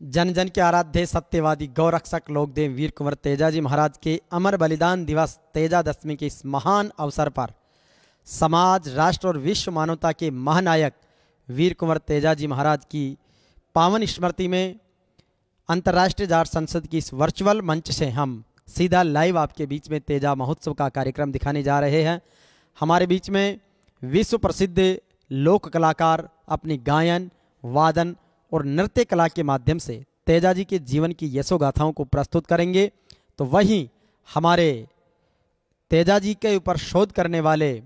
जन जन के आराध्य सत्यवादी गौरक्षक लोकदेव वीर कुंवर तेजाजी महाराज के अमर बलिदान दिवस तेजादशमी के इस महान अवसर पर समाज, राष्ट्र और विश्व मानवता के महानायक वीर कुंवर तेजाजी महाराज की पावन स्मृति में अंतर्राष्ट्रीय जाट संसद की इस वर्चुअल मंच से हम सीधा लाइव आपके बीच में तेजा महोत्सव का कार्यक्रम दिखाने जा रहे हैं। हमारे बीच में विश्व प्रसिद्ध लोक कलाकार अपनी गायन, वादन और नृत्य कला के माध्यम से तेजाजी के जीवन की यशोगाथाओं को प्रस्तुत करेंगे। तो वहीं हमारे तेजाजी के ऊपर शोध करने वाले,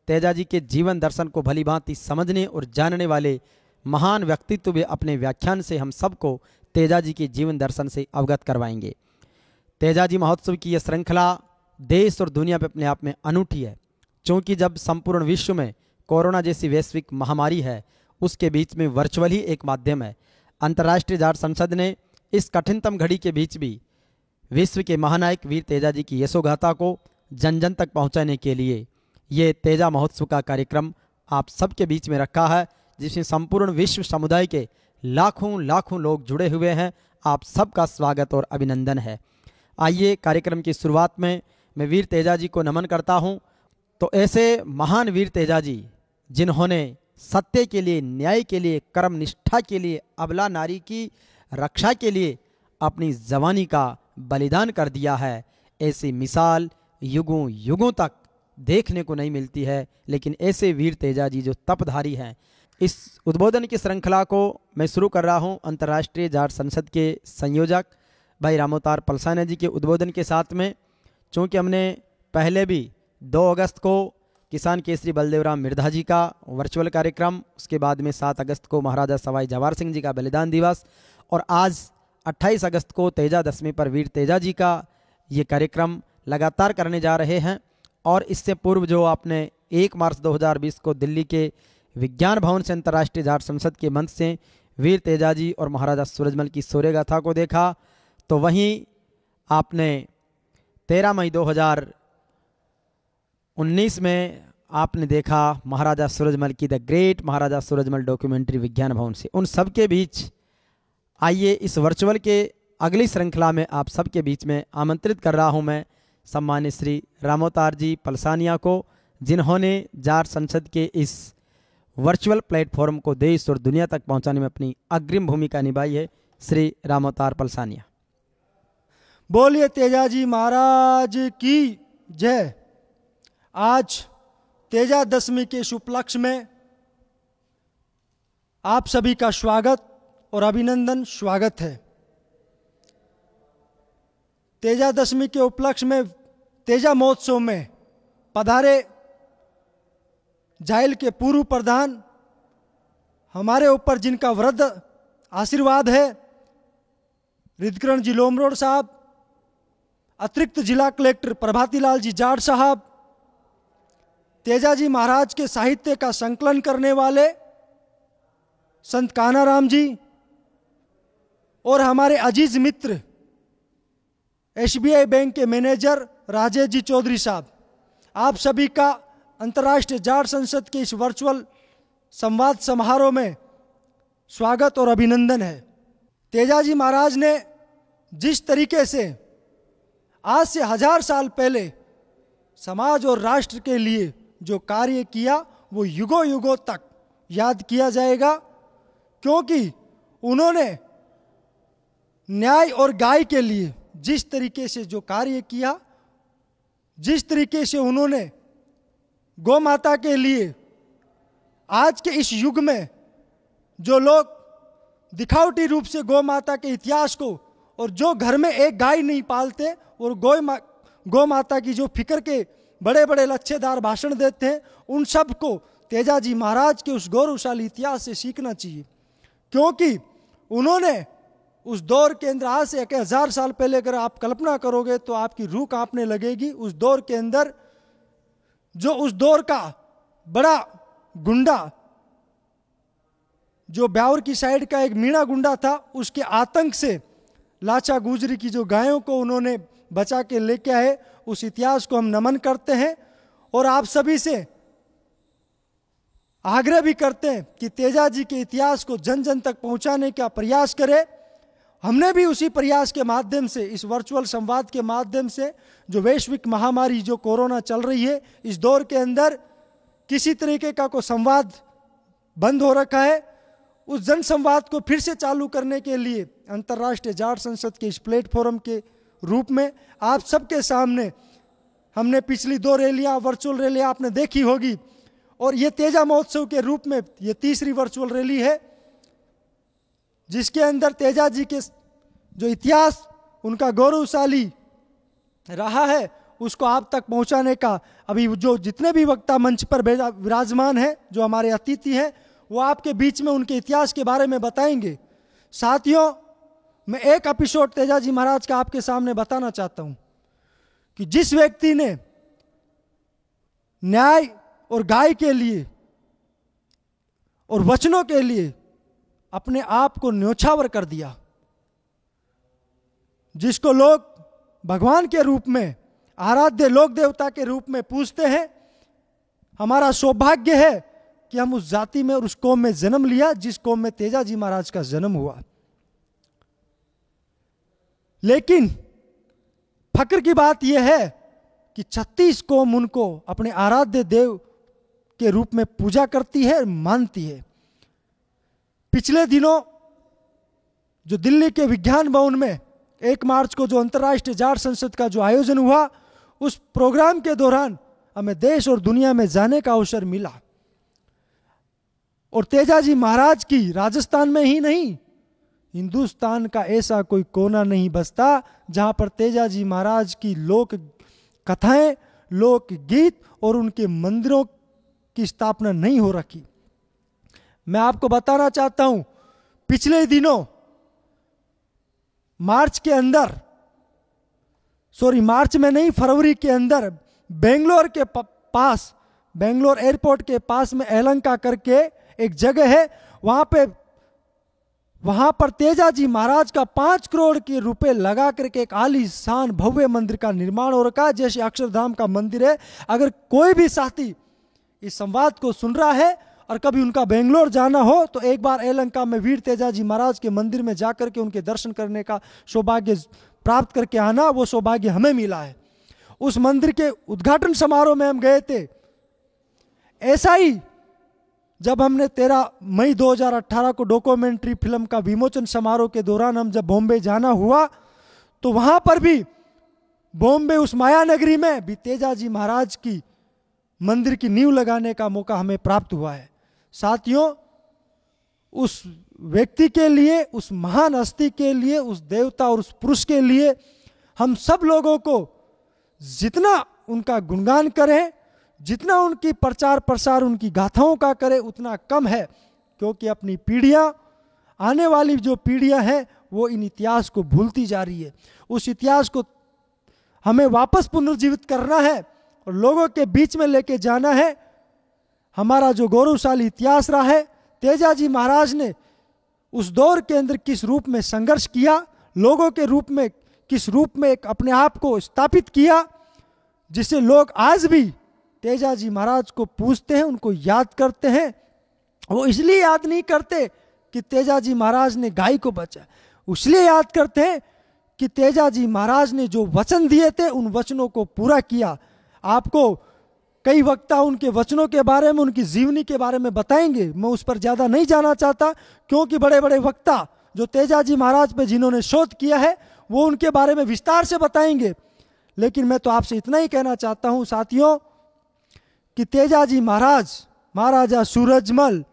तेजाजी के जीवन दर्शन को भलीभांति समझने और जानने वाले महान व्यक्तित्व भी अपने व्याख्यान से हम सबको तेजाजी के जीवन दर्शन से अवगत करवाएंगे। तेजाजी महोत्सव की यह श्रृंखला देश और दुनिया में अपने आप में अनूठी है, क्योंकि जब संपूर्ण विश्व में कोरोना जैसी वैश्विक महामारी है, उसके बीच में वर्चुअल ही एक माध्यम है। अंतर्राष्ट्रीय जाट संसद ने इस कठिनतम घड़ी के बीच भी विश्व के महानायक वीर तेजाजी की यशोगाथा को जन जन तक पहुंचाने के लिए ये तेजा महोत्सव का कार्यक्रम आप सबके बीच में रखा है, जिसमें संपूर्ण विश्व समुदाय के लाखों लाखों लोग जुड़े हुए हैं। आप सबका स्वागत और अभिनंदन है। आइए कार्यक्रम की शुरुआत में मैं वीर तेजाजी को नमन करता हूं। तो ऐसे महान वीर तेजाजी जिन्होंने सत्य के लिए, न्याय के लिए, कर्म निष्ठा के लिए, अबला नारी की रक्षा के लिए अपनी जवानी का बलिदान कर दिया है, ऐसी मिसाल युगों युगों तक देखने को नहीं मिलती है। लेकिन ऐसे वीर तेजाजी जो तपधारी हैं, इस उद्बोधन की श्रृंखला को मैं शुरू कर रहा हूं अंतर्राष्ट्रीय जाट संसद के संयोजक भाई रामोतार पलसानिया जी के उद्बोधन के साथ में। चूँकि हमने पहले भी 2 अगस्त को किसान केसरी बलदेवराम मिर्धा जी का वर्चुअल कार्यक्रम, उसके बाद में 7 अगस्त को महाराजा सवाई जवाहर सिंह जी का बलिदान दिवस और आज 28 अगस्त को तेजादशमी पर वीर तेजाजी का ये कार्यक्रम लगातार करने जा रहे हैं। और इससे पूर्व जो आपने 1 मार्च 2020 को दिल्ली के विज्ञान भवन से अंतर्राष्ट्रीय जाट संसद के मंच से वीर तेजाजी और महाराजा सूरजमल की शौर्य गाथा को देखा, तो वहीं आपने 13 मई 2019 में आपने देखा महाराजा सूरजमल की the great Maharaja Surajmal documentary विज्ञान भवन से। उन सब के बीच आइए इस वर्चुअल के अगली श्रृंखला में आप सबके बीच में आमंत्रित कर रहा हूं मैं सम्मानित श्री रामोतार जी पलसानिया को, जिन्होंने जाट संसद के इस वर्चुअल प्लेटफॉर्म को देश और दुनिया तक पहुंचाने में अपनी अग्रिम भूमिका निभाई है। श्री रामोतार पलसानिया। बोलिए तेजाजी महाराज की जय। आज तेजादशमी के इस उपलक्ष्य में आप सभी का स्वागत और अभिनंदन स्वागत है। तेजादशमी के उपलक्ष्य में तेजा महोत्सव में पधारे जाइल के पूर्व प्रधान, हमारे ऊपर जिनका वृद्ध आशीर्वाद है, रिद्धकरण जी लोमरोड साहब, अतिरिक्त जिला कलेक्टर प्रभाती लाल जी जाट साहब, तेजाजी महाराज के साहित्य का संकलन करने वाले संत कानाराम जी और हमारे अजीज मित्र SBI बैंक के मैनेजर राजेश जी चौधरी साहब, आप सभी का अंतर्राष्ट्रीय जाट संसद के इस वर्चुअल संवाद समारोह में स्वागत और अभिनंदन है। तेजाजी महाराज ने जिस तरीके से आज से 1000 साल पहले समाज और राष्ट्र के लिए जो कार्य किया, वो युगों युगों तक याद किया जाएगा, क्योंकि उन्होंने न्याय और गाय के लिए जिस तरीके से जो कार्य किया, जिस तरीके से उन्होंने गौ माता के लिए आज के इस युग में जो लोग दिखावटी रूप से गौ माता के इतिहास को, और जो घर में एक गाय नहीं पालते और गौ माता की जो फिक्र के बड़े बड़े लच्छेदार भाषण देते हैं, उन सब को तेजाजी महाराज के उस गौरवशाली इतिहास से सीखना चाहिए। क्योंकि उन्होंने उस दौर के अंदर, आज से 1000 साल पहले अगर आप कल्पना करोगे तो आपकी रूह कांपने लगेगी। उस दौर के अंदर जो उस दौर का बड़ा गुंडा, जो ब्यावर की साइड का एक मीणा गुंडा था, उसके आतंक से लाचा गुजरी की जो गायों को उन्होंने बचा के लेके आए, उस इतिहास को हम नमन करते हैं। और आप सभी से आग्रह भी करते हैं कि तेजाजी के इतिहास को जन जन तक पहुंचाने का प्रयास करें। हमने भी उसी प्रयास के माध्यम से, इस वर्चुअल संवाद के माध्यम से, जो वैश्विक महामारी जो कोरोना चल रही है, इस दौर के अंदर किसी तरीके का कोई संवाद बंद हो रखा है, उस जन संवाद को फिर से चालू करने के लिए अंतर्राष्ट्रीय जाट संसद के इस प्लेटफॉर्म के रूप में आप सबके सामने हमने पिछली 2 रैलियां, वर्चुअल रैलियां आपने देखी होगी, और ये तेजा महोत्सव के रूप में ये तीसरी वर्चुअल रैली है, जिसके अंदर तेजा जी के जो इतिहास उनका गौरवशाली रहा है उसको आप तक पहुंचाने का अभी जो जितने भी वक्ता मंच पर विराजमान हैं, जो हमारे अतिथि हैं, वो आपके बीच में उनके इतिहास के बारे में बताएंगे। साथियों, मैं एक एपिसोड तेजा जी महाराज का आपके सामने बताना चाहता हूं कि जिस व्यक्ति ने न्याय और गाय के लिए और वचनों के लिए अपने आप को न्योछावर कर दिया, जिसको लोग भगवान के रूप में, आराध्य लोक देवता के रूप में पूजते हैं, हमारा सौभाग्य है कि हम उस जाति में और उस कौम में जन्म लिया जिस कौम में तेजा जी महाराज का जन्म हुआ। लेकिन फक्र की बात यह है कि 36 कौम उनको अपने आराध्य देव के रूप में पूजा करती है, मानती है। पिछले दिनों जो दिल्ली के विज्ञान भवन में 1 मार्च को जो अंतर्राष्ट्रीय जाट संसद का जो आयोजन हुआ, उस प्रोग्राम के दौरान हमें देश और दुनिया में जाने का अवसर मिला, और तेजा जी महाराज की राजस्थान में ही नहीं, हिंदुस्तान का ऐसा कोई कोना नहीं बसता जहां पर तेजा जी महाराज की लोक कथाएं, लोक गीत और उनके मंदिरों की स्थापना नहीं हो रखी। मैं आपको बताना चाहता हूं, पिछले दिनों मार्च में नहीं, फरवरी के अंदर बेंगलोर के पास, बेंगलोर एयरपोर्ट के पास में एलंका करके एक जगह है, वहां पर तेजा जी महाराज का 5 करोड़ के रुपए लगा करके एक आलीशान भव्य मंदिर का निर्माण हो रखा है, जैसे अक्षरधाम का मंदिर है। अगर कोई भी साथी इस संवाद को सुन रहा है और कभी उनका बेंगलोर जाना हो तो एक बार एलंका में वीर तेजा जी महाराज के मंदिर में जाकर के उनके दर्शन करने का सौभाग्य प्राप्त करके आना, वो सौभाग्य हमें मिला है। उस मंदिर के उद्घाटन समारोह में हम गए थे। ऐसा ही जब हमने 13 मई 2018 को डॉक्यूमेंट्री फिल्म का विमोचन समारोह के दौरान हम जब बॉम्बे जाना हुआ, तो वहां पर भी बॉम्बे उस माया नगरी में भी तेजा जी महाराज की मंदिर की नींव लगाने का मौका हमें प्राप्त हुआ है। साथियों, उस व्यक्ति के लिए, उस महान हस्ती के लिए, उस देवता और उस पुरुष के लिए हम सब लोगों को जितना उनका गुणगान करें, जितना उनकी प्रचार प्रसार उनकी गाथाओं का करें, उतना कम है, क्योंकि अपनी पीढ़ियां, आने वाली जो पीढ़ियां हैं, वो इन इतिहास को भूलती जा रही है। उस इतिहास को हमें वापस पुनर्जीवित करना है और लोगों के बीच में लेके जाना है। हमारा जो गौरवशाली इतिहास रहा है, तेजा जी महाराज ने उस दौर के अंदर किस रूप में संघर्ष किया, लोगों के रूप में किस रूप में अपने आप को स्थापित किया, जिससे लोग आज भी तेजा जी महाराज को पूजते हैं, उनको याद करते हैं। वो इसलिए याद नहीं करते कि तेजा जी महाराज ने गाय को बचाया, इसलिए याद करते हैं कि तेजा जी महाराज ने जो वचन दिए थे उन वचनों को पूरा किया। आपको कई वक्ता उनके वचनों के बारे में, उनकी जीवनी के बारे में बताएंगे, मैं उस पर ज्यादा नहीं जाना चाहता, क्योंकि बड़े बड़े वक्ता जो तेजा जी महाराज पे जिन्होंने शोध किया है वो उनके बारे में विस्तार से बताएंगे। लेकिन मैं तो आपसे इतना ही कहना चाहता हूं साथियों कि तेजा जी महाराज, महाराजा सूरजमल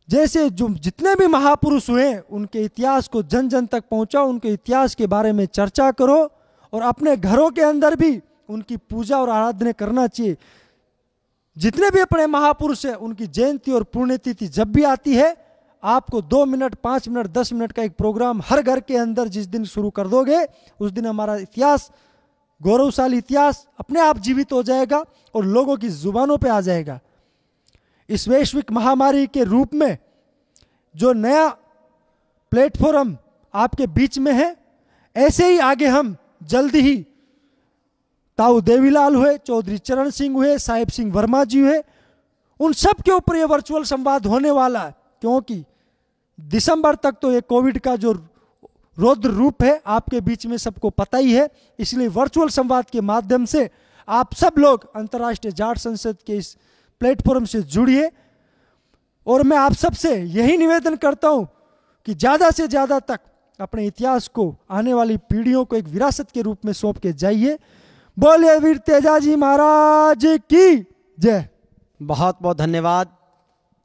जैसे जो जितने भी महापुरुष हुए, उनके इतिहास को जन जन तक पहुंचाओ, उनके इतिहास के बारे में चर्चा करो और अपने घरों के अंदर भी उनकी पूजा और आराधना करना चाहिए। जितने भी अपने महापुरुष हैं, उनकी जयंती और पुण्यतिथि जब भी आती है, आपको 2 मिनट, 5 मिनट, 10 मिनट का एक प्रोग्राम हर घर के अंदर जिस दिन शुरू कर दोगे, उस दिन हमारा इतिहास, गौरवशाली इतिहास अपने आप जीवित हो जाएगा और लोगों की जुबानों पे आ जाएगा। इस वैश्विक महामारी के रूप में जो नया प्लेटफॉर्म आपके बीच में है, ऐसे ही आगे हम जल्दी ही ताऊ देवीलाल हुए, चौधरी चरण सिंह हुए, साहिब सिंह वर्मा जी हुए, उन सब के ऊपर ये वर्चुअल संवाद होने वाला है, क्योंकि दिसंबर तक तो ये कोविड का जो रौद्र रूप है आपके बीच में सबको पता ही है, इसलिए वर्चुअल संवाद के माध्यम से आप सब लोग अंतर्राष्ट्रीय जाट संसद के इस प्लेटफॉर्म से जुड़िए। और मैं आप सबसे यही निवेदन करता हूं कि ज़्यादा से ज़्यादा तक अपने इतिहास को आने वाली पीढ़ियों को एक विरासत के रूप में सौंप के जाइए। बोलिए वीर तेजाजी महाराज की जय। बहुत बहुत धन्यवाद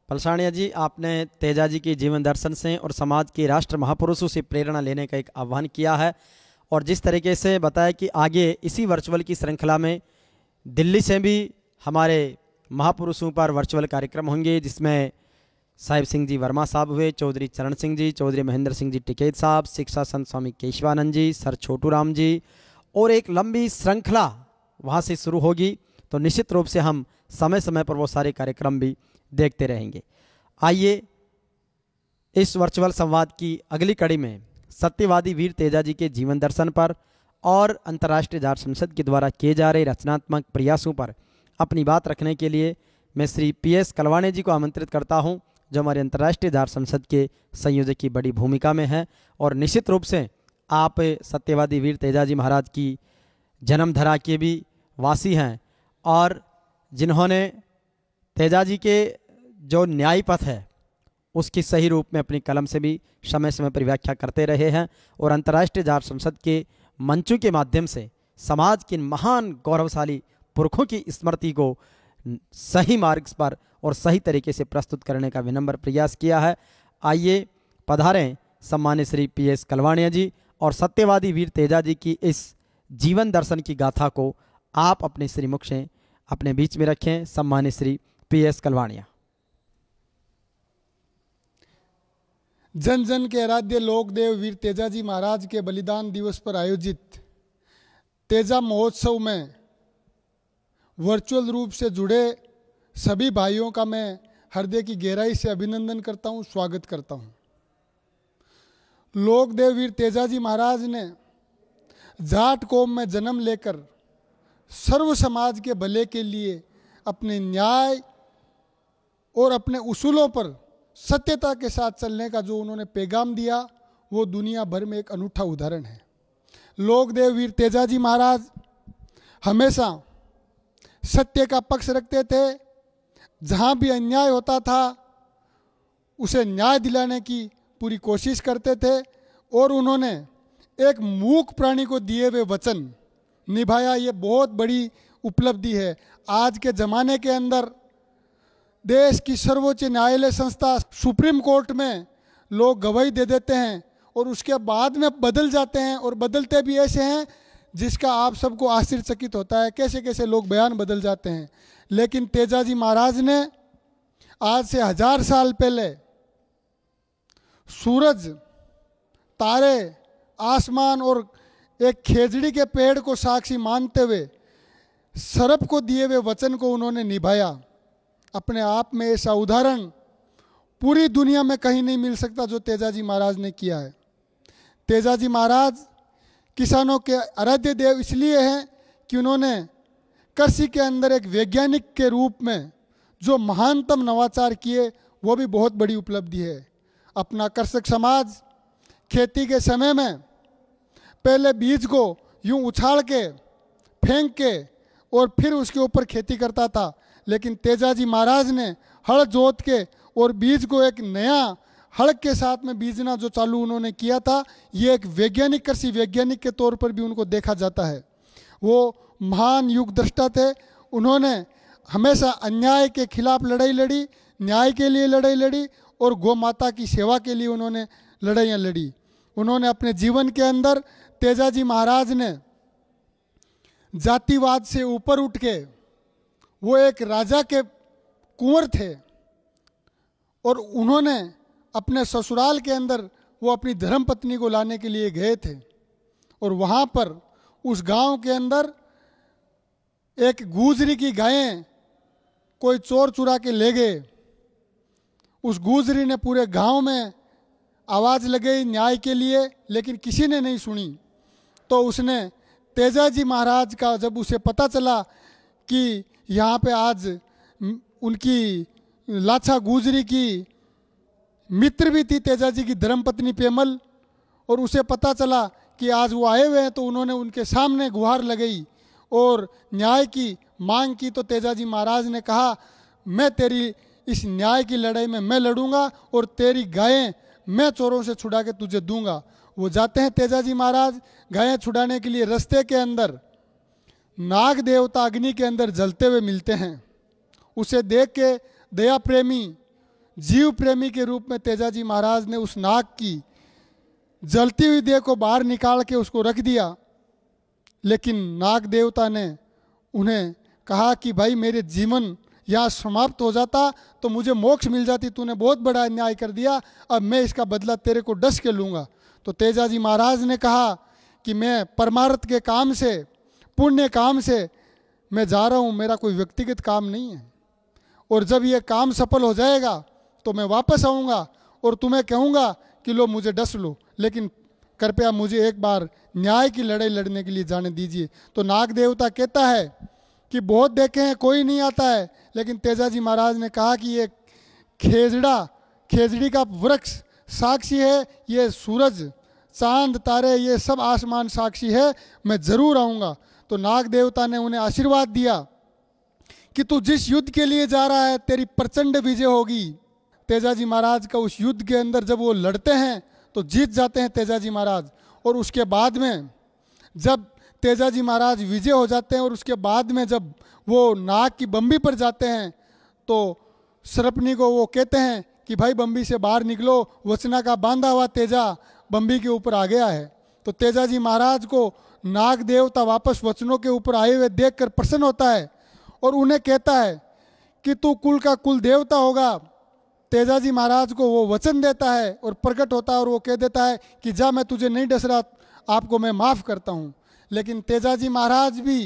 पलसाणिया जी, आपने तेजाजी के जीवन दर्शन से और समाज के राष्ट्र महापुरुषों से प्रेरणा लेने का एक आह्वान किया है, और जिस तरीके से बताया कि आगे इसी वर्चुअल की श्रृंखला में दिल्ली से भी हमारे महापुरुषों पर वर्चुअल कार्यक्रम होंगे, जिसमें साहिब सिंह जी वर्मा साहब हुए, चौधरी चरण सिंह जी, चौधरी महेंद्र सिंह जी टिकैत साहब, शिक्षा संत स्वामी केशवानंद जी, सर छोटू राम जी, और एक लंबी श्रृंखला वहाँ से शुरू होगी। तो निश्चित रूप से हम समय समय पर वो सारे कार्यक्रम भी देखते रहेंगे। आइए इस वर्चुअल संवाद की अगली कड़ी में सत्यवादी वीर तेजाजी के जीवन दर्शन पर और अंतर्राष्ट्रीय जाट संसद के द्वारा किए जा रहे रचनात्मक प्रयासों पर अपनी बात रखने के लिए मैं श्री PS कलवाणे जी को आमंत्रित करता हूं, जो हमारे अंतर्राष्ट्रीय जाट संसद के संयोजक की बड़ी भूमिका में है, और निश्चित रूप से आप सत्यवादी वीर तेजाजी महाराज की जन्मधरा के भी वासी हैं, और जिन्होंने तेजाजी के जो न्याय पथ है उसकी सही रूप में अपनी कलम से भी समय समय पर व्याख्या करते रहे हैं, और अंतर्राष्ट्रीय जाट संसद के मंचों के माध्यम से समाज के महान गौरवशाली पुरखों की स्मृति को सही मार्ग पर और सही तरीके से प्रस्तुत करने का विनम्र प्रयास किया है। आइए पधारें सम्मानित श्री PS कलवाणिया जी, और सत्यवादी वीर तेजाजी की इस जीवन दर्शन की गाथा को आप अपने श्रीमुख से अपने बीच में रखें। सम्मानित श्री PS कलवाणिया। जन जन के आराध्य लोकदेव वीर तेजाजी महाराज के बलिदान दिवस पर आयोजित तेजा महोत्सव में वर्चुअल रूप से जुड़े सभी भाइयों का मैं हृदय की गहराई से अभिनंदन करता हूं, स्वागत करता हूं। लोकदेव वीर तेजाजी महाराज ने जाट कौम में जन्म लेकर सर्व समाज के भले के लिए अपने न्याय और अपने उसूलों पर सत्यता के साथ चलने का जो उन्होंने पैगाम दिया, वो दुनिया भर में एक अनूठा उदाहरण है। लोकदेव वीर तेजाजी महाराज हमेशा सत्य का पक्ष रखते थे, जहाँ भी अन्याय होता था उसे न्याय दिलाने की पूरी कोशिश करते थे, और उन्होंने एक मूक प्राणी को दिए हुए वचन निभाया। ये बहुत बड़ी उपलब्धि है। आज के ज़माने के अंदर देश की सर्वोच्च न्यायालय संस्था सुप्रीम कोर्ट में लोग गवाही दे देते हैं और उसके बाद में बदल जाते हैं, और बदलते भी ऐसे हैं जिसका आप सबको आश्चर्यचकित होता है, कैसे कैसे लोग बयान बदल जाते हैं। लेकिन तेजाजी महाराज ने आज से 1000 साल पहले सूरज, तारे, आसमान और एक खेजड़ी के पेड़ को साक्षी मानते हुए सर्प को दिए हुए वचन को उन्होंने निभाया। अपने आप में ऐसा उदाहरण पूरी दुनिया में कहीं नहीं मिल सकता जो तेजाजी महाराज ने किया है। तेजाजी महाराज किसानों के आराध्य देव इसलिए हैं कि उन्होंने कृषि के अंदर एक वैज्ञानिक के रूप में जो महानतम नवाचार किए, वो भी बहुत बड़ी उपलब्धि है। अपना कृषक समाज खेती के समय में पहले बीज को यूं उछाल के, फेंक के और फिर उसके ऊपर खेती करता था, लेकिन तेजाजी महाराज ने हल जोत के और बीज को एक नया हड़क के साथ में बीजना जो चालू उन्होंने किया था, ये एक वैज्ञानिक, कृषि वैज्ञानिक के तौर पर भी उनको देखा जाता है। वो महान युग दृष्टा थे। उन्होंने हमेशा अन्याय के खिलाफ लड़ाई लड़ी, न्याय के लिए लड़ाई लड़ी और गौ माता की सेवा के लिए उन्होंने लड़ाइयाँ लड़ी। उन्होंने अपने जीवन के अंदर तेजाजी महाराज ने जातिवाद से ऊपर उठ के, वो एक राजा के कुंवर थे और उन्होंने अपने ससुराल के अंदर वो अपनी धर्मपत्नी को लाने के लिए गए थे, और वहाँ पर उस गांव के अंदर एक गुजरी की गायें कोई चोर चुरा के ले गए। उस गुजरी ने पूरे गांव में आवाज़ लगाई न्याय के लिए, लेकिन किसी ने नहीं सुनी। तो उसने तेजाजी महाराज का जब उसे पता चला कि यहाँ पे आज उनकी लाछा गुजरी की मित्र भी थी तेजा जी की धर्मपत्नी पेमल, और उसे पता चला कि आज वो आए हुए हैं, तो उन्होंने उनके सामने गुहार लगाई और न्याय की मांग की। तो तेजा जी महाराज ने कहा, मैं तेरी इस न्याय की लड़ाई में मैं लड़ूंगा और तेरी गायें मैं चोरों से छुड़ा के तुझे दूंगा। वो जाते हैं तेजा जी महाराज गायें छुड़ाने के लिए। रास्ते के अंदर नाग देवता अग्नि के अंदर जलते हुए मिलते हैं। उसे देख के दया प्रेमी, जीव प्रेमी के रूप में तेजा जी महाराज ने उस नाग की जलती हुई देह को बाहर निकाल के उसको रख दिया। लेकिन नाग देवता ने उन्हें कहा कि भाई मेरे जीवन यहाँ समाप्त हो जाता तो मुझे मोक्ष मिल जाती, तूने बहुत बड़ा अन्याय कर दिया, अब मैं इसका बदला तेरे को डस के लूँगा। तो तेजा जी महाराज ने कहा कि मैं परमार्थ के काम से, पुण्य काम से मैं जा रहा हूँ, मेरा कोई व्यक्तिगत काम नहीं है, और जब ये काम सफल हो जाएगा तो मैं वापस आऊँगा और तुम्हें कहूँगा कि लो मुझे डस लो, लेकिन कृपया मुझे एक बार न्याय की लड़ाई लड़ने के लिए जाने दीजिए। तो नाग देवता कहता है कि बहुत देखे हैं कोई नहीं आता है, लेकिन तेजा जी महाराज ने कहा कि ये खेजड़ी का वृक्ष साक्षी है, ये सूरज चांद तारे ये सब आसमान साक्षी है, मैं जरूर आऊँगा। तो नाग देवता ने उन्हें आशीर्वाद दिया कि तू जिस युद्ध के लिए जा रहा है तेरी प्रचंड विजय होगी। तेजा जी महाराज का उस युद्ध के अंदर जब वो लड़ते हैं तो जीत जाते हैं तेजा जी महाराज, और उसके बाद में जब तेजा जी महाराज विजय हो जाते हैं और उसके बाद में जब वो नाग की बम्बी पर जाते हैं तो सरपनी को वो कहते हैं कि भाई बम्बी से बाहर निकलो, वचना का बांधा हुआ तेजा बम्बी के ऊपर आ गया है। तो तेजा जी महाराज को नाग देवता वापस वचनों के ऊपर आए हुए देखकर प्रसन्न होता है और उन्हें कहता है कि तू कुल का कुल देवता होगा। तेजा जी महाराज को वो वचन देता है और प्रकट होता है और वो कह देता है कि जा मैं तुझे नहीं डस रहा, आपको मैं माफ़ करता हूँ। लेकिन तेजा जी महाराज भी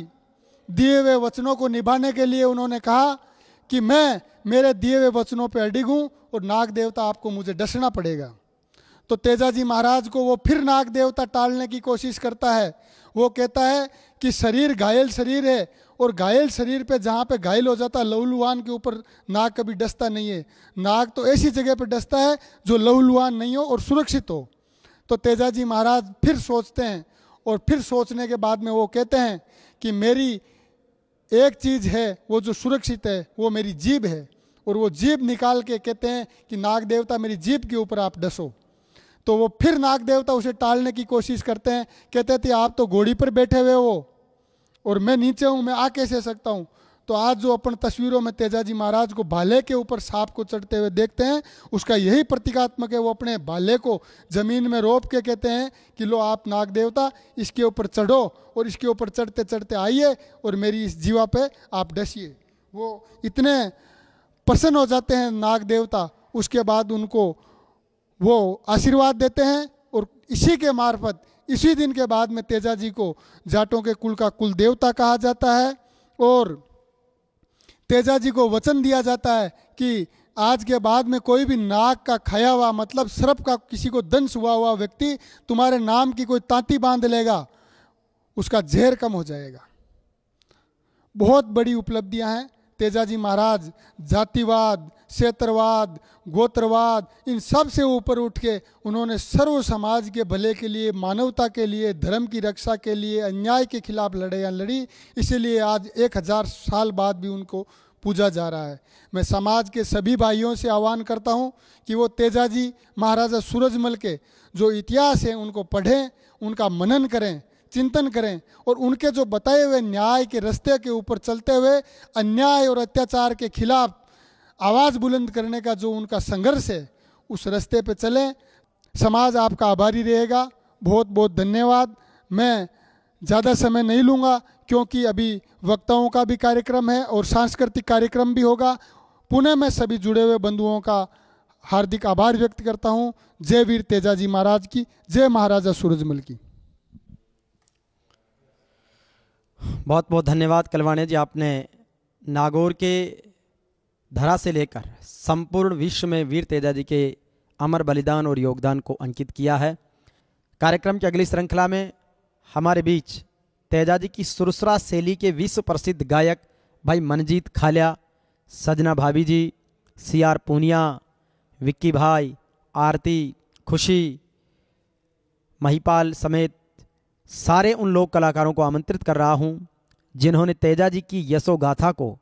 दिए हुए वचनों को निभाने के लिए उन्होंने कहा कि मैं मेरे दिए हुए वचनों पर अडिग हूँ और नाग देवता आपको मुझे डसना पड़ेगा। तो तेजा जी महाराज को वो फिर नाग देवता टालने की कोशिश करता है। वो कहता है कि शरीर घायल शरीर है और घायल शरीर पे जहाँ पे घायल हो जाता है लहूलुहान के ऊपर नाग कभी डसता नहीं है। नाग तो ऐसी जगह पे डसता है जो लहूलुहान नहीं हो और सुरक्षित हो। तो तेजा जी महाराज फिर सोचते हैं और फिर सोचने के बाद में वो कहते हैं कि मेरी एक चीज़ है वो जो सुरक्षित है वो मेरी जीभ है, और वो जीभ निकाल के कहते हैं कि नाग देवता मेरी जीभ के ऊपर आप डसो। तो वो फिर नाग देवता उसे टालने की कोशिश करते हैं, कहते थे आप तो घोड़ी पर बैठे हुए हो और मैं नीचे हूँ, मैं आ कैसे सकता हूँ। तो आज जो अपन तस्वीरों में तेजा जी महाराज को भाले के ऊपर सांप को चढ़ते हुए देखते हैं, उसका यही प्रतीकात्मक है। वो अपने भाले को जमीन में रोप के कहते हैं कि लो आप नाग देवता इसके ऊपर चढ़ो और इसके ऊपर चढ़ते चढ़ते आइए और मेरी इस जीवा पे आप डसिए। वो इतने प्रसन्न हो जाते हैं नाग देवता। उसके बाद उनको वो आशीर्वाद देते हैं और इसी के मार्फत इसी दिन के बाद में तेजा जी को जाटों के कुल का कुल देवता कहा जाता है। और तेजा जी को वचन दिया जाता है कि आज के बाद में कोई भी नाग का खाया हुआ मतलब सर्प का किसी को दंश हुआ व्यक्ति तुम्हारे नाम की कोई तांती बांध लेगा, उसका जहर कम हो जाएगा। बहुत बड़ी उपलब्धियां हैं। तेजा जी महाराज जातिवाद, क्षेत्रवाद, गोत्रवाद इन सब से ऊपर उठ के उन्होंने सर्व समाज के भले के लिए, मानवता के लिए, धर्म की रक्षा के लिए, अन्याय के खिलाफ लड़ाइयाँ लड़ी। इसीलिए आज 1000 साल बाद भी उनको पूजा जा रहा है। मैं समाज के सभी भाइयों से आह्वान करता हूँ कि वो तेजा जी महाराजा सूरजमल के जो इतिहास है उनको पढ़ें, उनका मनन करें, चिंतन करें और उनके जो बताए हुए न्याय के रास्ते के ऊपर चलते हुए अन्याय और अत्याचार के खिलाफ आवाज़ बुलंद करने का जो उनका संघर्ष है उस रास्ते पे चलें। समाज आपका आभारी रहेगा। बहुत बहुत धन्यवाद। मैं ज़्यादा समय नहीं लूँगा क्योंकि अभी वक्ताओं का भी कार्यक्रम है और सांस्कृतिक कार्यक्रम भी होगा। पुनः मैं सभी जुड़े हुए बंधुओं का हार्दिक आभार व्यक्त करता हूँ। जय वीर तेजा जी महाराज की, जय महाराजा सूरजमल की। बहुत बहुत धन्यवाद कलवाणे जी। आपने नागौर के धरा से लेकर संपूर्ण विश्व में वीर तेजा जी के अमर बलिदान और योगदान को अंकित किया है। कार्यक्रम की अगली श्रृंखला में हमारे बीच तेजा जी की सुरसरा शैली के विश्व प्रसिद्ध गायक भाई मनजीत खालिया, सजना भाभी जी, CR पूनिया, विक्की भाई, आरती, खुशी, महिपाल समेत सारे उन लोक कलाकारों को आमंत्रित कर रहा हूं जिन्होंने तेजा जी की यशो गाथा को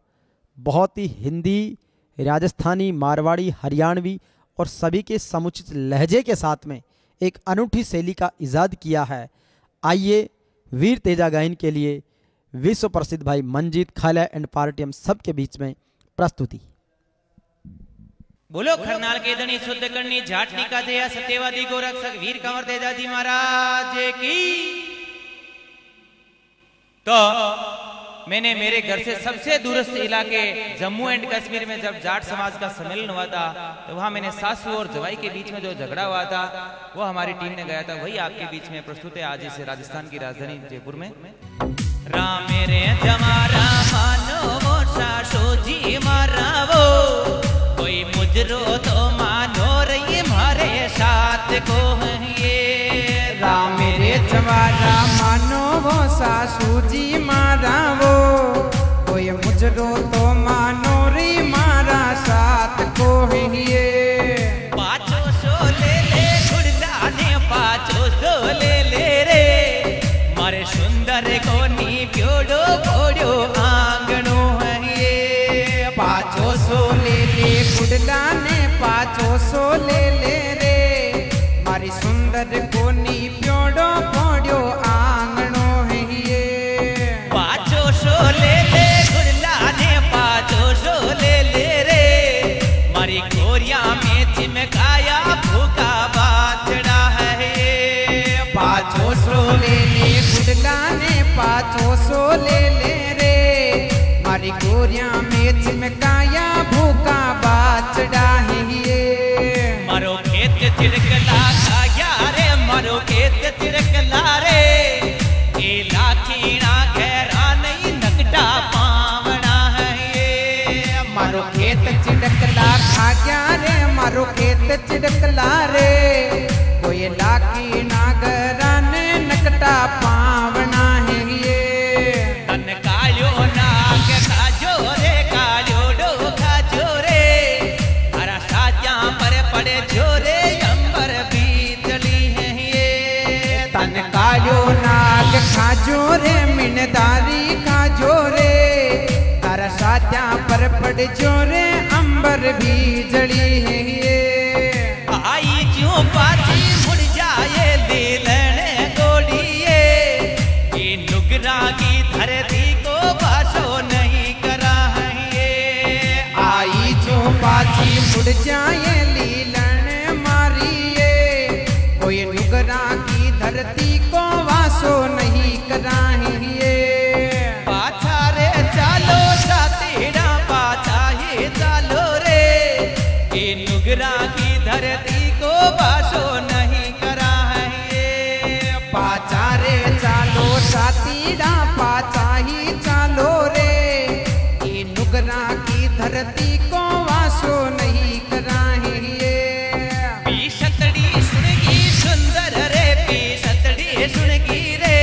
बहुत ही हिंदी, राजस्थानी, मारवाड़ी, हरियाणवी और सभी के समुचित लहजे के साथ में एक अनूठी शैली का इजाद किया है। आइए वीर तेजा गायन के लिए विश्व प्रसिद्ध भाई मंजीत, खाला एंड पार्टी हम सब के बीच में प्रस्तुति। बोलो खरनाल के धनी शुद्ध करनी झाटनी का जया सत्यवादी गोरक्षक वीर कंवर तेजा जी महाराज की। तो मैंने मेरे घर से सबसे दूरस्थ इलाके जम्मू एंड कश्मीर में जब जाट समाज का सम्मेलन हुआ था तो वहां मैंने सासू और जवाई के बीच में जो झगड़ा हुआ था वो हमारी टीम ने गाया था, वही आपके बीच में प्रस्तुत है आज इसे राजस्थान की राजधानी जयपुर में। राम मेरे जमारा मानो वो सासू जी मारा वो, कोई मुजरो तो मानो रही मारे साथ को ये। राम मेरे जमारा मानो वो सासू जी मारा वो, कोई मुजरो तो मानो रे मारा साथ को ये। पाँचो सो ले ले गुड़दाने, पाँचो सो ले ले रे मारे सुंदर को नी प्योड़ो फोड़ो आंगनो है ये। पाँचो सो ले ले गुड़लाने, पाँचो सो ले ले रे मारी सुंदर को नी प्योड़ो फोड़ो आंगनो है ये। पाँचो सो ले ले गुड़लाने, पाँचो सो ले ले रे मारी गोरिया में चिमकाया भूखा बाछड़ा है ये। पाँचो सो ले ले गुड़लाने, पाँचो सो ले ले रे मारी गोरिया में चिमकाया भूखा बाछड़ा है ये। मारो खेत चिरकला खाया रे, मारो खेत चिरकला रे ए लाखीना घेरा नहीं नकटा पावना है ये। मारो खेत चिड़कला खा गया रे, मारो खेत चिड़कला रे कोई लाकी नागरा ने नकटा पावना है ये। तन कायो नाग खाजो रे, कायो डो खाजो रे हरा साजा पर पड़े जोरे अंबर बीतली है ये। तन कायो नाग खाजो रे, मिनदारी खाजो रे तारा सात्या पर पड़ जोरे अंबर भी जड़ी है ये। आई क्यों पाची मुड़ जाए ले लेने गोड़िए, ये नुगरा की धरती को बासो नहीं करा है ये। आई जो पाची मुड़ जाए लीलन मारिए, कोई नुगरा की धरती को वासो नहीं कराहिए। पाछा रे चालो सातीड़ा, पाछा ही चालो रे ये नुगरा की धरती को बासो नहीं करा है ये। पाचा रे चालो सातीड़ा, पाचा ही चालो रे ये नुगरा की धरती को वासो नहीं कराहिए। पीसतड़ी सुनगी सुंदर रे, पीसतड़ी सुनगी रे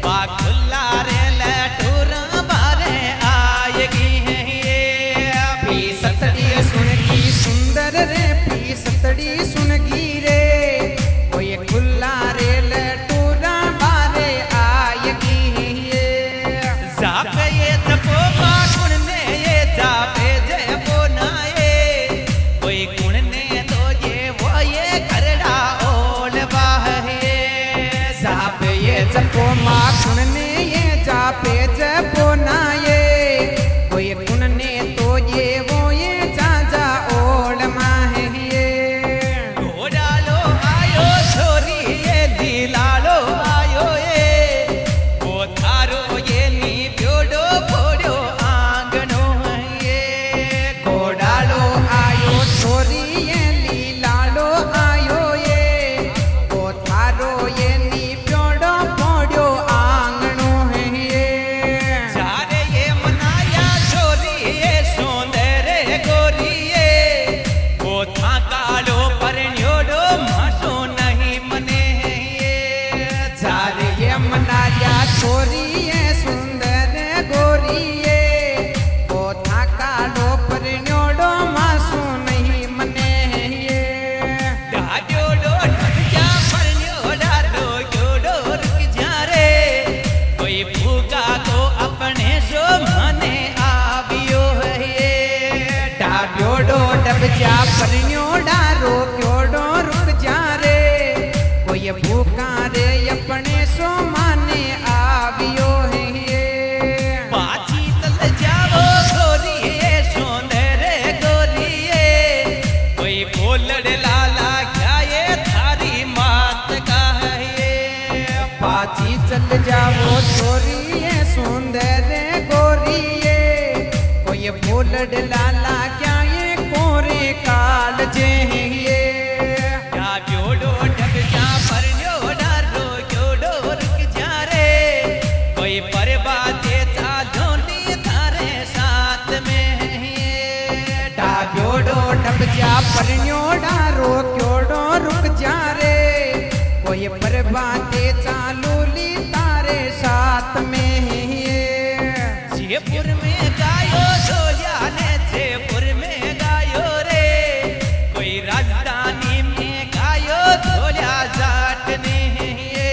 बाखुल्ला रे लटूरा बारे आएगी है ये। पीसतड़ी सुनगी सुंदर रे, पीसतड़ी सुनगी रे ढाब्योड़ो डब जा परन्यो डारो क्योड़ो रुक जा रे कोई भूखा रे अपने सो माने आवियो है ये पाची तल जाओ गोरिए सोंदरे गोरिए कोई बोलड़ लाला क्या ये थारी मात का है ये पाची चल जाओ छोरिए सुंदर गोरिए कोई बोलड़ लाला क्या ये कोरे काल जे ये क्या जोड़ो ढक जा पर डारो जोड़ो रुक जा रे कोई बर्बादे चालोनी थारे साथ में है ये ढाब्योड़ो डब जा परन्यो डारो क्योड़ो रुक जा रे कोई बर्बादे चालूली तारे साथ में है ये जयपुर में गायो धोलिया ने जयपुर में गायो रे कोई राजधानी में गायो धोलिया जाट ने ये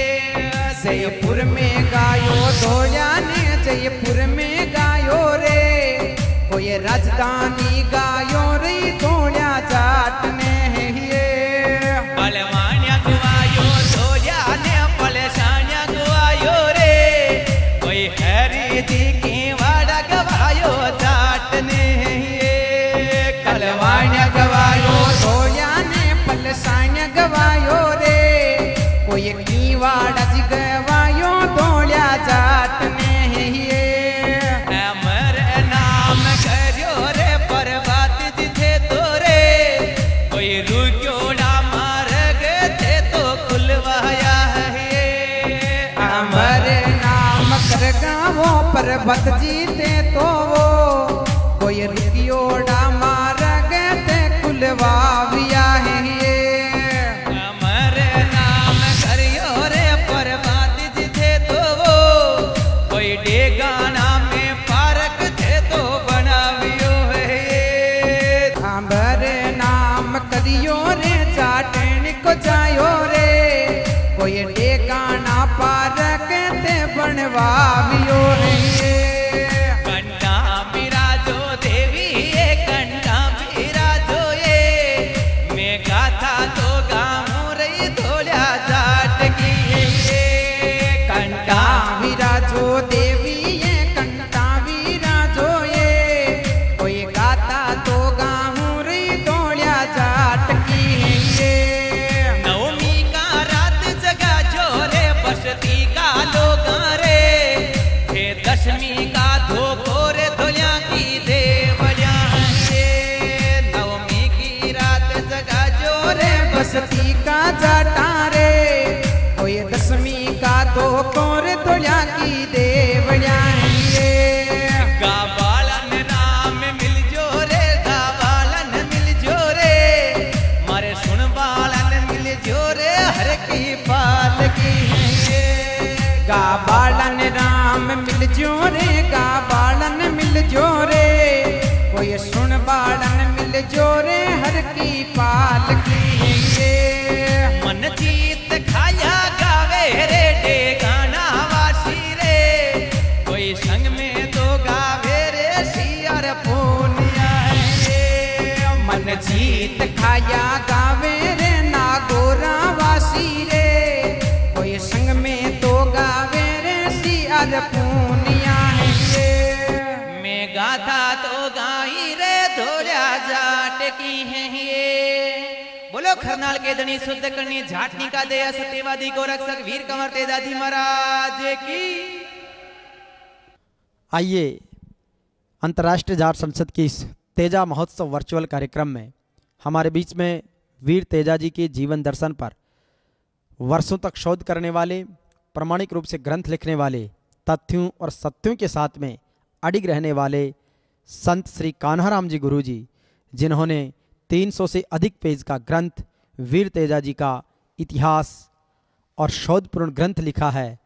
जयपुर में गायो धोलिया ने जयपुर में गायो रे कोई राजधानी गायो रे धोलिया जाट ने ये पलवानिया गुआयो धोलिया ने पलसानिया गुआयो रे कोई हरी दी की वाड़ा गवायो जाट ने ये कलवाण्य गवायो धोलिया ने पलसाण्य गवायो रे कोई कीवाड़ा जी गवायो धोलिया जाट ने ये अमर नाम करियो रे पर्वत जिथे तोरे कोई रुक्योड़ा मार गए थे तो खुलवाया है ये अमर नाम कर गावो पर्वत जीते तो वो कोई रुकियोड़ा मार गए थे कुलवाविया है ये अमर नाम करियो रे पर्वत जिथे तो वो कोई डेगाना में पारक थे तो बनावियो है ये अमर नाम करियो रे चाटन को जायो रे कोई डेगाना पारक थे बनवावियो है ये कंटा बिराजो देवी ये कंटा बिराजो ये मैं गाथा तो गाऊं रही धोलिया जाट की ये कंटा विराजो देवी ये कंटा विराजो ये कोई गाता तो गाहूं रे धोलिया जाट की ये नवमी का रात जगा जोरे बसती का लोग रे हे दशमी का धोखो रे धोलिया की देवलिया ये नवमी की रात जगा जोरे बसती का जाटा रे कोई दसवीं का तो कोर धोलिया की देवलिया ये गावालन राम मिल जोरे गावालन मिल जोरे मारे सुन बालन मिल जोरे हर की पाल की ये गा बालन राम मिल जोरे गा बालन मिल जोरे कोई सुन बालन मिल जोरे हर की पाल की ये मन जीत खाया गावे रे डे गाना वासी रे कोई संग में तो गावे रे सियार पूनिया है मन जीत खाया गावे रे नागोरा वासी रे कोई संग में तो गावे रे सियार पूनिया है ये मैं गाथा तो गाई रे धोलिया जाट की है ये बोलो खरनाल के धनी शुद्ध करनी झाटनी का दया सत्यवादी गोरक्षक वीर कंवर तेजाजी महाराज की। आइए अंतर्राष्ट्रीय जाट संसद की इस तेजा महोत्सव वर्चुअल कार्यक्रम में हमारे बीच में वीर तेजा जी के जीवन दर्शन पर वर्षों तक शोध करने वाले, प्रामाणिक रूप से ग्रंथ लिखने वाले, तथ्यों और सत्यों के साथ में अडिग रहने वाले संत श्री कान्हाराम जी गुरु जी, जिन्होंने 300 से अधिक पेज का ग्रंथ वीर तेजा जी का इतिहास और शोधपूर्ण ग्रंथ लिखा है,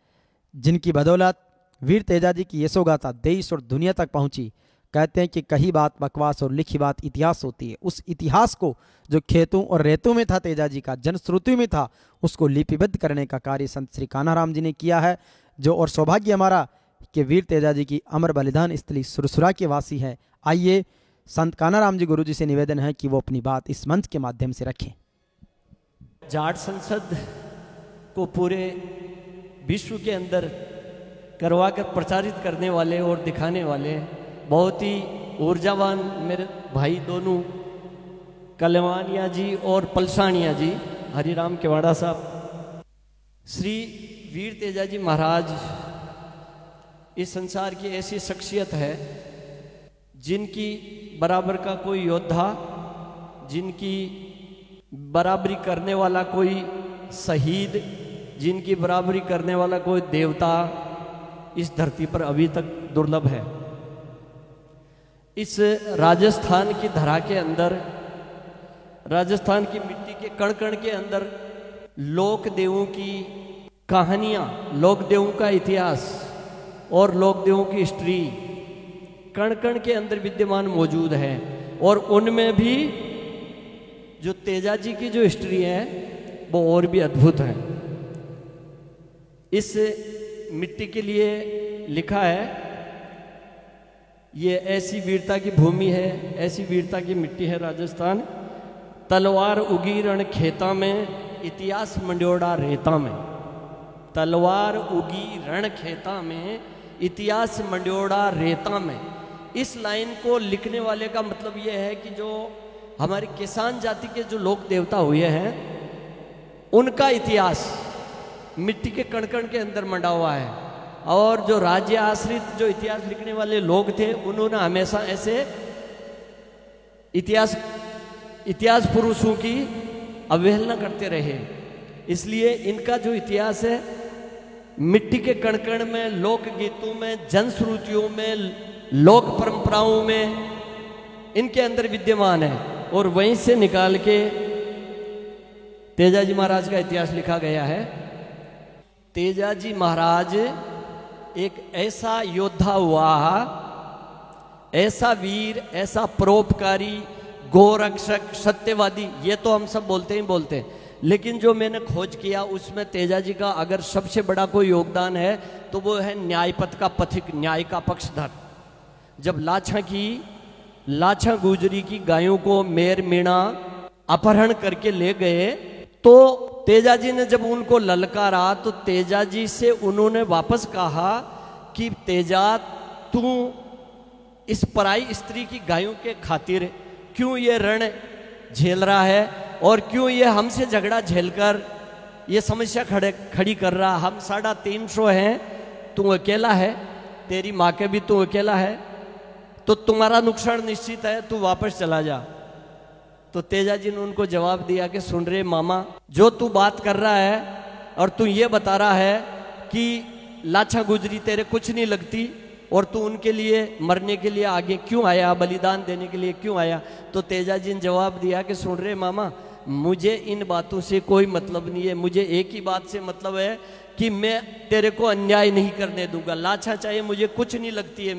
जिनकी बदौलत वीर तेजा जी की यशोगाथा देश और दुनिया तक पहुंची। कहते हैं कि कही बात बकवास और लिखी बात इतिहास होती है। उस इतिहास को जो खेतों और रेतों में था तेजा जी का, जनश्रुतियों में था, उसको लिपिबद्ध करने का कार्य संत श्री कान्हाराम जी ने किया है। जो और सौभाग्य हमारा कि वीर तेजा जी की अमर बलिदान स्थली सुरसुरा के वासी है। आइए संत कानाराम जी गुरु जी से निवेदन है कि वो अपनी बात इस मंच के माध्यम से रखें। जाट संसद को पूरे विश्व के अंदर करवा कर प्रचारित करने वाले और दिखाने वाले बहुत ही ऊर्जावान मेरे भाई दोनों कलवानिया जी और पलसानिया जी, हरिराम केवाड़ा साहब, श्री वीर तेजा जी महाराज इस संसार की ऐसी शख्सियत है जिनकी बराबर का कोई योद्धा, जिनकी बराबरी करने वाला कोई शहीद, जिनकी बराबरी करने वाला कोई देवता इस धरती पर अभी तक दुर्लभ है। इस राजस्थान की धरा के अंदर, राजस्थान की मिट्टी के कण कण के अंदर लोक देवों की कहानियाँ, लोक देवों का इतिहास और लोक देवों की हिस्ट्री कण कण के अंदर विद्यमान मौजूद है। और उनमें भी जो तेजा जी की जो हिस्ट्री है वो और भी अद्भुत है। इस मिट्टी के लिए लिखा है, ये ऐसी वीरता की भूमि है, ऐसी वीरता की मिट्टी है राजस्थान। तलवार उगी रण खेता में, इतिहास मंड्योड़ा रेता में। तलवार उगी रण खेता में, इतिहास मंड्योड़ा रेता में। इस लाइन को लिखने वाले का मतलब यह है कि जो हमारे किसान जाति के जो लोक देवता हुए हैं उनका इतिहास मिट्टी के कण कण के अंदर मंडा हुआ है। और जो राज्य आश्रित जो इतिहास लिखने वाले लोग थे उन्होंने हमेशा ऐसे इतिहास पुरुषों की अवहेलना करते रहे। इसलिए इनका जो इतिहास है मिट्टी के कण कण में, लोक गीतों में, जनश्रुतियों में, लोक परंपराओं में इनके अंदर विद्यमान है। और वहीं से निकाल के तेजाजी महाराज का इतिहास लिखा गया है। तेजाजी महाराज एक ऐसा योद्धा हुआ, ऐसा वीर, ऐसा परोपकारी, गोरक्षक, सत्यवादी, ये तो हम सब बोलते ही बोलते हैं। लेकिन जो मैंने खोज किया उसमें तेजाजी का अगर सबसे बड़ा कोई योगदान है तो वो है न्यायपथ का पथिक, न्याय का पक्षधर। जब लाछा गुजरी की गायों को मेर मीणा अपहरण करके ले गए तो तेजाजी ने जब उनको ललकारा तो तेजाजी से उन्होंने वापस कहा कि तेजा, तू इस पराई स्त्री की गायों के खातिर क्यों ये रण झेल रहा है और क्यों ये हमसे झगड़ा झेलकर ये समस्या खड़ी कर रहा। हम 350 हैं, तू अकेला है, तेरी माँ के भी तू अकेला है, तो तुम्हारा नुकसान निश्चित है, तू वापस चला जा। तो तेजाजी ने उनको जवाब दिया कि सुन रे मामा, जो तू बात कर रहा है और तू ये बता रहा है कि लाछा गुजरी तेरे कुछ नहीं लगती और तू उनके लिए मरने के लिए आगे क्यों आया, बलिदान देने के लिए क्यों आया। तो तेजाजी ने जवाब दिया कि सुन रे मामा, मुझे इन बातों से कोई मतलब नहीं है, मुझे एक ही बात से मतलब है कि मैं तेरे को अन्याय नहीं करने दूंगा। लाछा चाहे मुझे कुछ नहीं लगती है,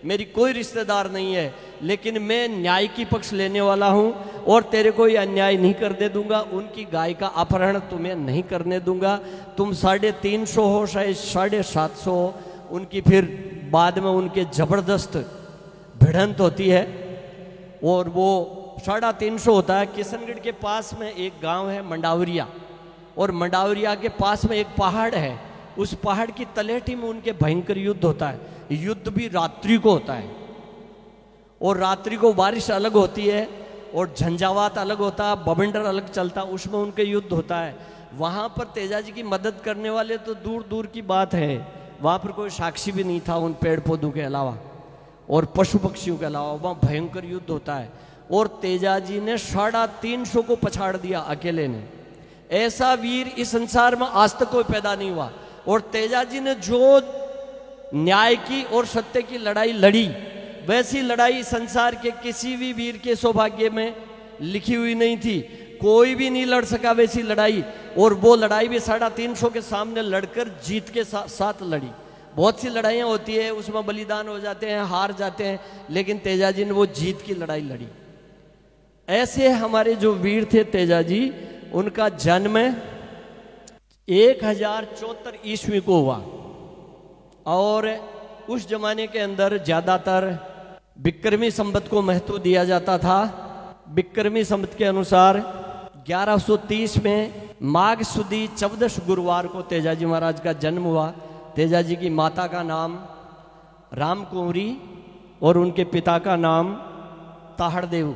मेरी कोई रिश्तेदार नहीं है, लेकिन मैं न्याय की पक्ष लेने वाला हूं और तेरे को ये अन्याय नहीं करने दूंगा। उनकी गाय का अपहरण तुम्हें नहीं करने दूंगा। तुम 350 हो, शायद 750 हो, उनकी फिर बाद में उनके जबरदस्त भिड़ंत होती है और वो 350 होता है। किशनगढ़ के पास में एक गांव है मंडावरिया, और मंडावरिया के पास में एक पहाड़ है। उस पहाड़ की तलेटी में उनके भयंकर युद्ध होता है। युद्ध भी रात्रि को होता है और रात्रि को बारिश अलग होती है और झंझावात अलग होता है, बवंडर अलग चलता है, उसमें उनके युद्ध होता है। वहाँ पर तेजाजी की मदद करने वाले तो दूर दूर की बात है, वहाँ पर कोई साक्षी भी नहीं था उन पेड़ पौधों के अलावा और पशु पक्षियों के अलावा। वहाँ भयंकर युद्ध होता है और तेजाजी ने 350 को पछाड़ दिया अकेले ने। ऐसा वीर इस संसार में आज तक कोई पैदा नहीं हुआ। और तेजाजी ने जो न्याय की और सत्य की लड़ाई लड़ी, वैसी लड़ाई संसार के किसी भी वीर के सौभाग्य में लिखी हुई नहीं थी। कोई भी नहीं लड़ सका वैसी लड़ाई, और वो लड़ाई भी 350 के सामने लड़कर जीत के साथ लड़ी। बहुत सी लड़ाइयाँ होती है, उसमें बलिदान हो जाते हैं, हार जाते हैं, लेकिन तेजाजी ने वो जीत की लड़ाई लड़ी। ऐसे हमारे जो वीर थे तेजाजी, उनका जन्म 1074 ईस्वी को हुआ और उस जमाने के अंदर ज़्यादातर विक्रमी संवत को महत्व दिया जाता था। विक्रमी संवत के अनुसार 1130 में माघ सुदी 14 गुरुवार को तेजाजी महाराज का जन्म हुआ। तेजाजी की माता का नाम राम कुंवरी और उनके पिता का नाम ताहड़देव।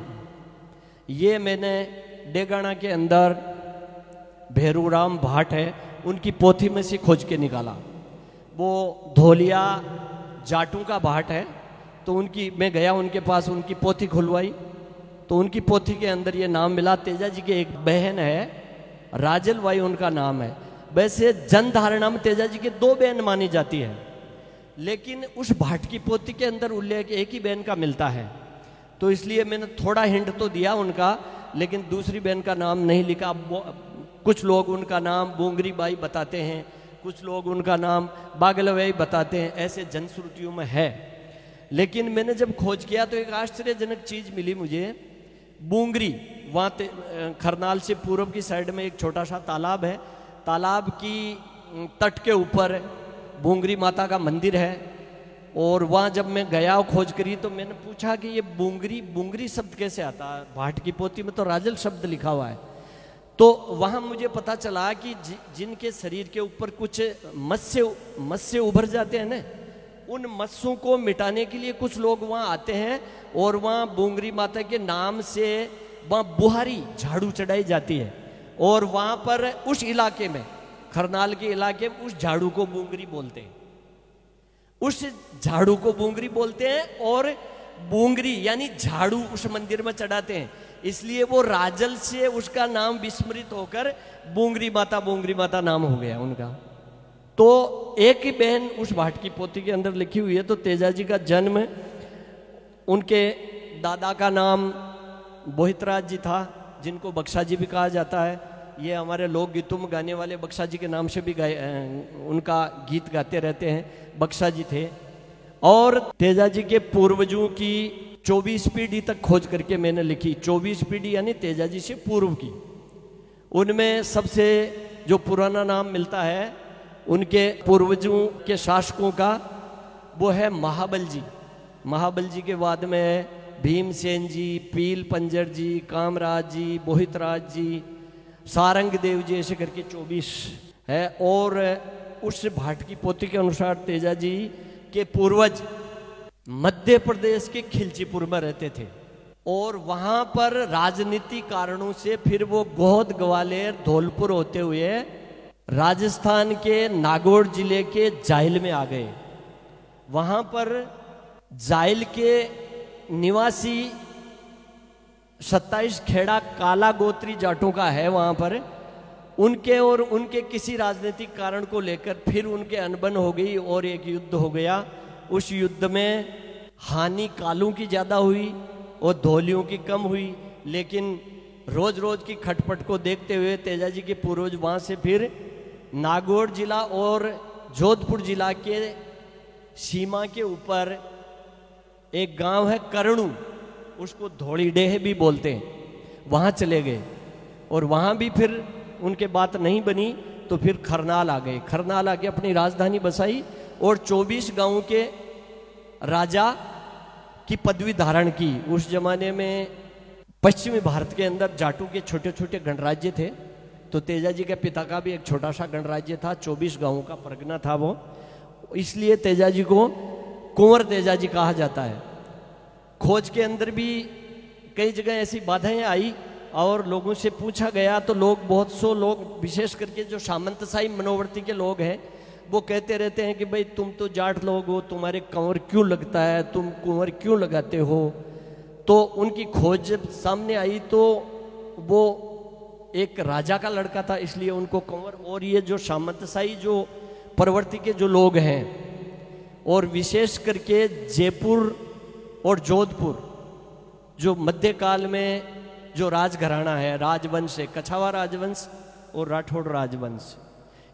ये मैंने डेगाना के अंदर भैरूराम भाट है, उनकी पोथी में से खोज के निकाला। वो धोलिया जाटों का भाट है, तो उनकी मैं गया उनके पास, उनकी पोथी खुलवाई तो उनकी पोथी के अंदर ये नाम मिला। तेजाजी की एक बहन है राजल बाई, उनका नाम है। वैसे जन धारणा में तेजाजी की 2 बहन मानी जाती है, लेकिन उस भाट की पोथी के अंदर उल्लेख एक ही बहन का मिलता है। तो इसलिए मैंने थोड़ा हिंट तो दिया उनका, लेकिन दूसरी बहन का नाम नहीं लिखा। कुछ लोग उनका नाम बोंगरी बाई बताते हैं, कुछ लोग उनका नाम बागलबाई बताते हैं, ऐसे जनश्रुतियों में है। लेकिन मैंने जब खोज किया तो एक आश्चर्यजनक चीज मिली मुझे। बोंगरी वहाँ खरनाल से पूर्व की साइड में एक छोटा सा तालाब है, तालाब की तट के ऊपर बोंगरी माता का मंदिर है। और वहाँ जब मैं गया खोज करी तो मैंने पूछा कि ये बोंगरी शब्द कैसे आता है, भाट की पोथी में तो राजल शब्द लिखा हुआ है। तो वहाँ मुझे पता चला कि जिनके शरीर के ऊपर कुछ मत्स्य उभर जाते हैं ना, उन मत्स्यों को मिटाने के लिए कुछ लोग वहाँ आते हैं और वहाँ बोंगरी माता के नाम से वहाँ बुहारी झाड़ू चढ़ाई जाती है। और वहाँ पर उस इलाके में, खरनाल के इलाके में, उस झाड़ू को बोंगरी बोलते हैं, उस झाड़ू को बोंगरी बोलते हैं। और बोंगरी यानी झाड़ू उस मंदिर में चढ़ाते हैं, इसलिए वो राजल से उसका नाम विस्मृत होकर बोंगरी माता नाम हो गया उनका। तो एक ही बहन उस भाट की पोथी के अंदर लिखी हुई है। तो तेजाजी का जन्म, उनके दादा का नाम बोहितराज जी था, जिनको बख्शा जी भी कहा जाता है। ये हमारे लोकगीतों में गाने वाले बख्शा जी के नाम से भी उनका गीत गाते रहते हैं, बख्शा जी थे। और तेजाजी के पूर्वजों की 24 पीढ़ी तक खोज करके मैंने लिखी। 24 पीढ़ी यानी तेजाजी से पूर्व की। उनमें सबसे जो पुराना नाम मिलता है उनके पूर्वजों के शासकों का, वो है महाबल जी। महाबल जी के बाद में भीमसेन जी, पील पंजर जी, कामराज जी, बोहितराज जी, सारंग देव जी, ऐसे करके 24 है। और उस भाट की पोथी के अनुसार तेजाजी के पूर्वज मध्य प्रदेश के खिलचीपुर में रहते थे और वहां पर राजनीतिक कारणों से फिर वो गोहद, ग्वालियर, धौलपुर होते हुए राजस्थान के नागौर जिले के जाइल में आ गए। वहां पर जाइल के निवासी 27 खेड़ा काला गोत्री जाटों का है वहां पर। उनके और उनके किसी राजनीतिक कारण को लेकर फिर उनके अनबन हो गई और एक युद्ध हो गया। उस युद्ध में हानि कालों की ज़्यादा हुई और धोलियों की कम हुई, लेकिन रोज रोज की खटपट को देखते हुए तेजाजी के पूर्वज वहाँ से फिर नागौर जिला और जोधपुर जिला के सीमा के ऊपर एक गांव है करणू, उसको धोड़ीडेह भी बोलते हैं, वहाँ चले गए। और वहाँ भी फिर उनके बात नहीं बनी तो फिर खरनाल आ गए। खरनाल आके अपनी राजधानी बसाई और 24 गांवों के राजा की पदवी धारण की। उस जमाने में पश्चिमी भारत के अंदर जाटों के छोटे छोटे गणराज्य थे, तो तेजाजी के पिता का भी एक छोटा सा गणराज्य था, 24 गांवों का परगना था वो। इसलिए तेजाजी को कुंवर तेजाजी कहा जाता है। खोज के अंदर भी कई जगह ऐसी बाधाएं आई और लोगों से पूछा गया तो लोग, बहुत सौ लोग, विशेष करके जो सामंतशाही मनोवर्ती के लोग हैं, वो कहते रहते हैं कि भाई तुम तो जाट लोग हो, तुम्हारे कंवर क्यों लगता है, तुम कुंवर क्यों लगाते हो। तो उनकी खोज जब सामने आई तो वो एक राजा का लड़का था, इसलिए उनको कंवर। और ये जो सामंतशाही जो प्रवृत्ति के जो लोग हैं, और विशेष करके जयपुर और जोधपुर, जो मध्यकाल में जो राजघराना है, राजवंश है, कछावा राजवंश और राठौड़ राजवंश,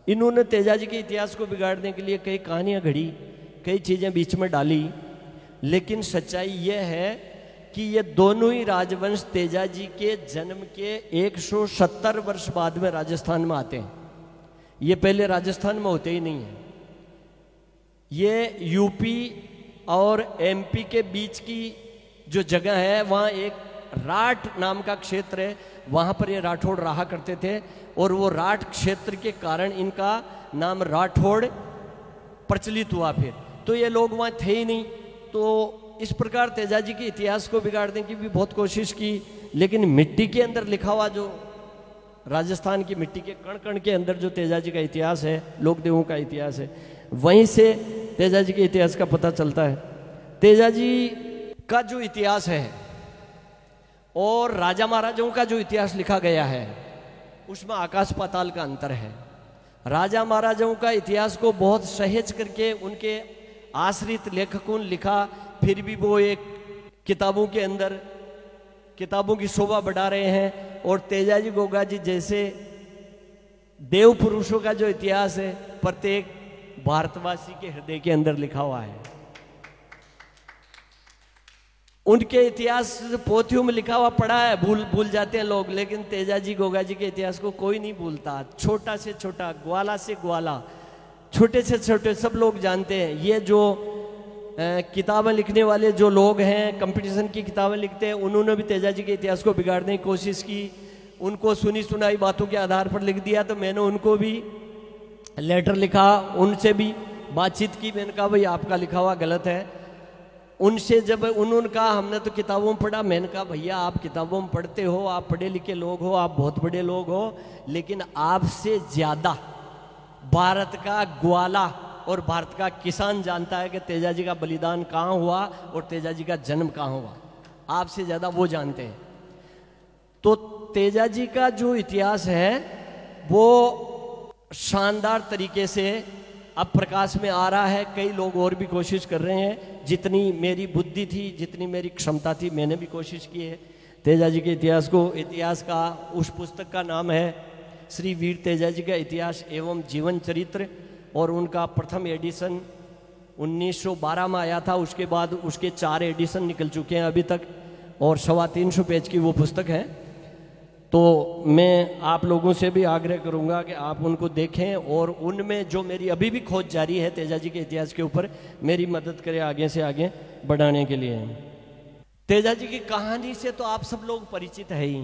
इन्होंने तेजाजी के इतिहास को बिगाड़ने के लिए कई कहानियां घड़ी, कई चीज़ें बीच में डाली। लेकिन सच्चाई यह है कि ये दोनों ही राजवंश तेजाजी के जन्म के 170 वर्ष बाद में राजस्थान में आते हैं। ये पहले राजस्थान में होते ही नहीं हैं। ये यूपी और एमपी के बीच की जो जगह है वहाँ एक राठ नाम का क्षेत्र है, वहाँ पर ये राठौड़ रहा करते थे और वो राठ क्षेत्र के कारण इनका नाम राठौड़ प्रचलित हुआ। फिर तो ये लोग वहाँ थे ही नहीं, तो इस प्रकार तेजाजी के इतिहास को बिगाड़ने की भी बहुत कोशिश की, लेकिन मिट्टी के अंदर लिखा हुआ जो राजस्थान की मिट्टी के कण कण के अंदर जो तेजाजी का इतिहास है, लोकदेवों का इतिहास है, वहीं से तेजाजी के इतिहास का पता चलता है। तेजाजी का जो इतिहास है और राजा महाराजाओं का जो इतिहास लिखा गया है उसमें आकाश पाताल का अंतर है। राजा महाराजाओं का इतिहास को बहुत सहेज करके उनके आश्रित लेखकों ने लिखा, फिर भी वो एक किताबों के अंदर किताबों की शोभा बढ़ा रहे हैं। और तेजाजी गोगा जी जैसे देव पुरुषों का जो इतिहास है प्रत्येक भारतवासी के हृदय के अंदर लिखा हुआ है। उनके इतिहास पोथियों में लिखा हुआ पड़ा है, भूल जाते हैं लोग, लेकिन तेजाजी गोगा जी के इतिहास को कोई नहीं भूलता। छोटा से छोटा, ग्वाला से ग्वाला, छोटे से छोटे सब लोग जानते हैं। ये जो किताबें लिखने वाले जो लोग हैं, कंपटीशन की किताबें लिखते हैं, उन्होंने भी तेजाजी के इतिहास को बिगाड़ने की कोशिश की। उनको सुनी सुनाई बातों के आधार पर लिख दिया, तो मैंने उनको भी लेटर लिखा, उनसे भी बातचीत की। मैंने कहा भाई आपका लिखा हुआ गलत है। उनसे जब उन्होंने कहा हमने तो किताबों में पढ़ा, मैंने कहा भैया आप किताबों में पढ़ते हो, आप पढ़े लिखे लोग हो, आप बहुत बड़े लोग हो, लेकिन आपसे ज़्यादा भारत का ग्वाला और भारत का किसान जानता है कि तेजाजी का बलिदान कहाँ हुआ और तेजाजी का जन्म कहाँ हुआ। आपसे ज़्यादा वो जानते हैं। तो तेजाजी का जो इतिहास है वो शानदार तरीके से अब प्रकाश में आ रहा है। कई लोग और भी कोशिश कर रहे हैं। जितनी मेरी बुद्धि थी, जितनी मेरी क्षमता थी, मैंने भी कोशिश की है तेजाजी के इतिहास को। इतिहास का उस पुस्तक का नाम है श्री वीर तेजाजी का इतिहास एवं जीवन चरित्र, और उनका प्रथम एडिशन 1912 में आया था। उसके बाद उसके 4 एडिशन निकल चुके हैं अभी तक, और 350 पेज की वो पुस्तक है। तो मैं आप लोगों से भी आग्रह करूंगा कि आप उनको देखें और उनमें जो मेरी अभी भी खोज जारी है तेजाजी के इतिहास के ऊपर, मेरी मदद करें आगे से आगे बढ़ाने के लिए। तेजाजी की कहानी से तो आप सब लोग परिचित है ही,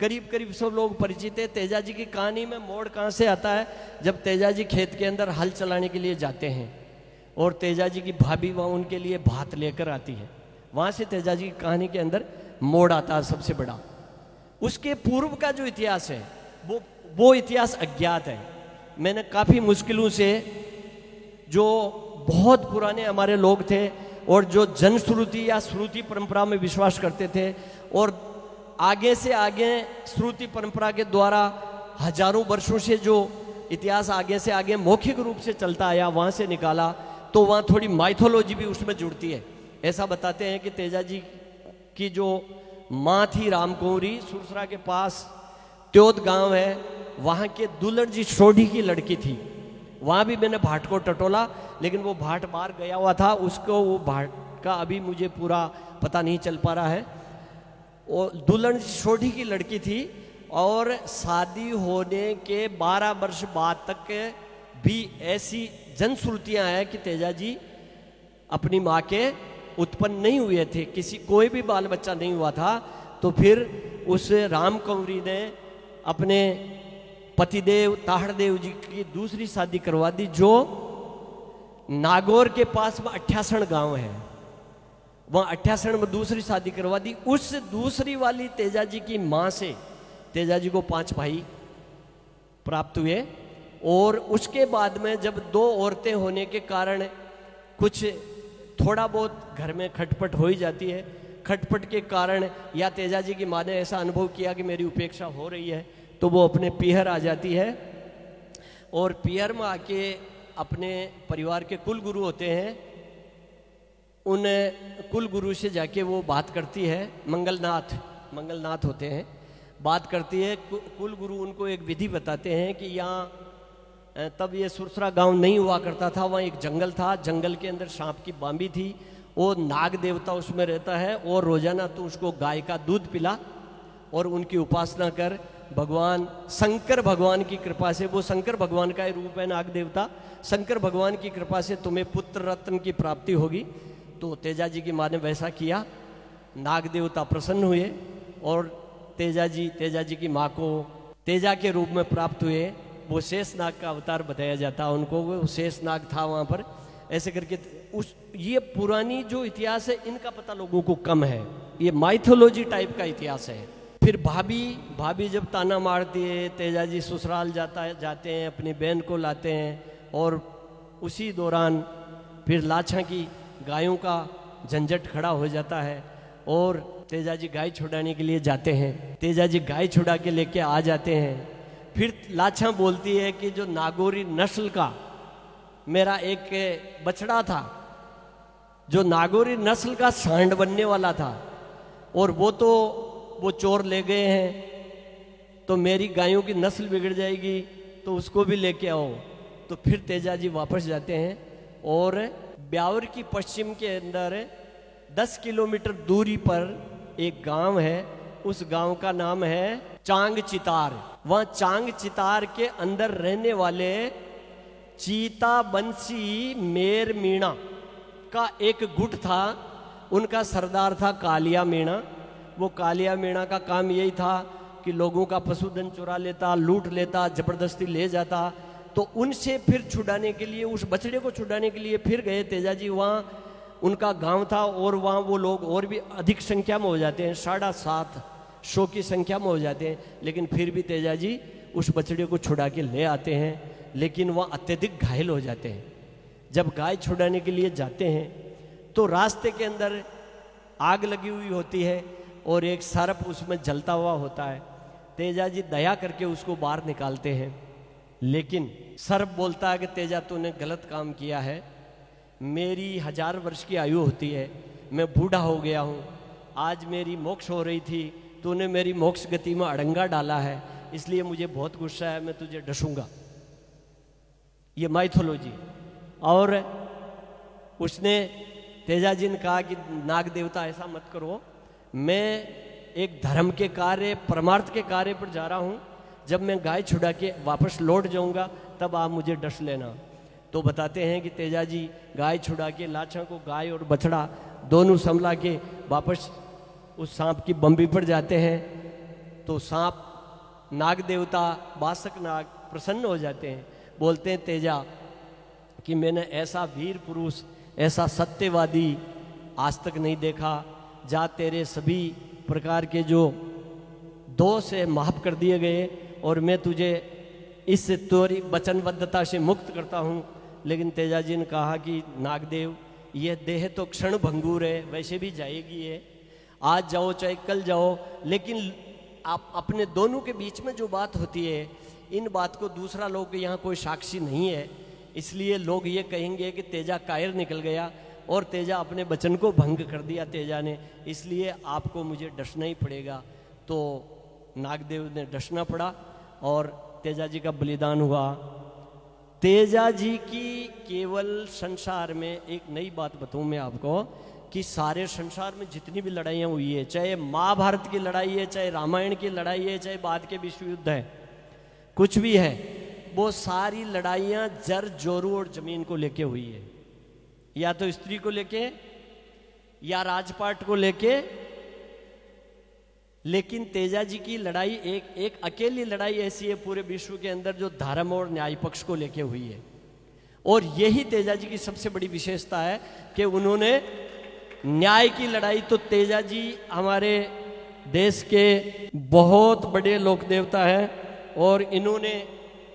करीब करीब सब लोग परिचित है। तेजाजी की कहानी में मोड़ कहाँ से आता है, जब तेजाजी खेत के अंदर हल चलाने के लिए जाते हैं और तेजाजी की भाभी वहाँ उनके लिए भात लेकर आती है, वहाँ से तेजाजी की कहानी के अंदर मोड़ आता है सबसे बड़ा। उसके पूर्व का जो इतिहास है वो इतिहास अज्ञात है। मैंने काफ़ी मुश्किलों से, जो बहुत पुराने हमारे लोग थे और जो जनश्रुति या श्रुति परंपरा में विश्वास करते थे और आगे से आगे श्रुति परंपरा के द्वारा हजारों वर्षों से जो इतिहास आगे से आगे मौखिक रूप से चलता आया, वहाँ से निकाला तो वहाँ थोड़ी माइथोलॉजी भी उसमें जुड़ती है। ऐसा बताते हैं कि तेजाजी की जो माँ थी रामकुंवरी, सुरसरा के पास त्योत गांव है, वहाँ के दुलड़ जी सोढ़ी की लड़की थी। वहाँ भी मैंने भाट को टटोला, लेकिन वो भाट बाहर गया हुआ था, उसको वो भाट का अभी मुझे पूरा पता नहीं चल पा रहा है। वो दुलड़ जी सोढ़ी की लड़की थी और शादी होने के 12 वर्ष बाद तक भी ऐसी जनश्रुतियाँ हैं कि तेजाजी अपनी माँ के उत्पन्न नहीं हुए थे, कोई भी बाल बच्चा नहीं हुआ था। तो फिर उस रामकुंवरी ने अपने पतिदेव ताहड़देव जी की दूसरी शादी करवा दी, जो नागौर के पास में 88 गांव है, वहाँ 88 में दूसरी शादी करवा दी। उस दूसरी वाली तेजाजी की माँ से तेजाजी को 5 भाई प्राप्त हुए। और उसके बाद में जब 2 औरतें होने के कारण कुछ थोड़ा बहुत घर में खटपट हो ही जाती है। खटपट के कारण या तेजाजी की माँ ने ऐसा अनुभव किया कि मेरी उपेक्षा हो रही है, तो वो अपने पीहर आ जाती है और पीहर में आके अपने परिवार के कुल गुरु होते हैं, उन कुल गुरु से जाके वो बात करती है। मंगलनाथ होते हैं, बात करती है। कुल गुरु उनको एक विधि बताते हैं कि यहाँ तब ये सुरसरा गांव नहीं हुआ करता था, वहाँ एक जंगल था, जंगल के अंदर सांप की बांबी थी, वो नाग देवता उसमें रहता है और रोजाना तो उसको गाय का दूध पिला और उनकी उपासना कर। भगवान शंकर भगवान की कृपा से, वो शंकर भगवान का रूप है नाग देवता, शंकर भगवान की कृपा से तुम्हें पुत्र रत्न की प्राप्ति होगी। तो तेजाजी की माँ ने वैसा किया नाग देवता प्रसन्न हुए और तेजा जी की माँ को तेजा के रूप में प्राप्त हुए। वो शेष नाग का अवतार बताया जाता है उनको, वो शेष नाग था वहाँ पर। ऐसे करके ये पुरानी जो इतिहास है इनका पता लोगों को कम है, ये माइथोलॉजी टाइप का इतिहास है। फिर भाभी जब ताना मारती है, तेजा जी ससुराल जाते हैं, अपनी बहन को लाते हैं और उसी दौरान फिर लाछा की गायों का झंझट खड़ा हो जाता है और तेजा जी गाय छुड़ाने के लिए जाते हैं। तेजा जी गाय छुड़ा के लेके आ जाते हैं। फिर लाछा बोलती है कि जो नागौरी नस्ल का मेरा एक बछड़ा था, जो नागौरी नस्ल का सांड बनने वाला था, और वो चोर ले गए हैं, तो मेरी गायों की नस्ल बिगड़ जाएगी, तो उसको भी लेके आओ। तो फिर तेजा जी वापस जाते हैं और ब्यावर की पश्चिम के अंदर 10 किलोमीटर दूरी पर एक गांव है, उस गांव का नाम है चांग चितार। वहां चांग चितार के अंदर रहने वाले चीता बंसी मेर मीणा का एक गुट था, उनका सरदार था कालिया मीणा। वो कालिया मीणा का काम यही था कि लोगों का पशुधन चुरा लेता, लूट लेता, जबरदस्ती ले जाता। तो उनसे फिर छुड़ाने के लिए, उस बछड़े को छुड़ाने के लिए फिर गए तेजा जी। वहाँ उनका गांव था और वहाँ वो लोग और भी अधिक संख्या में हो जाते हैं, 750 की संख्या में हो जाते हैं। लेकिन फिर भी तेजा जी उस बछड़े को छुड़ा के ले आते हैं, लेकिन वह अत्यधिक घायल हो जाते हैं। जब गाय छुड़ाने के लिए जाते हैं तो रास्ते के अंदर आग लगी हुई होती है और एक सर्प उसमें जलता हुआ होता है। तेजा जी दया करके उसको बाहर निकालते हैं, लेकिन सर्प बोलता है कि तेजा तूने गलत काम किया है, मेरी 1000 वर्ष की आयु होती है, मैं बूढ़ा हो गया हूँ, आज मेरी मोक्ष हो रही थी, तूने मेरी मोक्ष गति में अड़ंगा डाला है, इसलिए मुझे बहुत गुस्सा है, मैं तुझे डसूंगा। ये माइथोलॉजी। और उसने तेजा जी ने कहा कि नाग देवता ऐसा मत करो, मैं एक धर्म के कार्य, परमार्थ के कार्य पर जा रहा हूँ, जब मैं गाय छुड़ा के वापस लौट जाऊंगा तब आप मुझे डस लेना। तो बताते हैं कि तेजा जी गाय छुड़ा के लाछा को, गाय और बछड़ा दोनों संभला के वापस उस सांप की बम्बी पर जाते हैं। तो सांप, नाग देवता, बासक नाग प्रसन्न हो जाते हैं, बोलते हैं तेजा कि मैंने ऐसा वीर पुरुष, ऐसा सत्यवादी आज तक नहीं देखा, जा तेरे सभी प्रकार के जो दोष है माफ कर दिए गए और मैं तुझे इस तोरी वचनबद्धता से मुक्त करता हूँ। लेकिन तेजा जी ने कहा कि नागदेव, यह देह तो क्षण भंगुर है, वैसे भी जाएगी है, आज जाओ चाहे कल जाओ, लेकिन आप अपने दोनों के बीच में जो बात होती है, इन बात को दूसरा लोग यहाँ कोई साक्षी नहीं है, इसलिए लोग ये कहेंगे कि तेजा कायर निकल गया और तेजा अपने वचन को भंग कर दिया तेजा ने, इसलिए आपको मुझे डसना ही पड़ेगा। तो नागदेव ने डसना पड़ा और तेजा जी का बलिदान हुआ। तेजा जी की केवल संसार में एक नई बात बताऊं मैं आपको कि सारे संसार में जितनी भी लड़ाइयाँ हुई है, चाहे महाभारत की लड़ाई है, चाहे रामायण की लड़ाई है, चाहे बाद के विश्व युद्ध है, कुछ भी है, वो सारी लड़ाइयाँ जर जोरू और जमीन को लेके हुई है, या तो स्त्री को लेके या राजपाट को लेके। लेकिन तेजा जी की लड़ाई एक अकेली लड़ाई ऐसी है पूरे विश्व के अंदर जो धर्म और न्याय पक्ष को लेके हुई है, और यही तेजा जी की सबसे बड़ी विशेषता है कि उन्होंने न्याय की लड़ाई। तो तेजा जी हमारे देश के बहुत बड़े लोक देवता हैं और इन्होंने,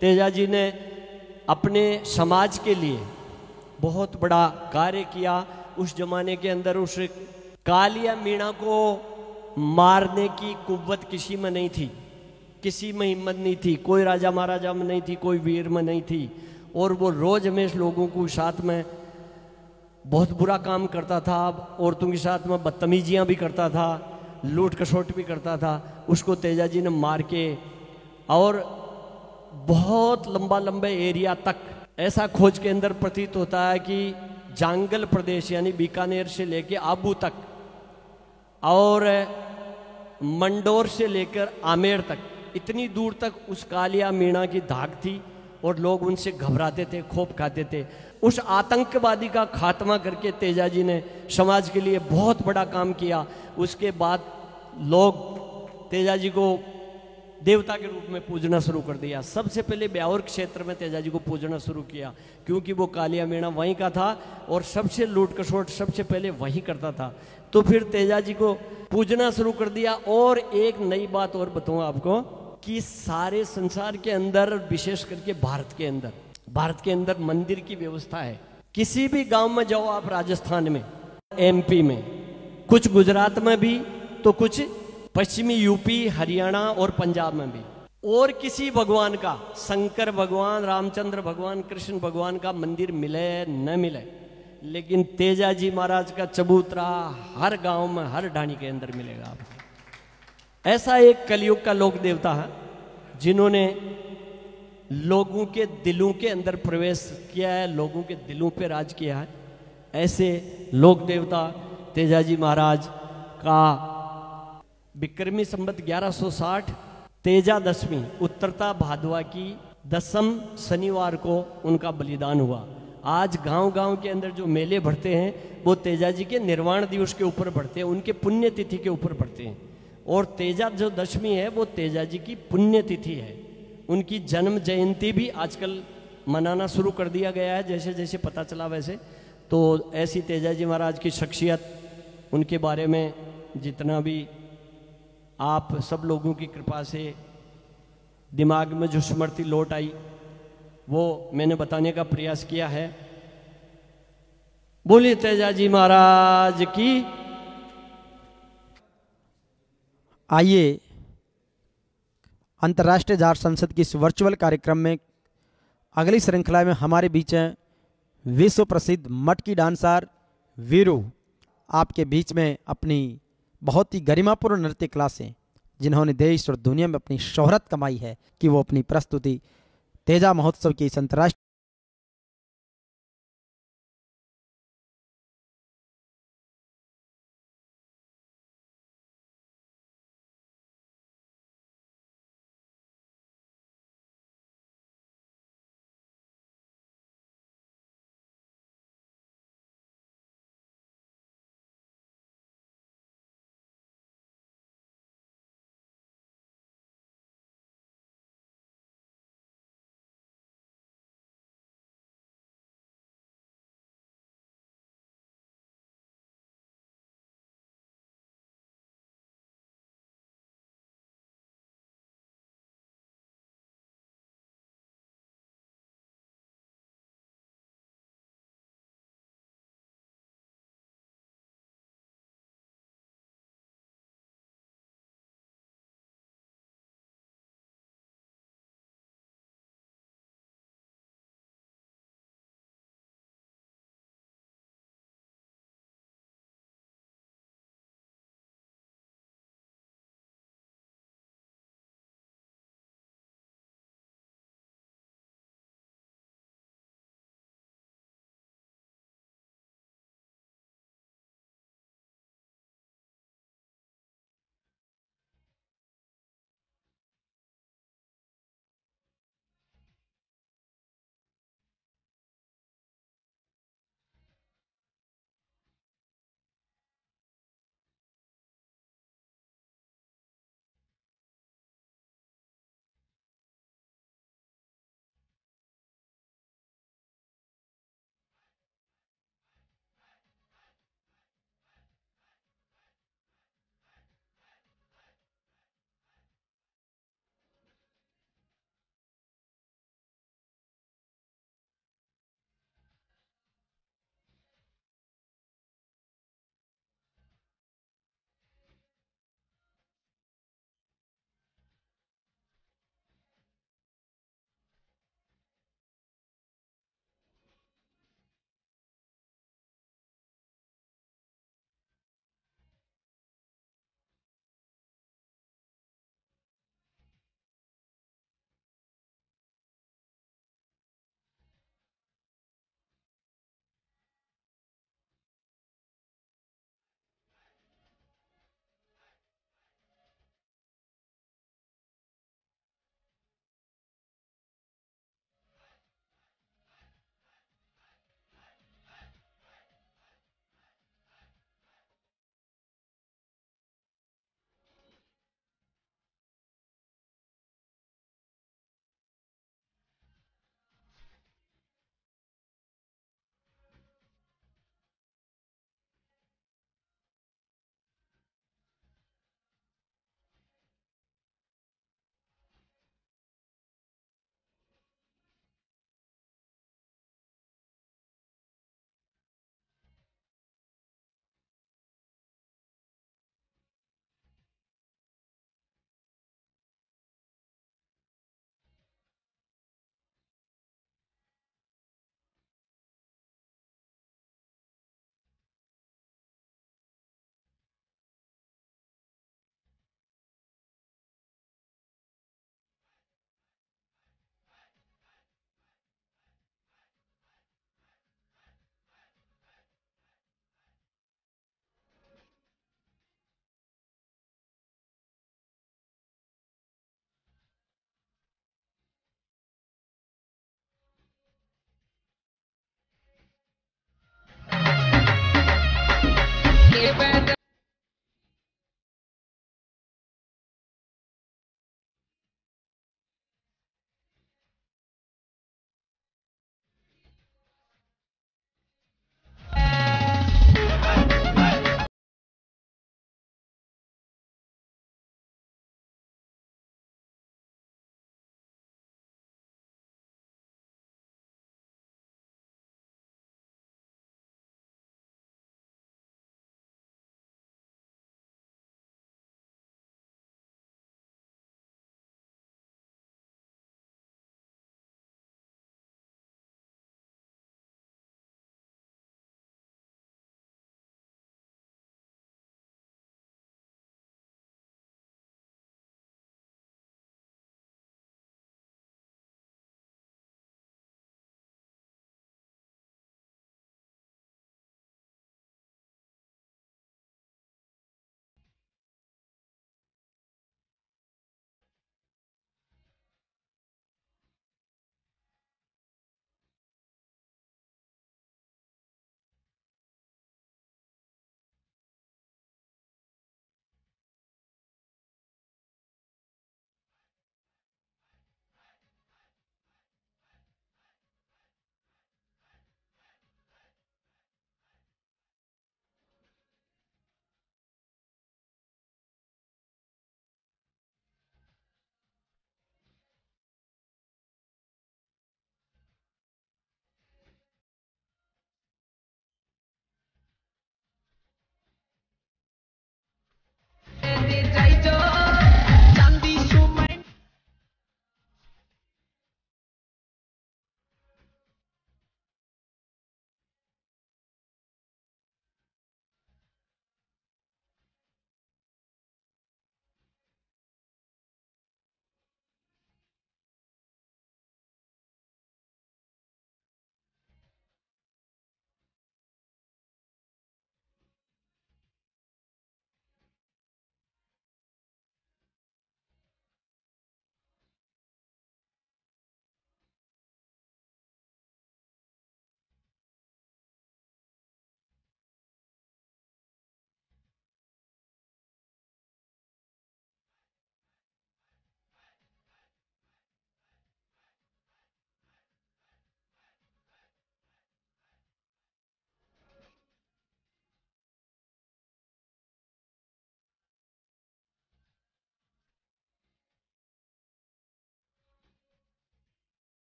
तेजा जी ने अपने समाज के लिए बहुत बड़ा कार्य किया। उस जमाने के अंदर उस कालिया मीणा को मारने की कुव्वत किसी में नहीं थी, किसी में हिम्मत नहीं थी, कोई राजा महाराजा में नहीं थी, कोई वीर में नहीं थी, और वो रोज हमेशा लोगों को साथ में बहुत बुरा काम करता था, औरतों के साथ में बदतमीजियाँ भी करता था, लूट खसोट भी करता था। उसको तेजा जी ने मार के, और बहुत लंबे एरिया तक, ऐसा खोज के अंदर प्रतीत होता है कि जांगल प्रदेश यानी बीकानेर से लेके आबू तक और मंडोर से लेकर आमेर तक, इतनी दूर तक उस कालिया मीणा की धाक थी और लोग उनसे घबराते थे, खौफ खाते थे। उस आतंकवादी का खात्मा करके तेजाजी ने समाज के लिए बहुत बड़ा काम किया। उसके बाद लोग तेजाजी को देवता के रूप में पूजना शुरू कर दिया। सबसे पहले ब्यावर क्षेत्र में तेजाजी को पूजना शुरू किया, क्योंकि वो कालिया मेणा वहीं का था और सबसे लूट खसोट सबसे पहले वहीं करता था। तो फिर तेजाजी को पूजना शुरू कर दिया। और एक नई बात और बताऊं आपको कि सारे संसार के अंदर, विशेष करके भारत के अंदर मंदिर की व्यवस्था है। किसी भी गांव में जाओ आप, राजस्थान में, एमपी में, कुछ गुजरात में भी, तो कुछ पश्चिमी यूपी, हरियाणा और पंजाब में भी, और किसी भगवान का, शंकर भगवान, रामचंद्र भगवान, कृष्ण भगवान का मंदिर मिले न मिले, लेकिन तेजाजी महाराज का चबूतरा हर गांव में, हर ढाणी के अंदर मिलेगा आपको। ऐसा एक कलयुग का लोक देवता है जिन्होंने लोगों के दिलों के अंदर प्रवेश किया है, लोगों के दिलों पे राज किया है। ऐसे लोक देवता तेजाजी महाराज का विक्रमी संवत 1160 तेजा दशमी उत्तरता भादवा की 10 शनिवार को उनका बलिदान हुआ। आज गांव-गांव के अंदर जो मेले बढ़ते हैं वो तेजाजी के निर्वाण दिवस के ऊपर बढ़ते हैं, उनके पुण्य तिथि के ऊपर बढ़ते हैं। और तेजा जो दशमी है वो तेजाजी की पुण्य तिथि है। उनकी जन्म जयंती भी आजकल मनाना शुरू कर दिया गया है, जैसे जैसे पता चला वैसे। तो ऐसी तेजाजी महाराज की शख्सियत, उनके बारे में जितना भी आप सब लोगों की कृपा से दिमाग में जो स्मृति लौट आई वो मैंने बताने का प्रयास किया है। बोलिए तेजाजी महाराज की। आइए अंतर्राष्ट्रीय जाट संसद की इस वर्चुअल कार्यक्रम में अगली श्रृंखला में हमारे बीच हैं विश्व प्रसिद्ध मटकी डांसर वीरू, आपके बीच में अपनी बहुत ही गरिमापूर्ण नृत्य कला से, जिन्होंने देश और दुनिया में अपनी शोहरत कमाई है, कि वो अपनी प्रस्तुति तेजा महोत्सव की इस अंतर्राष्ट्रीय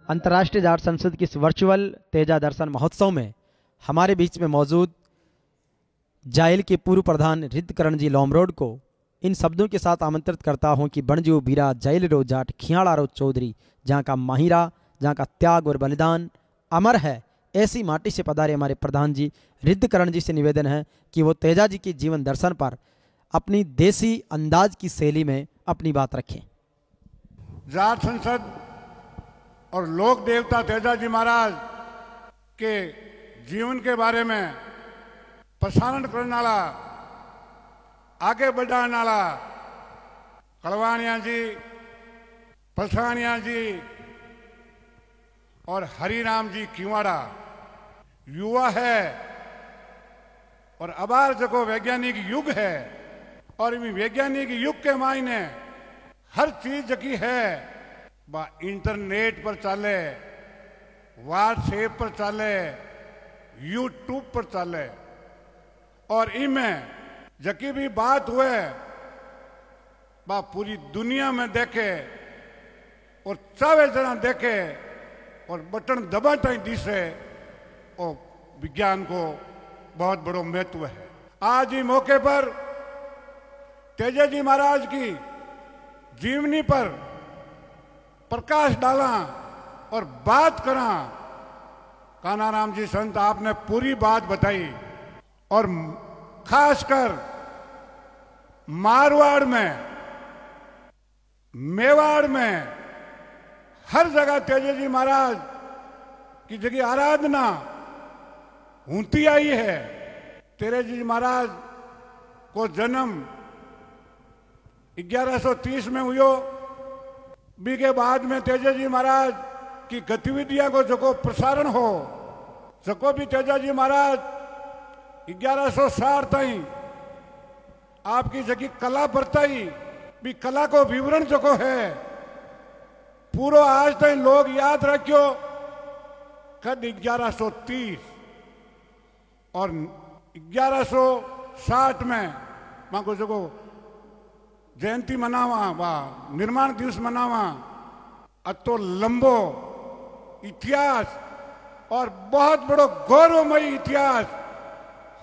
अंतर्राष्ट्रीय जाट संसद की इस वर्चुअल तेजा दर्शन महोत्सव में हमारे बीच में मौजूद जायल के पूर्व प्रधान रिद्धकरण जी लोमरोड को इन शब्दों के साथ आमंत्रित करता हूं कि बणजियो बीरा जायल रो जाट खियाड़ा रो चौधरी, जहाँ का माहिरा, जहाँ का त्याग और बलिदान अमर है, ऐसी माटी से पधारे हमारे प्रधान जी रिद्धकरण जी से निवेदन है कि वो तेजा जी के जीवन दर्शन पर अपनी देसी अंदाज की शैली में अपनी बात रखें। जाट संसद और लोक देवता तेजा जी महाराज के जीवन के बारे में प्रसारण करने वाला, आगे बढ़ाने वाला कलवानिया जी, पलसानिया जी और हरिराम जी किवाड़ा युवा है और अबार जको वैज्ञानिक युग है। और इस वैज्ञानिक युग के मायने हर चीज जकी है बा इंटरनेट पर चले, व्हाट्सएप पर चले, यूट्यूब पर चले और इनमें जकी भी बात हुए बा पूरी दुनिया में देखे और चावे जना देखे और बटन दबाता ही दिसे और विज्ञान को बहुत बड़ो महत्व है। आज ही मौके पर तेजा जी महाराज की जीवनी पर प्रकाश डाला और बात करा। कानाराम जी संत आपने पूरी बात बताई और खासकर मारवाड़ में, मेवाड़ में हर जगह तेजा जी महाराज की जगह आराधना होती आई है। तेजा जी महाराज को जन्म 1130 में हुयो। बी के बाद में तेजा जी महाराज की गतिविधियां को जो प्रसारण हो सको भी तेजा जी महाराज 1160 तई आपकी जगह कला बरताई भी कला को विवरण जो है पूरा आज तक लोग याद रखियो कद 1130 और 1160 में मां को जो जयंती मनावा वा निर्माण दिवस मनावा। अतो लंबो इतिहास और बहुत बड़ो गौरवमयी इतिहास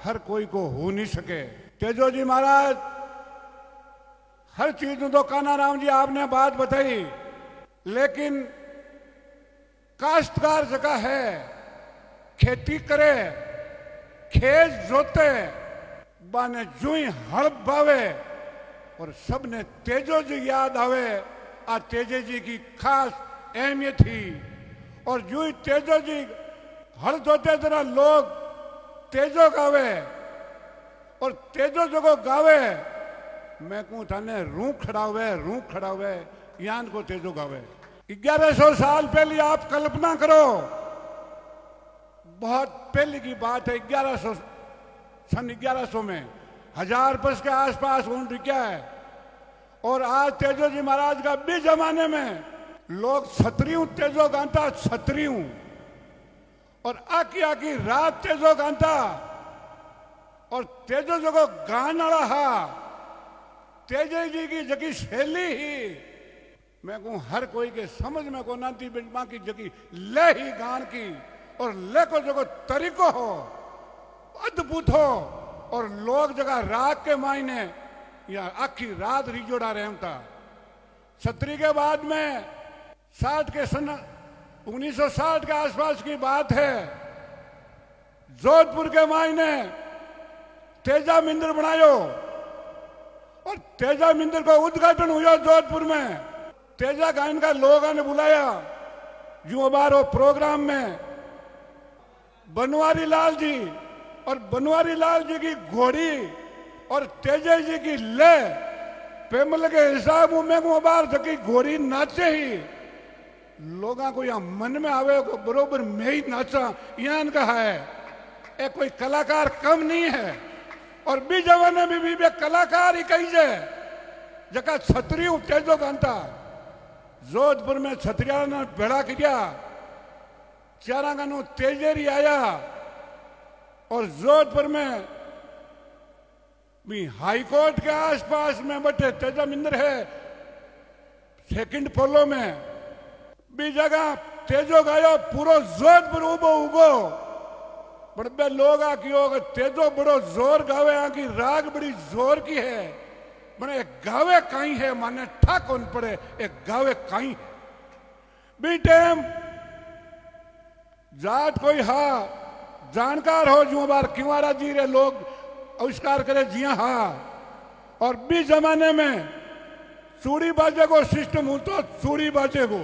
हर कोई को हो नहीं सके। तेजो जी महाराज हर चीज तो कानाराम जी आपने बात बताई, लेकिन काश्तकार जगह है, खेती करे, खेत जोते, बाने जुई हड़ बावे और सबने तेजो जी याद आवे। आ तेजे जी की खास अहमियत थी और जुई तेजो जी हड़ जोते जरा लोग तेजो गावे और तेजो जो गावे मैं कहूं थाने रूह खड़ावे यान को तेजो गावे। 1100 साल पहले आप कल्पना करो, बहुत पहले की बात है। 1100 में 1000 वर्ष के आसपास ऊंट क्या है। और आज तेजो जी महाराज का भी जमाने में लोग छतरियों तेजो गांता, छतरियों और आकी रात तेजो गांता और तेजो जो गान रहा तेजे जी की जगी शैली ही मैं कहूं हर कोई के समझ में को नाती बिंडमा की जगी ले ही गान की और ले को जो तरीको हो अद्भुत हो और लोग जगह रात के मायने या आखी रात रिजोड़ा रहता। छतरी के बाद में 60 के सन 1960 के आसपास की बात है। जोधपुर के मायने तेजा मंदिर बनायो और तेजा मंदिर का उद्घाटन हुआ जोधपुर में। तेजा गायन का लोगों ने बुलाया जो बारो प्रोग्राम में बनवारी लाल जी और बनवारी लाल जी की घोड़ी और तेजा जी की ले पेमल के हिसाब में को बार जकी घोड़ी नाचे ही लोगों को यहाँ मन में आवे को बरोबर में ही नाचा यहाँ कहा है। एक कोई कलाकार कम नहीं है और बी जमाने में भी कलाकार ही कही जाए जगह छतरी तेजो गांता। जोधपुर में छतरिया ने भेड़ा किया, चारागानो तेजेरी आया और जोधपुर में भी हाईकोर्ट के आसपास में बटे तेजा मंदिर है। सेकंड पोलो में भी जगह तेजो गायो पूरो जोधपुर उबो उगो पर बे लोग आकियो तेजो बड़ो जोर गावे आकी राग बड़ी जोर की है बने गावे काई है माने ठा कौन पड़े एक गावे काई बी टाइम जात कोई हा जानकार हो जो बार किवाड़ा जी रे लोग आविष्कार करे जिया हा और बी जमाने में चूड़ी बाजे को सिस्टम हो तो चूड़ी बाजे को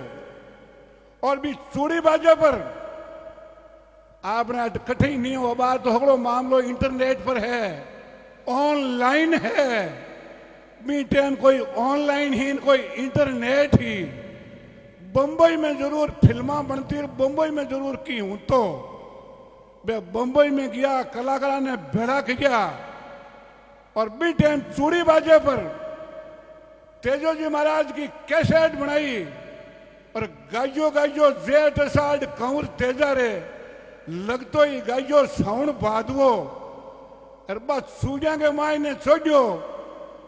और भी चूड़ी बाजे पर आपने कठिन नहीं हो बात तो हगड़ो मामलो इंटरनेट पर है ऑनलाइन है मीटेन कोई ऑनलाइन ही कोई इंटरनेट ही बंबई में जरूर फिल्मा बनती बंबई में जरूर की हूं तो वे बंबई में गया कलाकारों ने भेड़ा किया और बी टाइम चूड़ी बाजे पर तेजो जी महाराज की कैसेट बनाई और गाइयो गाइयो जेठ साड कंवर तेजा रे लगतो ही गाइयो साउंड बादवो और बस सूर्या के मायने छोड़ो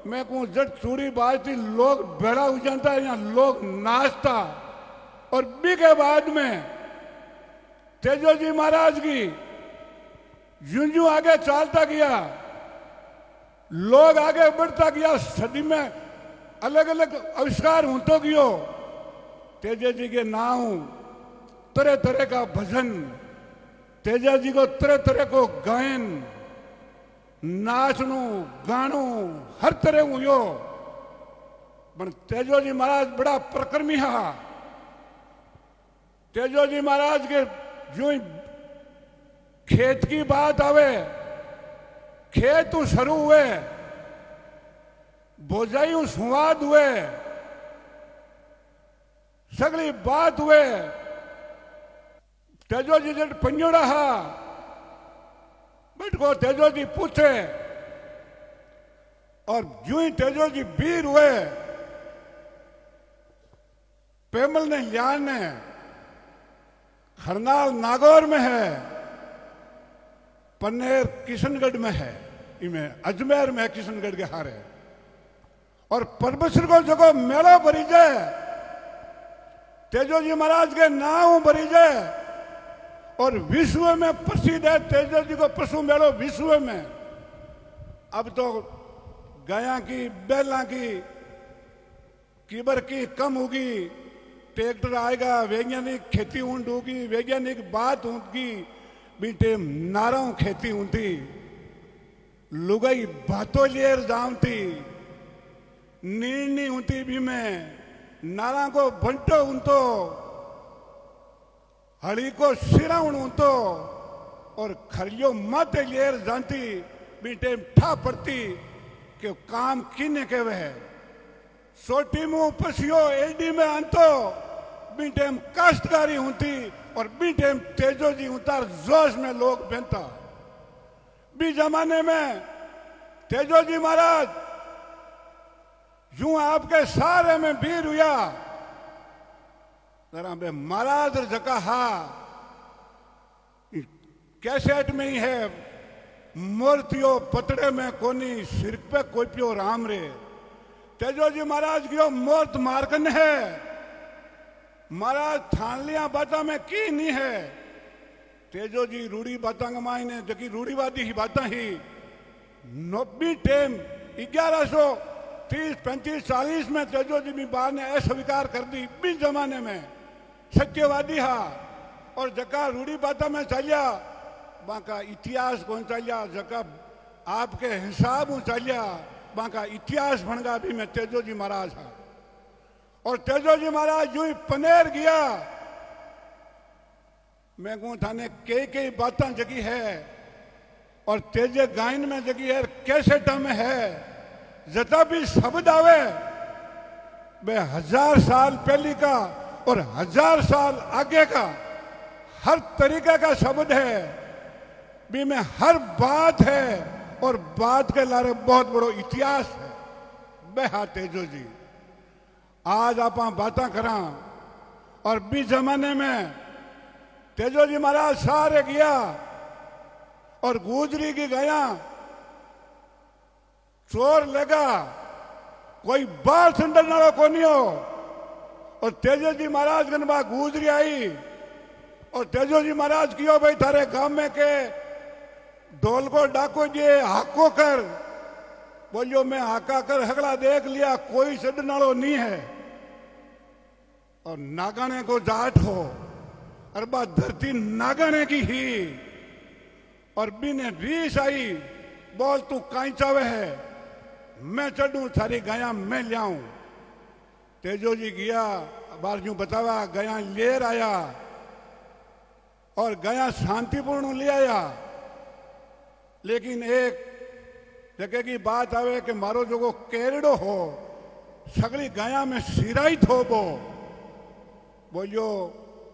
मैं कहूं जट चूड़ी बाजती लोग बेड़ा हो जाता या लोग नाचता और बी के बाद में तेजो जी महाराज की यूं आगे चलता गया लोग आगे बढ़ता गया सदी में अलग अलग आविष्कार होता गयो तेजा जी के नाम तरह तरह का भजन तेजा जी को तरह तरह को गायन नाचनो गानो हर तरह हुयो पर तेजो जी महाराज बड़ा प्रकर्मी हा तेजो जी महाराज के जो खेत की बात आवे खेत शुरू हुए बोझाई संवाद हुए सगली बात हुए तेजो जी जब पंजोड़ा हा बैठ को तेजो जी पूछे और यूं ही तेजो जी वीर हुए पेमल ने ज्ञान ने खरनाल नागौर में है पन्नेर किशनगढ़ में है इनमें अजमेर में किशनगढ़ के हारे और परमेश्वर को जगह मेला भरी जाए तेजो जी महाराज के नाम भरी जाए और विश्व में प्रसिद्ध है तेजो जी को पशु मेलो विश्व में अब तो गाया की बैला की कीबर की कम होगी ट्रैक्टर आएगा वैज्ञानिक खेती ऊंट होगी वैज्ञानिक बात होगी बीटे नारों खेती होती लुगाई बातों लेर जामती नीरनी होती भी में नारा को बंटो उनको हड़ी को सिराउन उनको और खरियो मत लेर जानती बीटे ठा पड़ती कि काम किने के वह सोटी मुंह पसियो एडी में अंतो बीटेम काश्तकारी होती और बीटेम तेजो जी उतार जोश में लोग बनता भी जमाने में तेजो जी महाराज यूं आपके सारे में वीर हुआ जरा बे महाराज जका हा कैसेट में ही है मूर्तियों पतड़े में कोनी सिर पे कोई पियो राम रे तेजो जी महाराज की मूर्त मार्कन है महाराज थानलियां बाता में की नहीं है तेजो जी रूढ़ी बाता मायने जकी रूढ़ीवादी ही बाता ही नब्बी टेम 1130 35 40 में तेजो जी भी बार ने अस्वीकार कर दी बीच जमाने में सत्यवादी हा और जका रूढ़ी बाता में चलिया बाका इतिहास कौन चलिया जका आपके हिसाब चलिया बाका इतिहास बनगा भी मैं तेजो जी महाराज हा और तेजो जी महाराज यूं ही पनेर गया मैं कहूं थाने कई बातें जगी है और तेजे गायन में जगी है कैसेट में है जता भी शब्द आवे वे 1000 साल पहले का और 1000 साल आगे का हर तरीके का शब्द है भी में हर बात है और बात के लारे बहुत बड़ो इतिहास है बेहा तेजो जी आज आप बातें करा और बीच जमाने में तेजो जी महाराज सारे गया और गुजरी की गया चोर लेगा कोई बाल संडल नालो को नहीं हो और तेजो जी महाराज गनबा गुजरी आई और तेजो जी महाराज कियो भाई थारे गांव में के ढोल को डाको जे हाको कर। बोलियो मैं हाका कर हगड़ा देख लिया कोई सडनालो नहीं है और नागाने को जाट हो और बा धरती नागाने की ही और बिने रीस आई बोल तू काई चावे है मैं चढ़ू थारी गया मैं लियाऊं। तेजो जी गया बार यूं बतावा गया लेर आया और गया शांतिपूर्ण ले आया। लेकिन एक जगह की बात आवे कि मारो जो केरड़ो हो सगली गया में सिराई थोबो। बोलियो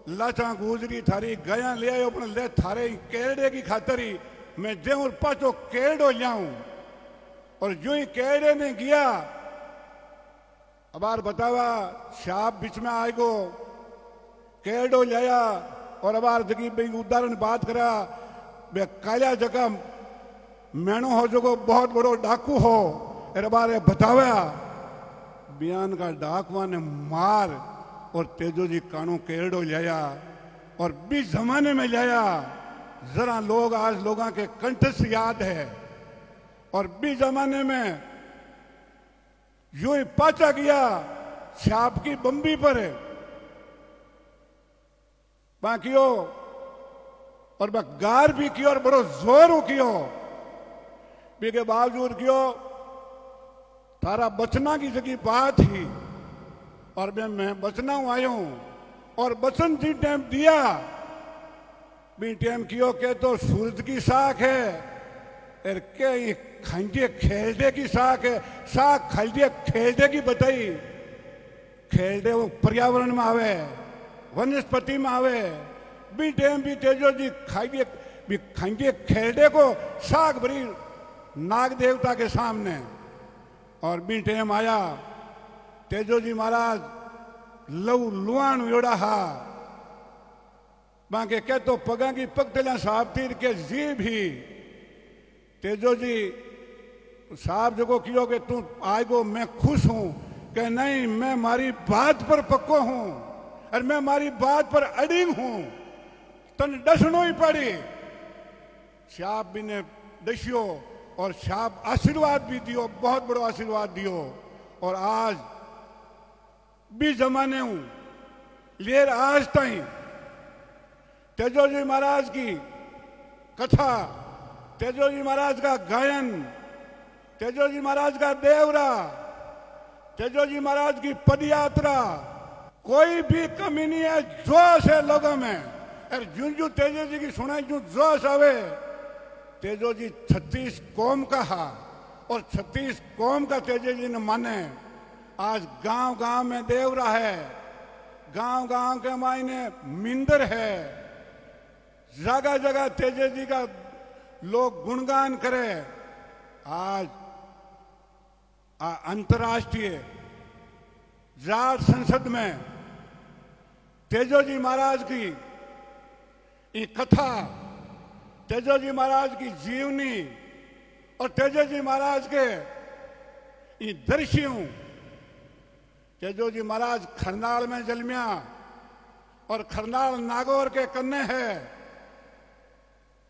लाचा गुजरी थारी गया ले आयो पर ले थारे केरड़े की खातरी मैं देऊं पाचो केरड़ो लियाऊं। और जो ही केरड़े ने गया अबार बतावा शाप बीच में आएगो केरड़ो लिया और अबार जगी भाई उदाहरण बात करा बे कालिया जगह मैनो हो जो बहुत बड़ो डाकू हो अरे बारे बतावा बयान का डाकवा ने मार और तेजो जी कानू केरड़ो लिया और बीच जमाने में लिया जरा लोग आज लोगों के कंठ से याद है और बीच जमाने में यूं ही पाचा गया छाप की बम्बी पर बाकियो और गार भी कियो और बड़ो जोर कियो बी के बावजूद कियो थारा बचना की जगह बात ही और मैं बचना आयो और बचन जी टाइम दिया बी टाइम कियो के तो सूरज की साख है और के खंजे खेलडे की साख है साख खंजे खेलडे की बताई खेलडे वो पर्यावरण में आवे वनस्पति में आवे बी टाइम भी तेजो जी खाइए भी खंजे खेलडे को साग भरी नाग देवता के सामने और बी टाइम आया तेजो जी महाराज लव लुआन योड़ा हा बाके कह तो पगा की पगतलियां साहब तीर के जी भी तेजो जी साहब जो कियो कि तू आएगो मैं खुश हूं कि नहीं मैं मारी बात पर पक्को हूं और मैं मारी बात पर अड़िंग हूं तन डसनो ही पड़ी। साहब भी ने डसियो और साहब आशीर्वाद भी दियो बहुत बड़ो आशीर्वाद दियो और आज भी जमाने हूं लेर आज ताई तेजो जी महाराज की कथा तेजो जी महाराज का गायन तेजो जी महाराज का देवरा तेजो जी महाराज की पदयात्रा कोई भी कमी नहीं है जोश है लोगों में और जू तेजो जी की सुनाई जू जोश आवे तेजो जी 36 कौम का हा और 36 कौम का तेजो जी ने माने। आज गांव गांव में देवरा है गांव गांव के मायने मिंदर है जगह जगह तेजो जी का लोग गुणगान करे। आज अंतर्राष्ट्रीय जाट संसद में तेजो जी महाराज की ये कथा तेजो जी महाराज की जीवनी और तेजो जी महाराज के ये दृश्यों तेजो जी महाराज खरनाल में जन्मिया और खरनाल नागौर के कन्ने है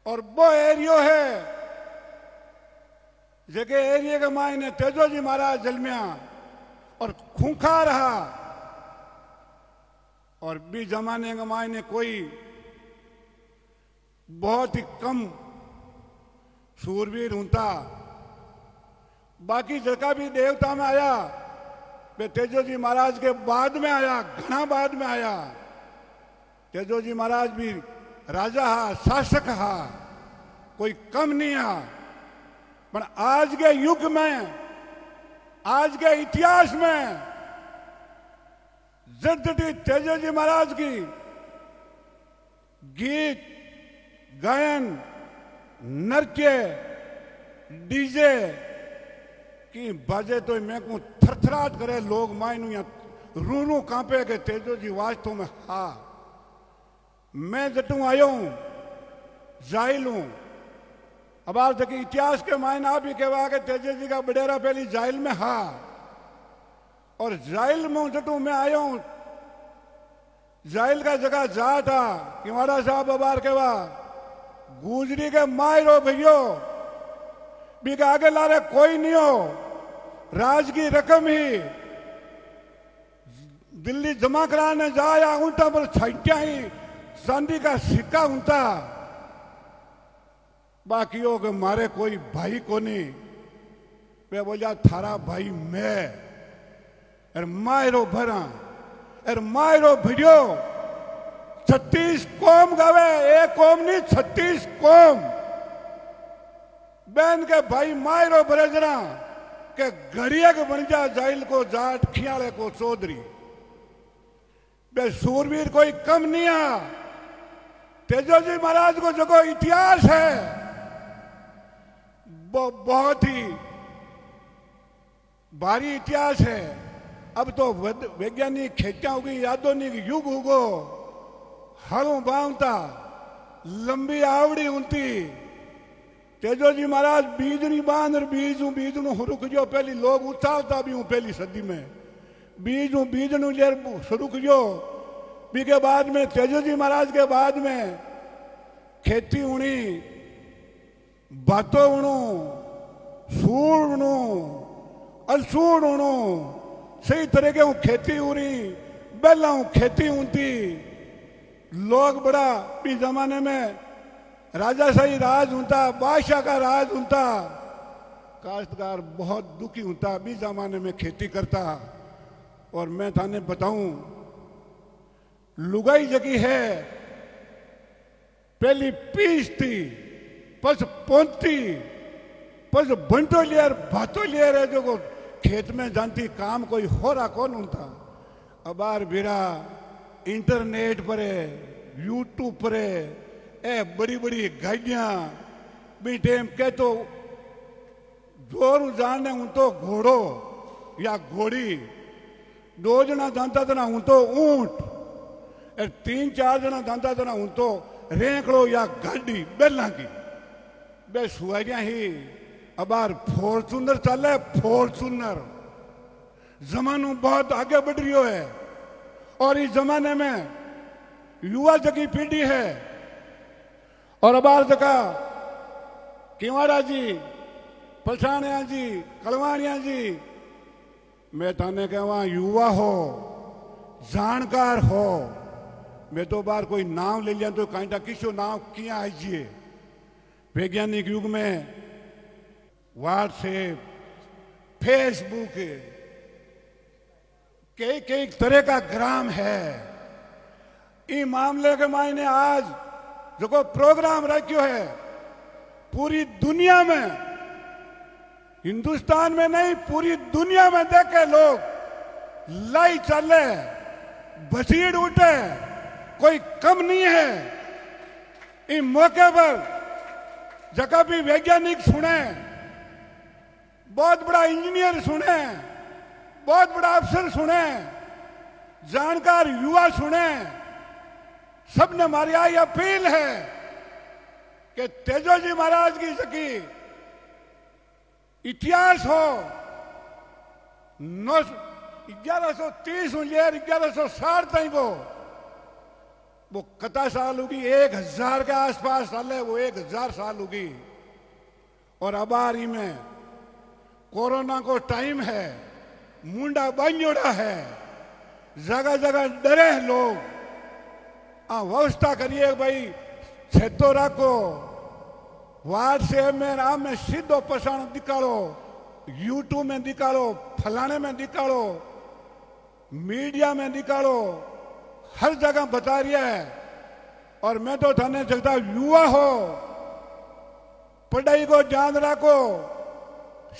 और वो एरियो है जगह एरिया के मायने तेजो जी महाराज जन्मिया और खूंखा रहा और भी जमाने के मायने कोई बहुत ही कम सूरवीर होता बाकी जगह भी देवता में आया वे तेजो जी महाराज के बाद में आया घना बाद में आया। तेजो जी महाराज भी राजा हा शासक हा कोई कम नहीं हा पर आज के युग में आज के इतिहास में जड़ती तेजो जी महाराज की गीत गायन नृत्य डीजे की बाजे तो मैं को थरथराट करे लोग मायनू या रू रू कांपे के तेजो जी वास्तव में हा मैं जटू आयो हूं जाहिल हूं। अब आप देखिए इतिहास के मायने आप ही कहवा के तेजो जी का बडेरा पहली जाहिल में हा और जाहिल में जटू मैं आयो हूं जाइल का जगह जाटा किवाड़ा साहब अबार केवा गुजरी के मायरो भैयो बीके आगे लारे कोई नहीं हो। राज की रकम ही दिल्ली जमा कराने जाया उनटा पर छाइटिया ही चांदी का सिक्का उनता बाकियों के मारे कोई भाई को नहीं। वे बोलिया थारा भाई मैं और मायरो भरा और मायरो भिड़ियो 36 कौम गावे, एक कौम नहीं 36 कौम बहन के भाई मायरो बरेजना के घड़िया के बन जा जाइल को जाट खियाले को चौधरी बे सूरवीर कोई कम नहीं है। तेजो जी महाराज को जो इतिहास है वो बहुत ही भारी इतिहास है। अब तो वैज्ञानिक खेचा होगी आधुनिक युग होगो हलों बांधता लंबी आवड़ी उनती तेजो जी महाराज बीजनी बांध और बीजू रुक जो पहली लोग उछालता भी हूं पहली सदी में बीजू लेर रुक जो बी के बाद में तेजो जी महाराज के बाद में खेती उणी बातो उणू सूर उणू अलसूर उणू सही तरीके हूं खेती उरी बेला हूं खेती उनती लोग बड़ा भी जमाने में राजाशाही राज होता बादशाह का राज होता काश्तकार बहुत दुखी होता भी जमाने में खेती करता। और मैं थाने बताऊं लुगाई जगी है पहली पीस थी पस पोंती पस बंटो लियर भातो लियर है जो को खेत में जानती काम कोई हो रहा कौन होता। अबार बिरा इंटरनेट पर है यूट्यूब पर है ए बड़ी बड़ी गाड़ियां भी टेम के तो जोर जानने हूं तो घोड़ो या घोड़ी 2 जना जानता था ना हूं तो ऊंट 3-4 जना जानता था ना हूं तो रेंकड़ो या गाड़ी बेला की बे सुहारिया ही अबार फॉर्चूनर चले फॉर्चूनर जमानो बहुत आगे बढ़ रही है। और इस जमाने में युवा जगी पीढ़ी है और अबार जगह किवाड़ा जी पलसानिया जी कलवानिया जी मैं थाने कहवा युवा हो जानकार हो। मैं तो बार कोई नाम ले लिया तो कहीं किसो नाम किया आइए। वैज्ञानिक युग में व्हाट्सएप फेसबुक कई कई तरह का ग्राम है। इस मामले के मायने आज जो को प्रोग्राम रखियो है पूरी दुनिया में हिंदुस्तान में नहीं पूरी दुनिया में देखे लोग लाई चले बसीड़ उठे कोई कम नहीं है। इस मौके पर जगह भी वैज्ञानिक सुने बहुत बड़ा इंजीनियर सुने बहुत बड़ा अफसर सुने जानकार युवा सुने सबने हमारी आई अपील है कि तेजो जी महाराज की सकी इतिहास हो 1130 लेर 1160 तक को वो कथा साल होगी 1000 के आसपास साल है वो 1000 साल होगी। और अबारी में कोरोना को टाइम है मुंडा बांझोड़ा है जगह जगह डरे लोग व्यवस्था करिए भाई छेतो रखो व्हाट्सएप में राम में सीधो पसाण निकालो यूट्यूब में निकालो फलाने में निकालो मीडिया में निकालो हर जगह बता रही है। और मैं तो थाने जगता युवा हो पढ़ाई को ध्यान रखो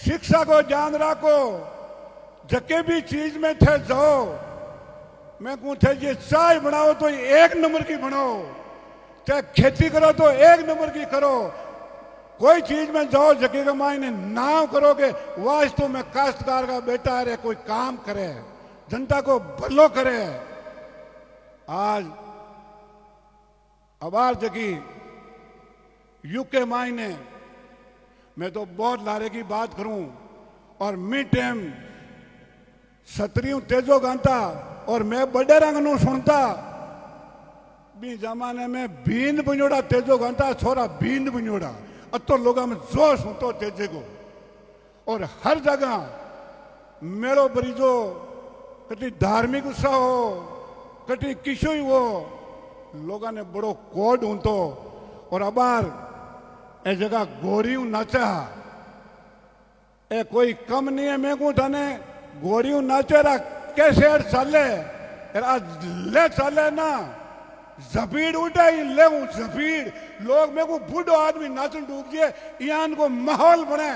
शिक्षा को ध्यान रखो जके भी चीज में थे जाओ मैं कहूं थे ये चाय बनाओ तो 1 नंबर की बनाओ चाहे खेती करो तो 1 नंबर की करो कोई चीज में जाओ जके के मायने नाम करोगे वास्तव में काश्तकार का बेटा है कोई काम करे जनता को भलो करे। आज अबार जगी युग के मायने मैं तो बहुत लारे की बात करूं और मिड टाइम सतरियों तेजो गांता और मैं बड़े रंग नु सुनता बी जमाने में बींद बुझोड़ा तेजो घंटा छोरा बींद बुझोड़ा अतो लोग में जोश हूं तो तेजे को और हर जगह मेड़ो बरीजो कटी धार्मिक उत्साह हो कटी किशो ही हो लोगों ने बड़ो कोड हूं तो और अबार ए जगह गोरी नाचा ए कोई कम नहीं है मैं को थाने गोरी नाचे रा कैसे चले आज ले चले ना जफीड़ उठाई ले जफीड़ लोग मेरे को बूढ़ो आदमी नाचन डूब गए यहाँ को माहौल बने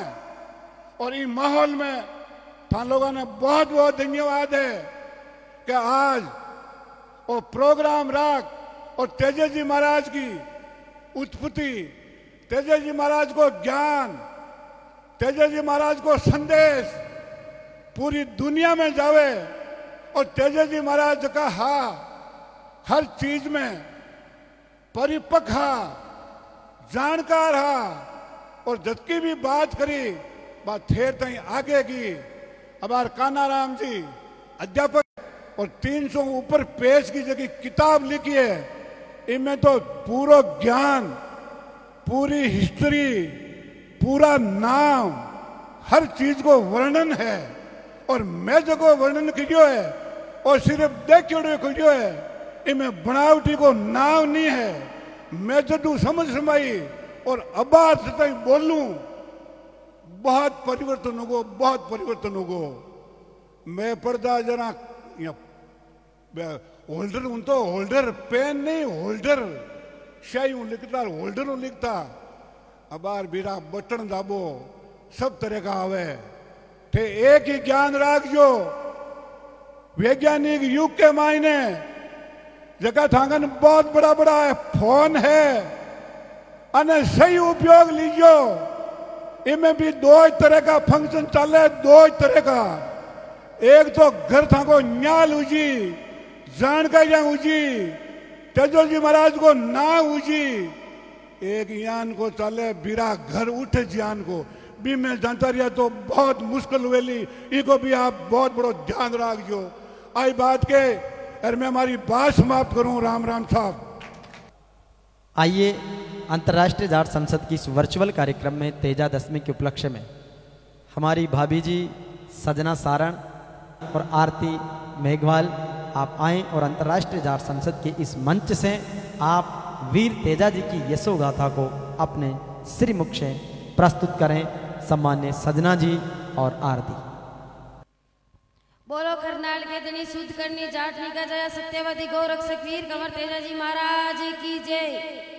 और इस माहौल में थान लोगों ने बहुत बहुत धन्यवाद है कि आज वो प्रोग्राम राख और तेजा जी महाराज की उत्पत्ति तेजा जी महाराज को ज्ञान तेजा जी महाराज को संदेश पूरी दुनिया में जावे और तेजा जी महाराज का हर चीज में परिपक्व जानकार और जबकि भी बात करी बात ठेर तई आगे की अबार कानाराम जी अध्यापक और 300 ऊपर पेज की जगह किताब लिखी है इनमें तो पूरा ज्ञान पूरी हिस्ट्री पूरा नाम हर चीज को वर्णन है और मैं जो वर्णन कियो है और सिर्फ देखियो है इनमें बनावटी को नाम नहीं है मैं जदू समझ समाई और अबार से बोलूं बहुत परिवर्तन होगो मैं पर्दा जरा होल्डर हूं तो होल्डर पेन नहीं होल्डर शाही हूं लिखता होल्डर हूं लिखता अबार बीरा बटन दाबो सब तरह का आवे थे एक ही ज्ञान राख जो वैज्ञानिक युग के मायने जगह थांगन बहुत बड़ा बड़ा है फोन है अने सही उपयोग लीजियो इनमें भी दो तरह का फंक्शन चले दो तरह का एक तो घर था को न्याल उजी जानकारियां उजी तेजो जी महाराज को ना उजी एक यान को चले बीरा घर उठे ज्ञान को भी मैं जानता रहा तो बहुत मुश्किल वेली इको भी आप बहुत बड़ो ध्यान रखो आई बात के और मैं हमारी बात समाप्त करूं राम राम साहब। आइए अंतर्राष्ट्रीय जाट संसद की इस वर्चुअल कार्यक्रम में तेजा दशमी के उपलक्ष्य में हमारी भाभी जी सजना सारण और आरती मेघवाल आप आएं और अंतर्राष्ट्रीय जाट संसद के इस मंच से आप वीर तेजा जी की यशो गाथा को अपने श्रीमुख से प्रस्तुत करें। सम्मान्य सजना जी और आरती। बोलो करनाल के धनी शुद्ध करनी जाटनी का जय सत्यवादी गौरक्षक वीर कंवर तेजा जी महाराज की जय।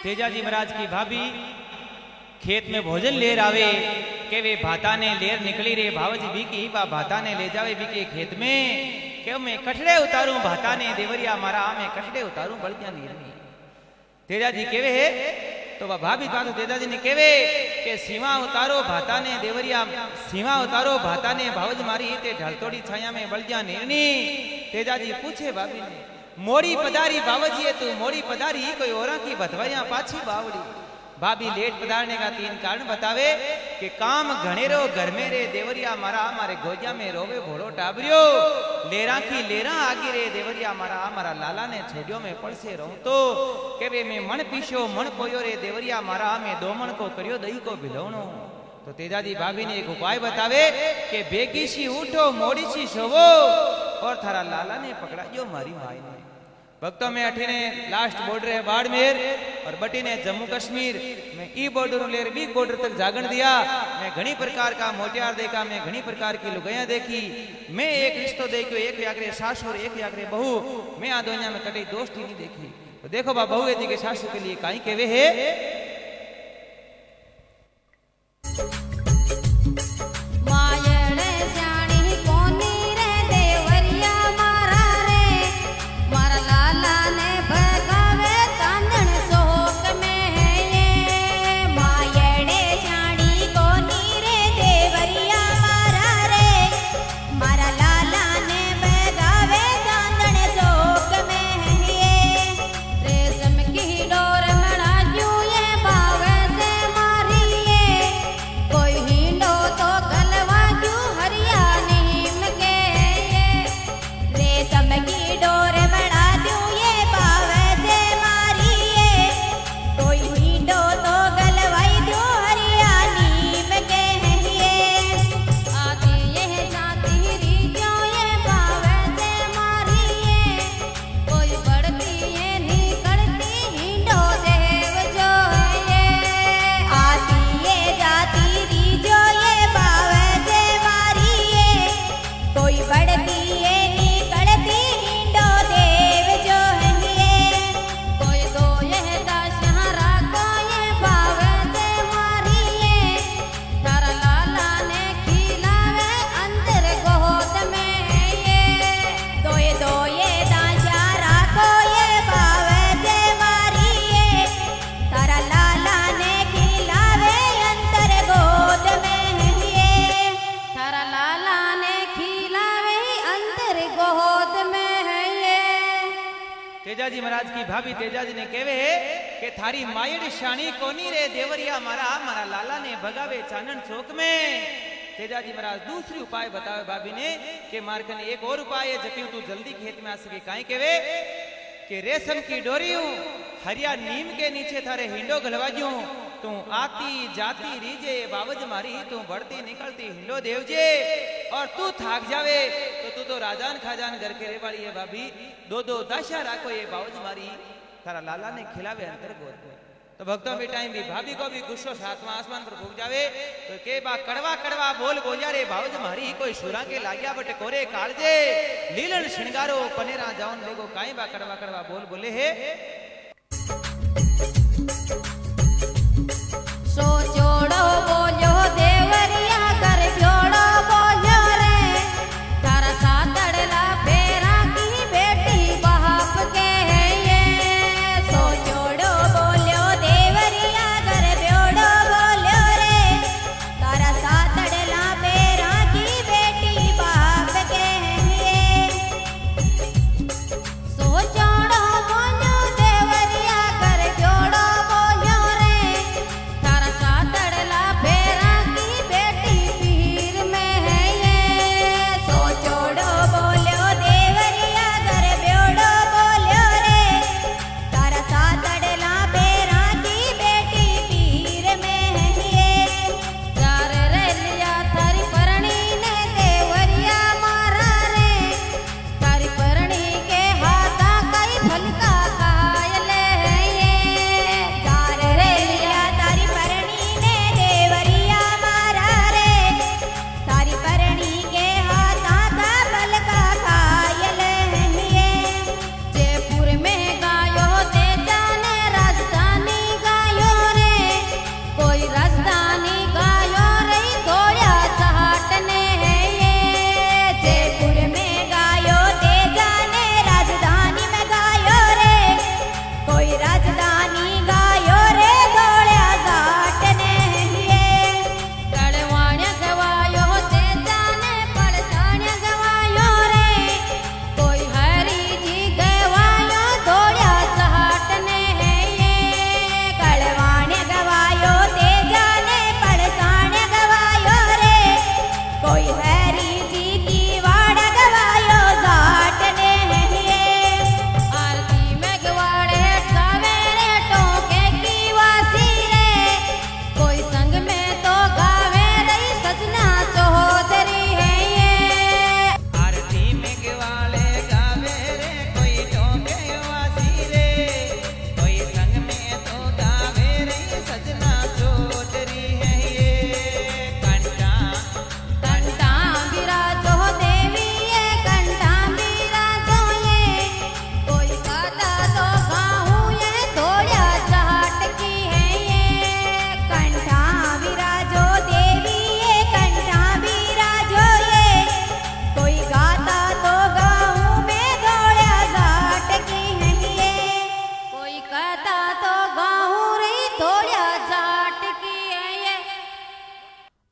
तेजाजी महाराज की भाभी खेत में भोजन लेर आवे के वे भाता ने लेर निकली रे भावजी भी की बा भाता ने ले जावे भी के खेत में के मैं कठड़े उतारूं भाता ने देवरिया मारा मैं कठड़े उतारूं बलदिया नीर में। तेजाजी केवे है तो वह भाभी पास तेजाजी ने केवे के सीमा उतारो भाता ने देवरिया सीमा उतारो भाता ने भावज मारी ते ढलतोड़ी छाया में बलदिया नीरनी। तेजाजी पूछे भाभी ने मोड़ी पधारी बावजी तू मोड़ी पधारी कोई औरा की बधवाया पाछी बावड़ी। भाभी लेट पधारने का 3 कारण बतावे कि काम घनेरो घर में रे देवरिया मारा हमारे गोजिया में रोवे भोलो टाबरियो लेरा की लेरा आगी रे देवरिया मारा हमारा लाला ने छोड़ियो में पड़से रहूं तो के वे में मन पीछो मन पोयो रे देवरिया मारा में 2 मन को करियो दही को भिलवणो। तो तेजाजी भाभी ने एक उपाय बतावे कि बेगी सी उठो मोड़ी सी सोवो और थारा लाला ने पकड़ायो मारी माई ने। भक्तों में अठीने लास्ट बॉर्डर है बाड़मेर और बटी ने जम्मू कश्मीर में ई बॉर्डर लेर बी बॉर्डर तक जागण दिया। मैं घनी प्रकार का मोटियार देखा मैं घनी प्रकार की लुगाइयां देखी मैं एक रिश्तो देखो एक यागरे सास और एक यागरे बहू मैं आ दुनिया में कटी दोस्ती नहीं देखी। तो देखो बा बहू यदि के सासू के लिए काई केवे है तेजाजी महाराज की भाभी तेजाजी ने केवे है कि थारी मायड़ शानी कोनी रे देवरिया मारा हमारा लाला ने भगावे चानन चौक में। तेजाजी महाराज दूसरी उपाय बतावे भाभी ने कि मारकन एक और उपाय है जपियो तू जल्दी खेत में आ सके काई केवे कि रेशम की डोरी हरिया नीम के नीचे थारे हिंडो गलवाजू तू आती जाती रीजे बावज मारी तू बढ़ती निकलती हिंडो देवजे और तू थाक जावे तो तू तो राजान खाजान घर के रेवाड़ी है भाभी 2-2 दाशा राखो ये बावज मारी थारा लाला ने खिलावे अंतर गोद। तो भक्तों भी टाइम भी भाभी को भी गुस्सो 7वां आसमान पर भूख जावे तो के बा कड़वा कड़वा बोल बोलिया रे बावज मारी कोई सुरा के लाग्या बटे कोरे कालजे लीलन श्रृंगारो पनेरा जाऊन देखो काई बा कड़वा कड़वा बोल बोले है सो जोड़ो बोलो देवरिया कर जोड़ो बोलो रे तारा सातड़ला फेरा की बेटी बाप के ये सो जोड़ो बोलो देवरिया कर जोड़ो बोलो रे तारा सातड़ला फेरा की बेटी बाप के ये सो जोड़ो बोलो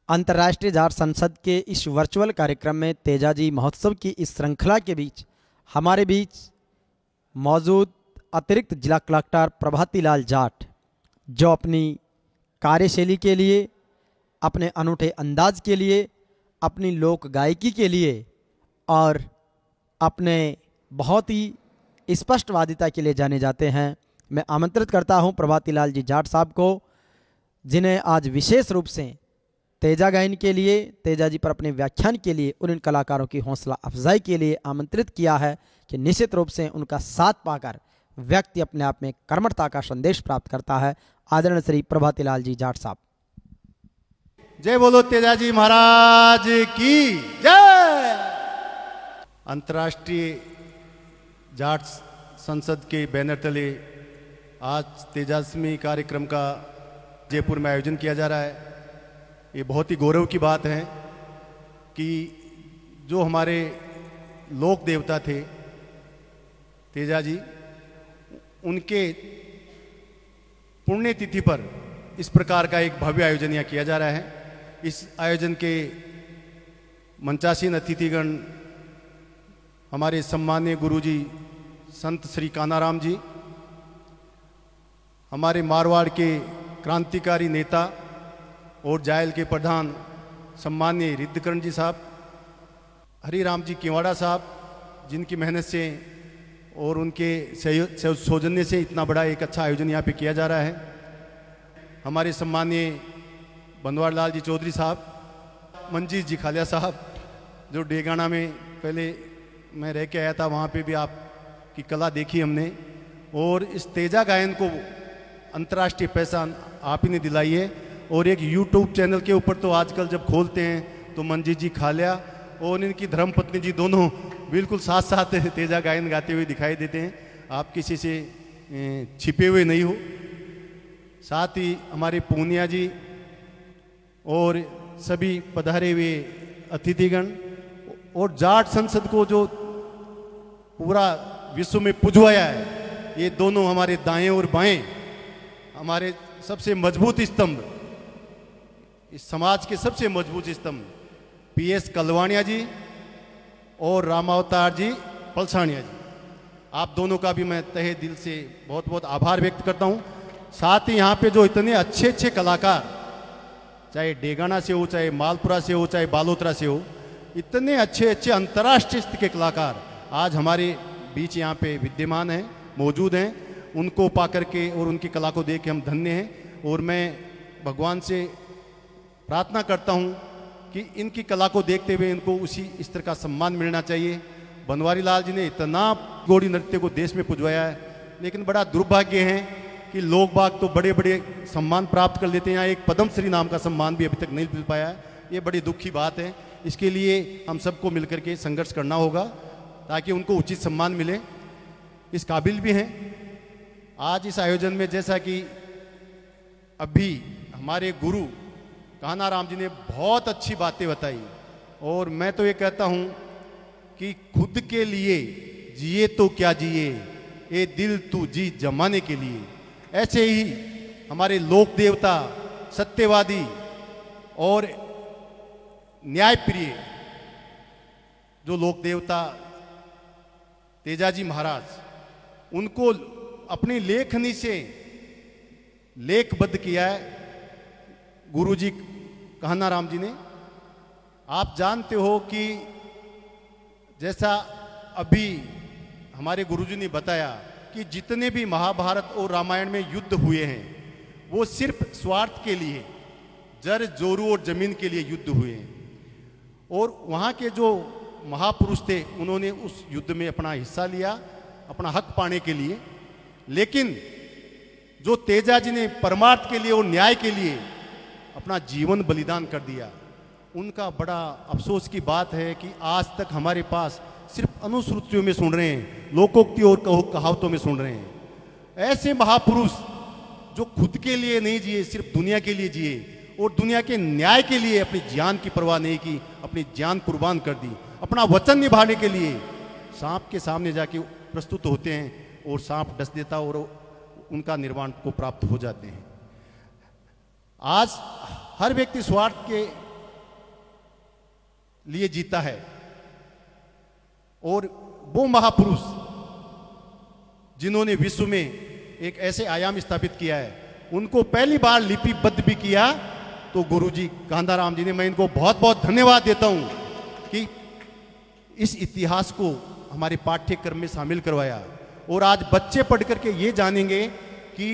अंतर्राष्ट्रीय जाट संसद के इस वर्चुअल कार्यक्रम में तेजाजी महोत्सव की इस श्रृंखला के बीच हमारे बीच मौजूद अतिरिक्त जिला कलेक्टर प्रभाती लाल जाट, जो अपनी कार्यशैली के लिए, अपने अनूठे अंदाज के लिए, अपनी लोक गायकी के लिए और अपने बहुत ही स्पष्टवादिता के लिए जाने जाते हैं। मैं आमंत्रित करता हूं प्रभाती लाल जी जाट साहब को, जिन्हें आज विशेष रूप से तेजा गायन के लिए, तेजा जी पर अपने व्याख्यान के लिए, उन कलाकारों की हौसला अफजाई के लिए आमंत्रित किया है कि निश्चित रूप से उनका साथ पाकर व्यक्ति अपने आप में कर्मठता का संदेश प्राप्त करता है। आदरणीय श्री प्रभाती लाल जी जाट साहब। जय बोलो तेजाजी महाराज की जय। अंतर्राष्ट्रीय जाट संसद के बैनर तले आज तेजास्मी कार्यक्रम का जयपुर में आयोजन किया जा रहा है। ये बहुत ही गौरव की बात है कि जो हमारे लोक देवता थे तेजाजी, उनके पुण्यतिथि पर इस प्रकार का एक भव्य आयोजन यहाँ किया जा रहा है। इस आयोजन के मंचासीन अतिथिगण हमारे सम्माननीय गुरुजी संत श्री कानाराम जी, हमारे मारवाड़ के क्रांतिकारी नेता और जायल के प्रधान सम्माननीय रिद्धकरण जी साहब, हरिराम जी किवाड़ा साहब, जिनकी मेहनत से और उनके सौजन्य से इतना बड़ा एक अच्छा आयोजन यहाँ पे किया जा रहा है। हमारे सम्माननीय बनवार लाल जी चौधरी साहब, मंजीत जी खालिया साहब, जो डेगाना में पहले मैं रह के आया था, वहाँ पे भी आपकी कला देखी हमने, और इस तेजा गायन को अंतर्राष्ट्रीय पहचान आप ही ने दिलाई है। और एक YouTube चैनल के ऊपर तो आजकल जब खोलते हैं तो मंजीत जी खालिया और इनकी धर्मपत्नी जी दोनों बिल्कुल साथ साथ तेजा गायन गाते हुए दिखाई देते हैं। आप किसी से छिपे हुए नहीं हो। साथ ही हमारे पूनिया जी और सभी पधारे हुए अतिथिगण और जाट संसद को जो पूरा विश्व में पुजवाया है, ये दोनों हमारे दाएं और बाएं हमारे सबसे मजबूत स्तंभ, इस समाज के सबसे मजबूत स्तंभ PS कलवाणिया जी और रामावतार जी पलसानिया जी, आप दोनों का भी मैं तहे दिल से बहुत बहुत आभार व्यक्त करता हूं। साथ ही यहाँ पे जो इतने अच्छे अच्छे कलाकार, चाहे डेगाना से हो, चाहे मालपुरा से हो, चाहे बालोतरा से हो, इतने अच्छे अच्छे अंतर्राष्ट्रीय स्तर के कलाकार आज हमारे बीच यहाँ पे विद्यमान हैं, मौजूद हैं। उनको पा करके और उनकी कला को देख के हम धन्य हैं। और मैं भगवान से प्रार्थना करता हूँ कि इनकी कला को देखते हुए इनको उसी स्तर का सम्मान मिलना चाहिए। बनवारी लाल जी ने इतना गोड़ी नृत्य को देश में पुजवाया है, लेकिन बड़ा दुर्भाग्य है कि लोग बाग तो बड़े बड़े सम्मान प्राप्त कर लेते हैं। यहाँ एक पद्मश्री नाम का सम्मान भी अभी तक नहीं मिल पाया है। ये बड़ी दुख की बात है। इसके लिए हम सबको मिलकर के संघर्ष करना होगा ताकि उनको उचित सम्मान मिले। इस काबिल भी हैं। आज इस आयोजन में जैसा कि अभी हमारे गुरु कानाराम जी ने बहुत अच्छी बातें बताई, और मैं तो ये कहता हूँ कि खुद के लिए जिए तो क्या जिए, ये दिल तू जी जमाने के लिए। ऐसे ही हमारे लोक देवता, सत्यवादी और न्यायप्रिय जो लोक देवता तेजाजी महाराज, उनको अपनी लेखनी से लेखबद्ध किया है गुरुजी कानाराम जी ने। आप जानते हो कि जैसा अभी हमारे गुरुजी ने बताया कि जितने भी महाभारत और रामायण में युद्ध हुए हैं वो सिर्फ स्वार्थ के लिए, जर जोरू और जमीन के लिए युद्ध हुए हैं। और वहाँ के जो महापुरुष थे उन्होंने उस युद्ध में अपना हिस्सा लिया अपना हक पाने के लिए। लेकिन जो तेजाजी ने परमार्थ के लिए और न्याय के लिए अपना जीवन बलिदान कर दिया, उनका बड़ा अफसोस की बात है कि आज तक हमारे पास सिर्फ अनुश्रुतियों में सुन रहे हैं, लोकोक्ति और कहावतों में सुन रहे हैं। ऐसे महापुरुष जो खुद के लिए नहीं जिए, सिर्फ दुनिया के लिए जिए और दुनिया के न्याय के लिए अपनी जान की परवाह नहीं की, अपनी जान कुर्बान कर दी। अपना वचन निभाने के लिए सांप के सामने जाके प्रस्तुत होते हैं और सांप डस देता और उनका निर्वाण को प्राप्त हो जाते हैं। आज हर व्यक्ति स्वार्थ के लिए जीता है। और वो महापुरुष जिन्होंने विश्व में एक ऐसे आयाम स्थापित किया है, उनको पहली बार लिपिबद्ध भी किया तो गुरुजी कांधाराम जी ने। मैं इनको बहुत बहुत धन्यवाद देता हूं कि इस इतिहास को हमारे पाठ्यक्रम में शामिल करवाया। और आज बच्चे पढ़ करके ये जानेंगे कि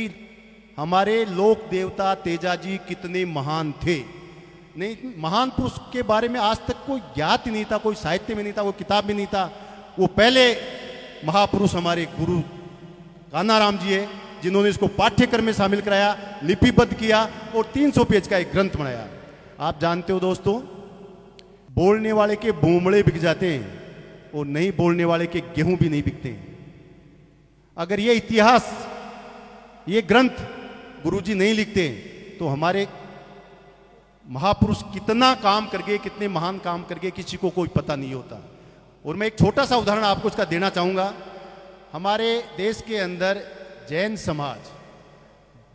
हमारे लोक देवता तेजाजी कितने महान थे। नहीं, महान पुरुष के बारे में आज तक कोई ज्ञात ही नहीं था, कोई साहित्य में नहीं था, कोई किताब में नहीं था। वो पहले महापुरुष हमारे गुरु कान्हाराम जी है, जिन्होंने इसको पाठ्यक्रम में शामिल कराया, लिपिबद्ध किया और 300 पेज का एक ग्रंथ बनाया। आप जानते हो दोस्तों, बोलने वाले के बोमड़े बिक जाते हैं और नहीं बोलने वाले के गेहूं भी नहीं बिकते हैं। अगर ये इतिहास, ये ग्रंथ गुरुजी नहीं लिखते तो हमारे महापुरुष कितना काम कर गए, कितने महान काम कर गए, किसी को कोई पता नहीं होता। और मैं एक छोटा सा उदाहरण आपको इसका देना चाहूंगा। हमारे देश के अंदर जैन समाज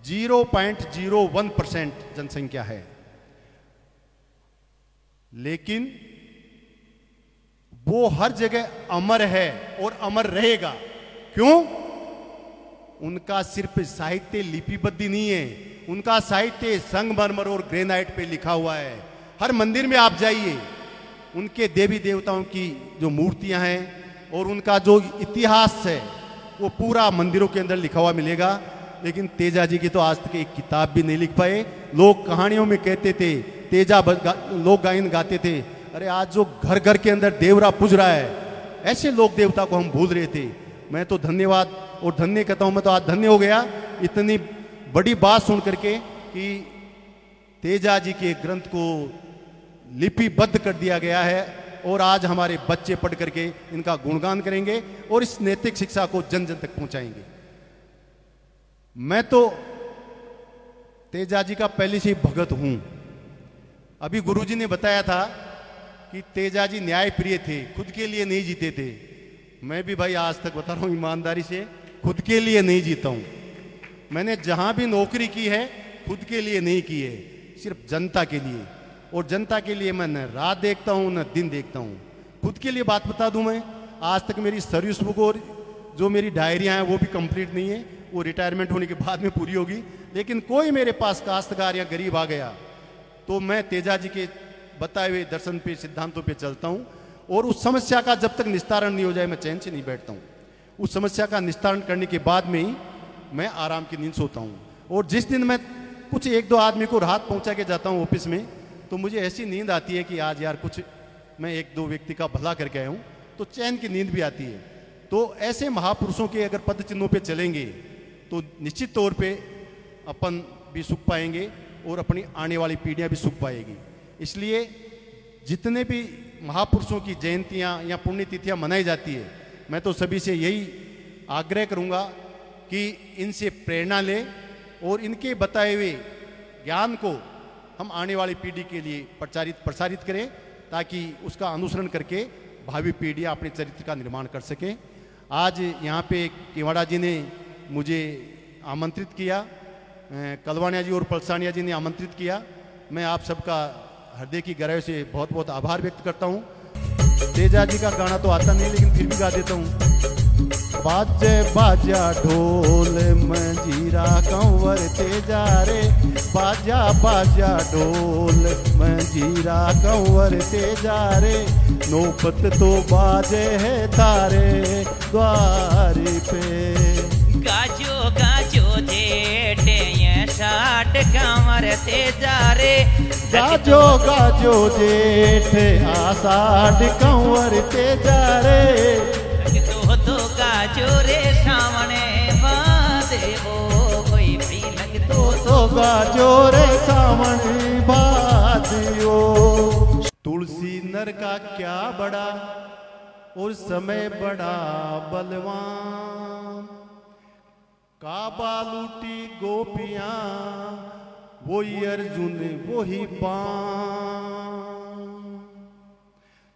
0.01% जनसंख्या है, लेकिन वो हर जगह अमर है और अमर रहेगा। क्यों? उनका सिर्फ साहित्य लिपिबद्ध नहीं है, उनका साहित्य संगमरमर और ग्रेनाइट पे लिखा हुआ है। हर मंदिर में आप जाइए, उनके देवी देवताओं की जो मूर्तियां हैं और उनका जो इतिहास है वो पूरा मंदिरों के अंदर लिखा हुआ मिलेगा। लेकिन तेजाजी की तो आज तक एक किताब भी नहीं लिख पाए। लोग कहानियों में कहते थे, तेजा लोक गायन गाते थे। अरे आज जो घर घर के अंदर देवरा पूज रहा है, ऐसे लोक देवता को हम भूल रहे थे। मैं तो धन्यवाद और धन्य कहता हूं, मैं तो आज धन्य हो गया इतनी बड़ी बात सुन करके कि तेजाजी के ग्रंथ को लिपिबद्ध कर दिया गया है और आज हमारे बच्चे पढ़ करके इनका गुणगान करेंगे और इस नैतिक शिक्षा को जन जन तक पहुंचाएंगे। मैं तो तेजाजी का पहले से ही भगत हूं। अभी गुरुजी ने बताया था कि तेजाजी न्याय प्रिय थे, खुद के लिए नहीं जीते थे। मैं भी भाई आज तक बता रहा हूं ईमानदारी से, खुद के लिए नहीं जीता हूं। मैंने जहां भी नौकरी की है खुद के लिए नहीं की है, सिर्फ जनता के लिए। और जनता के लिए मैं न रात देखता हूं न दिन देखता हूं। खुद के लिए बात बता दूं, मैं आज तक मेरी सर्विस बुक और जो मेरी डायरियां हैं वो भी कंप्लीट नहीं है, वो रिटायरमेंट होने के बाद में पूरी होगी। लेकिन कोई मेरे पास काश्तकार या गरीब आ गया तो मैं तेजाजी के बताए हुए दर्शन पे, सिद्धांतों पे चलता हूं। और उस समस्या का जब तक निस्तारण नहीं हो जाए मैं चैन से नहीं बैठता हूं। उस समस्या का निस्तारण करने के बाद में ही मैं आराम की नींद सोता हूं। और जिस दिन मैं कुछ एक दो आदमी को राहत पहुंचा के जाता हूं ऑफिस में, तो मुझे ऐसी नींद आती है कि आज यार कुछ मैं एक दो व्यक्ति का भला करके आया हूं, तो चैन की नींद भी आती है। तो ऐसे महापुरुषों के अगर पद चिन्हों पे चलेंगे तो निश्चित तौर पे अपन भी सुख पाएंगे और अपनी आने वाली पीढ़ियां भी सुख पाएगी। इसलिए जितने भी महापुरुषों की जयंतियां या पुण्यतिथियां मनाई जाती है, मैं तो सभी से यही आग्रह करूंगा कि इनसे प्रेरणा लें और इनके बताए हुए ज्ञान को हम आने वाली पीढ़ी के लिए प्रसारित करें, ताकि उसका अनुसरण करके भावी पीढ़ियां अपने चरित्र का निर्माण कर सकें। आज यहाँ पे केवाड़ा जी ने मुझे आमंत्रित किया, कलवानिया जी और पलसानिया जी ने आमंत्रित किया। मैं आप सबका हृदय की गहराई से बहुत बहुत आभार व्यक्त करता हूँ। तेजा जी का गाना तो आता नहीं, लेकिन फिर भी गा देता हूँ। बाजे बाजा ढोल मंजीरा कंवर तेजा रे, बाजा बाजा ढोल मंजीरा कंवर तेजा रे, नौबत तो बाजे है तारे द्वारे पे। गाजो गाजो जेठे ये शाट कंवर तेजा रे, गाजो गाजो जेठे आषाढ़ कंवर तेजा रे, तो गाजो रे सामने बादे ओ कोई भी लगतो तो गाजो रे सामने बादियो। तुलसी नर का क्या बड़ा और समय बड़ा बलवान, काबा लूटी गोपियां वही अर्जुन वही पान,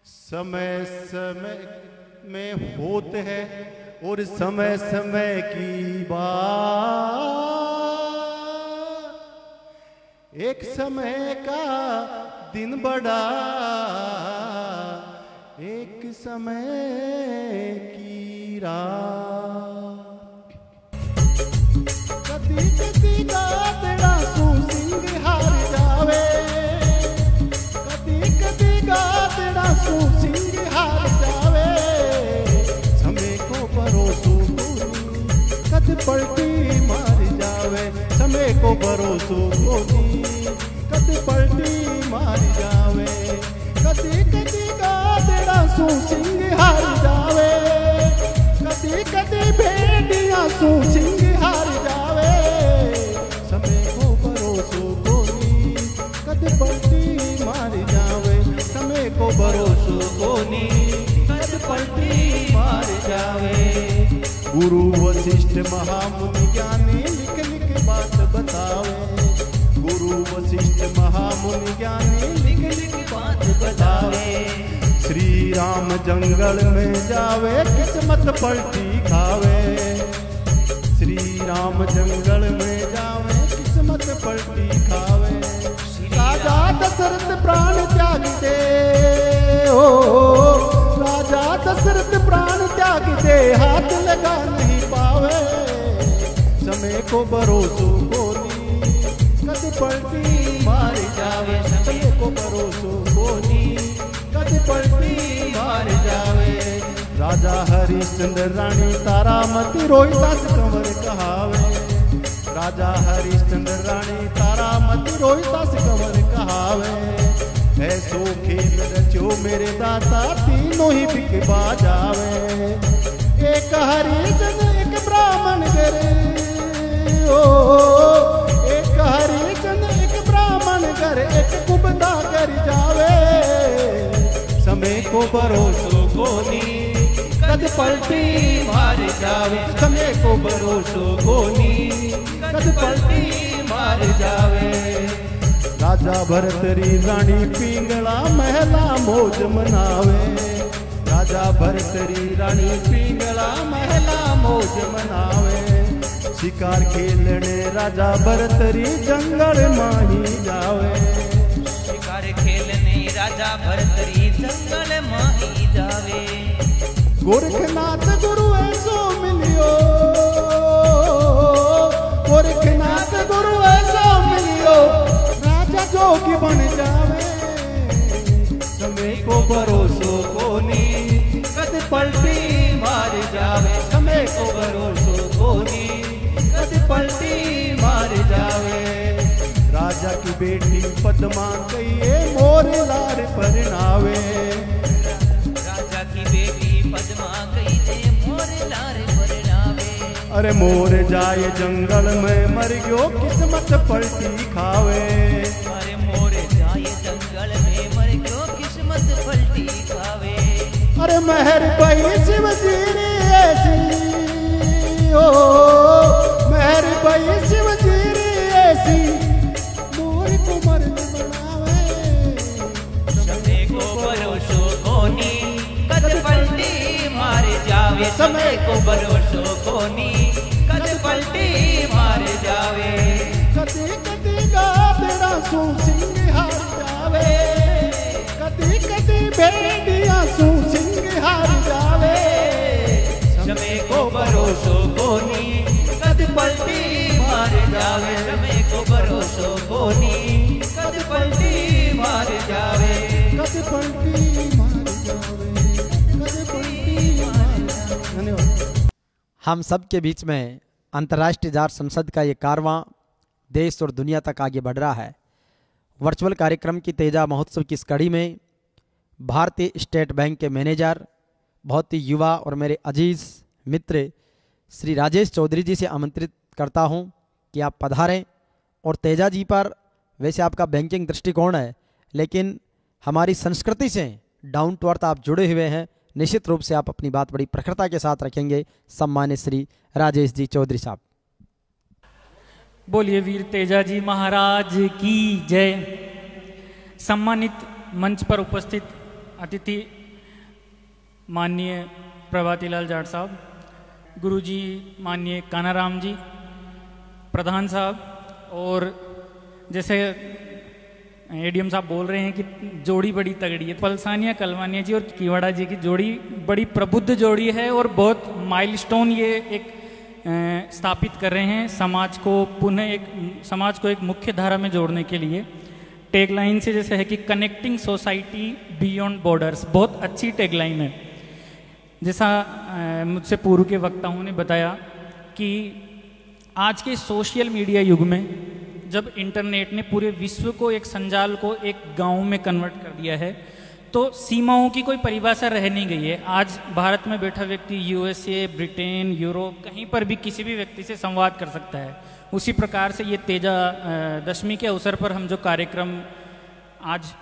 समय समय में होते हैं और समय समय की बात, एक समय का दिन बड़ा एक समय की रात। कदी कदी गादड़ा सू सिंह हार जावे, कदी कदी गादड़ा सू सिंह हार जावे। समय को भरोसो कद पलटी मार जावे, समय को भरोसो कोनी कद पलटी मार जावे। कदी कदी गादड़ा सू सिंह हार जावे, कदी कदी भेड़िया सू सिंह हार जावे। समय को भरोसो कोनी कद पलटी मार जावे, समय को भरोसो कोनी कद पलटी मार जावे। गुरु वशिष्ठ महामुनि ज्ञानी लिख लिख बात बतावे, गुरु वशिष्ठ महामुनि ज्ञानी लिख लिख बात बतावे। श्री राम जंगल में जावे किस्मत पलटी खावे, श्री राम जंगल में जावे किस्मत पलटी खावे। राजा दशरथ प्राण त्याग दे, ओ राजा दशरथ प्राण त्याग दे, हाथ लगा नहीं पावे। समय को भरोसो कोनी कद पलटी मार जावे, समय को भरोसो कोनी कद पलटी मार जावे। राजा हरिश्चंद्र रानी तारामती रोहिदास कंवर कहावे, राजा हरिश्चंद्र रानी तारामती रोहिदास कंवर कहावे। ऐसो खेल रचो मेरे दाता तीनों ही बिक बाजावे। एक हरिजन एक ब्राह्मण करे, ओ एक हरिजन एक ब्राह्मण घर, एक कुबदा कर जावे। समय को भरोसो कोनी कद पलटी मार जावे, समय को भरोसो कोनी कद पलटी मार जावे। राजा भरतरी रानी पिंगला महला मौज मनावे, राजा भरतरी रानी पिंगला महला मौज मनावे। शिकार खेलने राजा भरतरी जंगल माही जावे, शिकार खेलने राजा भरतरी जंगल माही जावे। गोरखनाथ गुरु ऐसो मिलियो, गोरखनाथ गुरु ऐसो मिलियो, राजा जोगी बन जावे। समय को भरोसो कोनी कद पलटी मार जावे, समय को भरोसो कोनी कद पलटी मार जावे। राजा की बेटी पद्मा कहिए मोर लार परनावे, राजा की बेटी पद्मा कहिए मोर लार परनावे। अरे मोर जाए जंगल में मर गयो किस्मत पलटी खावे, अरे मोर जाए जंगल में मर गयो किस्मत पलटी खावे। अरे मेहर बही शिव जीरी ऐसी, ओ मेहर बही शिव जीरी ऐसी, मोर को मर्द बनावे। समय को भरोसो कोनी कद पलटी मार जावे, समय को भरोसो कोनी कद पलटी मार जावे। कदी कदी गादड़ा सू सिंह हार जावे, कदी कदी भेड़िया सू सिंह हार जावे। समय को भरोसो कोनी कद पलटी मार जावे, समय को भरोसो कोनी कद पलटी मार जावे। कद पलटी मार जावे, कद पलटी मार जावे। धन्यवाद। हम सब के बीच में अंतर्राष्ट्रीय जाट संसद का ये कारवां देश और दुनिया तक आगे बढ़ रहा है। वर्चुअल कार्यक्रम की तेजा महोत्सव की इस कड़ी में भारतीय स्टेट बैंक के मैनेजर, बहुत ही युवा और मेरे अजीज मित्र श्री राजेश चौधरी जी से आमंत्रित करता हूं कि आप पधारें। और तेजा जी पर वैसे आपका बैंकिंग दृष्टिकोण है, लेकिन हमारी संस्कृति से डाउन टू अर्थ आप जुड़े हुए हैं, निश्चित रूप से आप अपनी बात बड़ी प्रखरता के साथ रखेंगे। सम्मानित श्री राजेश जी चौधरी साहब। बोलिए वीर तेजा जी महाराज की जय। सम्मानित मंच पर उपस्थित अतिथि माननीय प्रभातीलाल जाट साहब, गुरुजी माननीय कानाराम जी, प्रधान साहब, और जैसे एडीएम साहब बोल रहे हैं कि जोड़ी बड़ी तगड़ी है। पलसानिया कलवानिया जी और किवाड़ा जी की जोड़ी बड़ी प्रबुद्ध जोड़ी है और बहुत माइलस्टोन ये एक स्थापित कर रहे हैं समाज को एक मुख्य धारा में जोड़ने के लिए। टैगलाइन से जैसे है कि कनेक्टिंग सोसाइटी बियॉन्ड बॉर्डर्स, बहुत अच्छी टैगलाइन है। जैसा मुझसे पूर्व के वक्ताओं ने बताया कि आज के सोशल मीडिया युग में जब इंटरनेट ने पूरे विश्व को एक संजाल को एक गांव में कन्वर्ट कर दिया है, तो सीमाओं की कोई परिभाषा रह नहीं गई है। आज भारत में बैठा व्यक्ति यूएसए, ब्रिटेन, यूरोप कहीं पर भी किसी भी व्यक्ति से संवाद कर सकता है। उसी प्रकार से ये तेजा दशमी के अवसर पर हम जो कार्यक्रम आज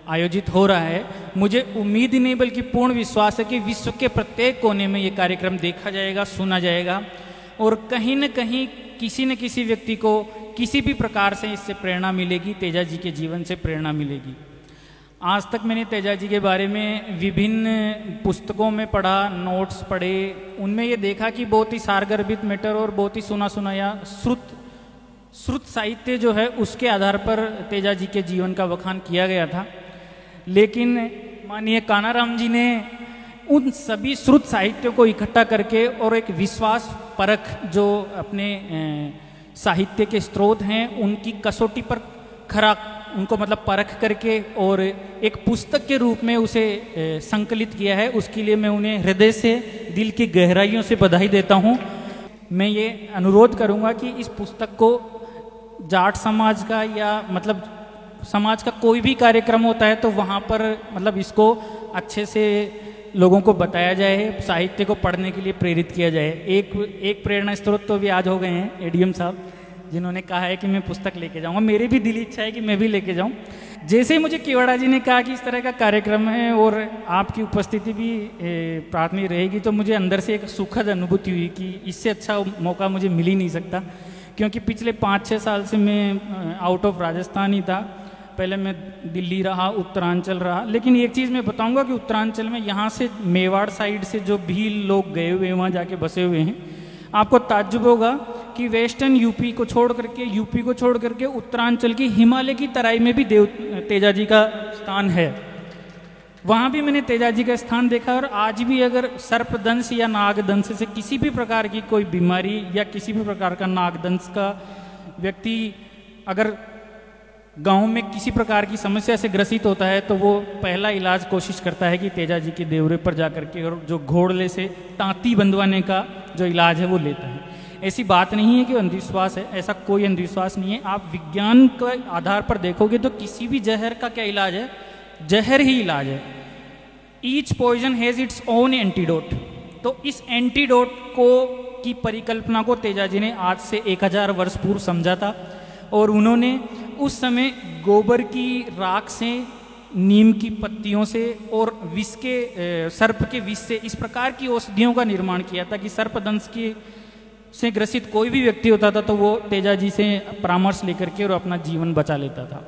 आयोजित हो रहा है, मुझे उम्मीद ही नहीं बल्कि पूर्ण विश्वास है कि विश्व के प्रत्येक कोने में ये कार्यक्रम देखा जाएगा, सुना जाएगा और कहीं न कहीं किसी न किसी व्यक्ति को किसी भी प्रकार से इससे प्रेरणा मिलेगी, तेजा जी के जीवन से प्रेरणा मिलेगी। आज तक मैंने तेजा जी के बारे में विभिन्न पुस्तकों में पढ़ा, नोट्स पढ़े, उनमें ये देखा कि बहुत ही सारगर्भित मैटर और बहुत ही सुना सुनाया श्रुत साहित्य जो है उसके आधार पर तेजा जी के जीवन का बखान किया गया था। लेकिन माननीय कानाराम जी ने उन सभी श्रुत साहित्यों को इकट्ठा करके और एक विश्वास परख जो अपने साहित्य के स्रोत हैं उनकी कसौटी पर खरा उनको मतलब परख करके और एक पुस्तक के रूप में उसे संकलित किया है। उसके लिए मैं उन्हें हृदय से, दिल की गहराइयों से बधाई देता हूँ। मैं ये अनुरोध करूँगा कि इस पुस्तक को जाट समाज का या मतलब समाज का कोई भी कार्यक्रम होता है तो वहाँ पर मतलब इसको अच्छे से लोगों को बताया जाए, साहित्य को पढ़ने के लिए प्रेरित किया जाए। एक प्रेरणा स्रोत तो भी आज हो गए हैं एडीएम साहब, जिन्होंने कहा है कि मैं पुस्तक लेके जाऊंगा। मेरी भी दिली इच्छा है कि मैं भी लेके जाऊं। जैसे ही मुझे किवाड़ा जी ने कहा कि इस तरह का कार्यक्रम है और आपकी उपस्थिति भी प्राथमिक रहेगी, तो मुझे अंदर से एक सुखद अनुभूति हुई कि इससे अच्छा मौका मुझे मिल ही नहीं सकता। क्योंकि पिछले 5-6 साल से मैं आउट ऑफ राजस्थान ही था। पहले मैं दिल्ली रहा, उत्तरांचल रहा। लेकिन एक चीज़ मैं बताऊंगा कि उत्तरांचल में यहाँ से मेवाड़ साइड से जो भील लोग गए हुए हैं, वहाँ जाके बसे हुए हैं, आपको ताज्जुब होगा कि वेस्टर्न यूपी को छोड़ करके उत्तरांचल की हिमालय की तराई में भी तेजा जी का स्थान है। वहाँ भी मैंने तेजा जी का स्थान देखा। और आज भी अगर सर्पदंश या नागदंश से किसी भी प्रकार की कोई बीमारी या किसी भी प्रकार का नागदंश का व्यक्ति अगर गांव में किसी प्रकार की समस्या से ग्रसित होता है तो वो पहला इलाज कोशिश करता है कि तेजा जी के देवरे पर जा करके और जो घोड़ले से तांती बंधवाने का जो इलाज है वो लेता है। ऐसी बात नहीं है कि अंधविश्वास है, ऐसा कोई अंधविश्वास नहीं है। आप विज्ञान के आधार पर देखोगे तो किसी भी जहर का क्या इलाज है, जहर ही इलाज है। Each poison has its own antidote. तो इस एंटीडोट की परिकल्पना को तेजा जी ने आज से 1000 वर्ष पूर्व समझा था और उन्होंने उस समय गोबर की राख से, नीम की पत्तियों से और विष के सर्प के विष से इस प्रकार की औषधियों का निर्माण किया था कि सर्पदंश से ग्रसित कोई भी व्यक्ति होता था तो वो तेजा जी से परामर्श लेकर के और अपना जीवन बचा लेता था।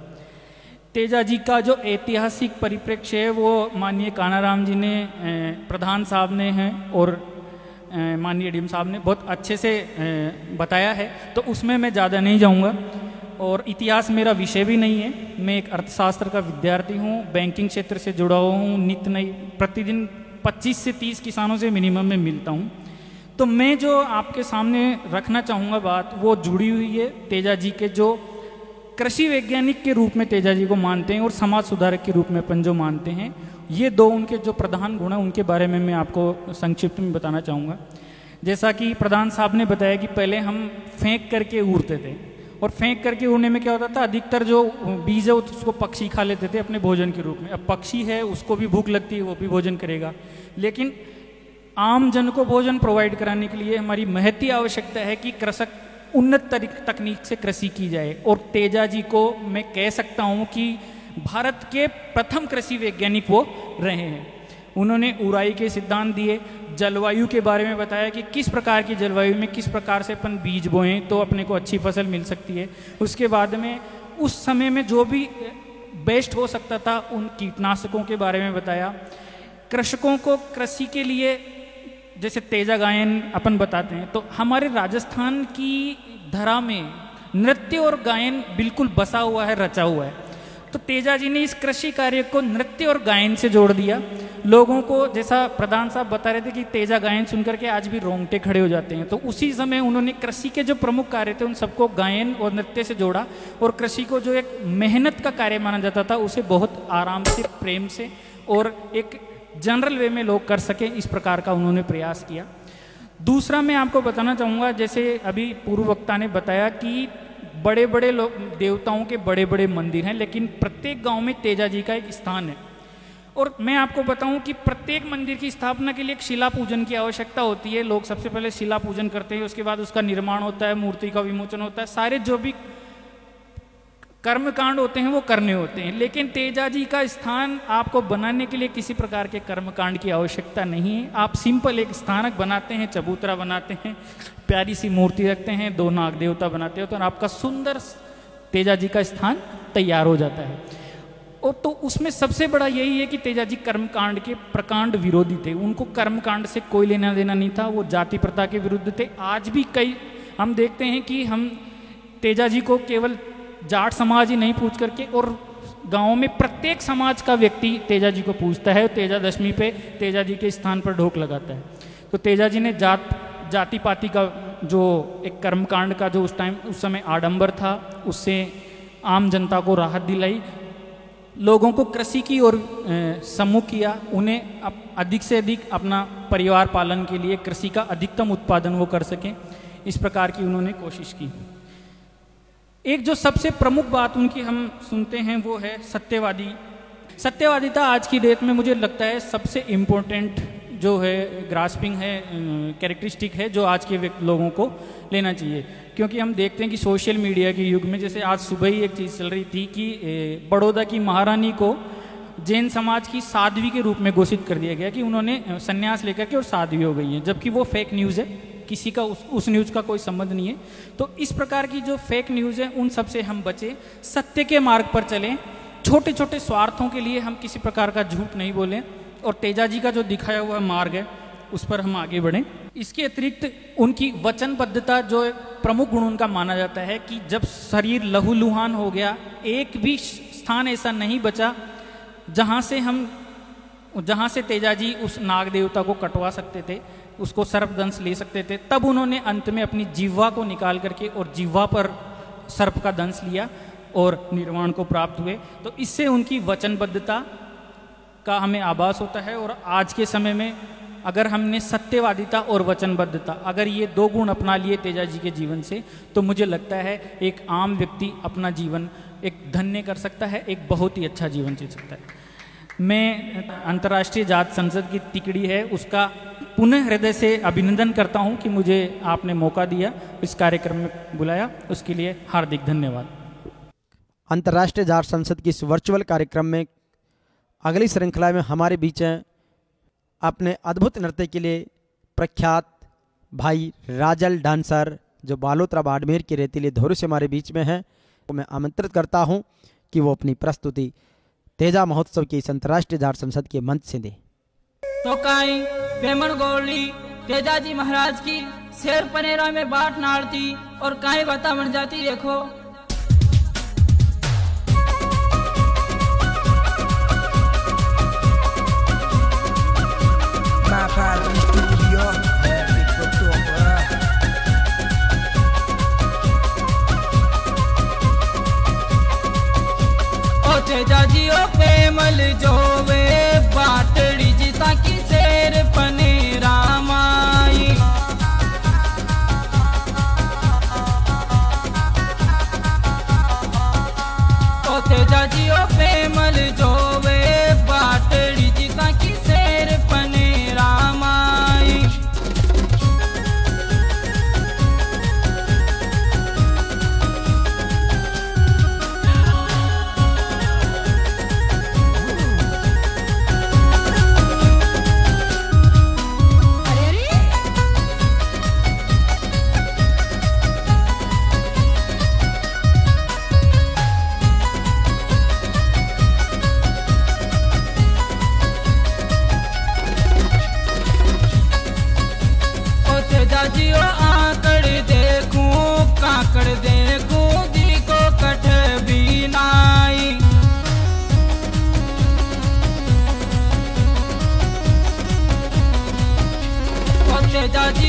तेजा जी का जो ऐतिहासिक परिप्रेक्ष्य है वो माननीय कानाराम जी ने, प्रधान साहब ने हैं और माननीय डीएम साहब ने बहुत अच्छे से बताया है, तो उसमें मैं ज़्यादा नहीं जाऊंगा। और इतिहास मेरा विषय भी नहीं है। मैं एक अर्थशास्त्र का विद्यार्थी हूँ, बैंकिंग क्षेत्र से जुड़ा हुआ हूँ, नित्य नई प्रतिदिन 25 से 30 किसानों से मिनिमम में मिलता हूँ। तो मैं जो आपके सामने रखना चाहूँगा बात वो जुड़ी हुई है तेजा जी के जो कृषि वैज्ञानिक के रूप में तेजा जी को मानते हैं और समाज सुधारक के रूप में अपन जो मानते हैं, ये दो उनके जो प्रधान गुण हैं उनके बारे में मैं आपको संक्षिप्त में बताना चाहूँगा। जैसा कि प्रधान साहब ने बताया कि पहले हम फेंक करके उड़ते थे और फेंक करके उड़ने में क्या होता था, अधिकतर जो बीज है उसको पक्षी खा लेते थे अपने भोजन के रूप में। अब पक्षी है, उसको भी भूख लगती है, वो भी भोजन करेगा। लेकिन आम जन को भोजन प्रोवाइड कराने के लिए हमारी महती आवश्यकता है कि कृषक उन्नत तकनीक से कृषि की जाए। और तेजा जी को मैं कह सकता हूँ कि भारत के प्रथम कृषि वैज्ञानिक वो रहे हैं। उन्होंने उड़ाई के सिद्धांत दिए, जलवायु के बारे में बताया कि किस प्रकार की जलवायु में किस प्रकार से अपन बीज बोएं तो अपने को अच्छी फसल मिल सकती है। उसके बाद में उस समय में जो भी बेस्ट हो सकता था उन कीटनाशकों के बारे में बताया। कृषकों को कृषि के लिए जैसे तेजा गायन अपन बताते हैं, तो हमारे राजस्थान की धरा में नृत्य और गायन बिल्कुल बसा हुआ है, रचा हुआ है। तो तेजा जी ने इस कृषि कार्य को नृत्य और गायन से जोड़ दिया। लोगों को, जैसा प्रधान साहब बता रहे थे कि तेजा गायन सुनकर के आज भी रोंगटे खड़े हो जाते हैं, तो उसी समय उन्होंने कृषि के जो प्रमुख कार्य थे उन सबको गायन और नृत्य से जोड़ा, और कृषि को जो एक मेहनत का कार्य माना जाता था उसे बहुत आराम से, प्रेम से और एक जनरल वे में लोग कर सकें, इस प्रकार का उन्होंने प्रयास किया। दूसरा मैं आपको बताना चाहूँगा, जैसे अभी पूर्व वक्ता ने बताया कि बड़े बड़े लोग, देवताओं के बड़े बड़े मंदिर हैं, लेकिन प्रत्येक गांव में तेजा जी का एक स्थान है। और मैं आपको बताऊं कि प्रत्येक मंदिर की स्थापना के लिए एक शिला पूजन की आवश्यकता होती है। लोग सबसे पहले शिला पूजन करते हैं, उसके बाद उसका निर्माण होता है, मूर्ति का विमोचन होता है, सारे जो भी कर्मकांड होते हैं वो करने होते हैं। लेकिन तेजा जी का स्थान आपको बनाने के लिए किसी प्रकार के कर्मकांड की आवश्यकता नहीं है। आप सिंपल एक स्थानक बनाते हैं, चबूतरा बनाते हैं, प्यारी सी मूर्ति रखते हैं, 2 नाग देवता बनाते हो, तो आपका सुंदर तेजा जी का स्थान तैयार हो जाता है। और तो उसमें सबसे बड़ा यही है कि तेजा जी कर्मकांड के प्रकांड विरोधी थे। उनको कर्मकांड से कोई लेना देना नहीं था, वो जाति प्रथा के विरुद्ध थे। आज भी कई हम देखते हैं कि हम तेजा जी को केवल जाट समाज ही नहीं पूछ करके, और गांव में प्रत्येक समाज का व्यक्ति तेजा जी को पूछता है। तेजा दशमी पे तेजा जी के स्थान पर ढोक लगाता है। तो तेजा जी ने जाति पाति का जो एक कर्मकांड का जो उस समय आडंबर था, उससे आम जनता को राहत दिलाई, लोगों को कृषि की ओर सम्मुख किया, उन्हें अधिक से अधिक अपना परिवार पालन के लिए कृषि का अधिकतम उत्पादन वो कर सकें, इस प्रकार की उन्होंने कोशिश की। एक जो सबसे प्रमुख बात उनकी हम सुनते हैं वो है सत्यवादिता। आज की डेट में मुझे लगता है सबसे इम्पोर्टेंट जो है ग्रास्पिंग है, कैरेक्टरिस्टिक है, जो आज के लोगों को लेना चाहिए। क्योंकि हम देखते हैं कि सोशल मीडिया के युग में, जैसे आज सुबह ही एक चीज़ चल रही थी कि बड़ौदा की महारानी को जैन समाज की साध्वी के रूप में घोषित कर दिया गया कि उन्होंने संन्यास लेकर के और साध्वी हो गई हैं, जबकि वो फेक न्यूज़ है, किसी का उस न्यूज़ का कोई संबंध नहीं है। तो इस प्रकार की जो फेक न्यूज़ है उन सब से हम बचें, सत्य के मार्ग पर चलें, छोटे छोटे स्वार्थों के लिए हम किसी प्रकार का झूठ नहीं बोलें, और तेजा जी का जो दिखाया हुआ मार्ग है उस पर हम आगे बढ़ें। इसके अतिरिक्त उनकी वचनबद्धता जो एक प्रमुख गुण उनका माना जाता है कि जब शरीर लहूलुहान हो गया, एक भी स्थान ऐसा नहीं बचा जहाँ से तेजा जी उस नाग देवता को कटवा सकते थे, उसको सर्पदंश ले सकते थे। तब उन्होंने अंत में अपनी जिह्वा को निकाल करके और जिह्वा पर सर्प का दंश लिया और निर्वाण को प्राप्त हुए। तो इससे उनकी वचनबद्धता का हमें आभास होता है। और आज के समय में अगर हमने सत्यवादिता और वचनबद्धता, अगर ये 2 गुण अपना लिए तेजा जी के जीवन से, तो मुझे लगता है एक आम व्यक्ति अपना जीवन एक धन्य कर सकता है, एक बहुत ही अच्छा जीवन जी सकता है। मैं अंतर्राष्ट्रीय जाट संसद की तिकड़ी है उसका पुनः हृदय से अभिनंदन करता हूं कि मुझे आपने मौका दिया, इस कार्यक्रम में बुलाया, उसके लिए हार्दिक धन्यवाद। अंतर्राष्ट्रीय जाट संसद की इस वर्चुअल कार्यक्रम में अगली श्रृंखला में हमारे बीच हैं अपने अद्भुत नृत्य के लिए प्रख्यात भाई राजल डांसर, जो बालोतरा बाड़मेर के रेतीले धोरू से हमारे बीच में हैं। तो मैं आमंत्रित करता हूं कि वो अपनी प्रस्तुति तेजा महोत्सव की इस अंतर्राष्ट्रीय जाट संसद के मंच से दे। तो काई बेमन गोली तेजा जी महाराज की शेर पनेरा में बाट नाड़ती और काई बता बन जाती। देखो तेजा जी ओ पेमल जोवे बाटड़ी जिता की शेर पनेरा माई। ओ तेजा जी ओ पेमल जोवे बाटड़ी जिता की शेर पनेरा माई।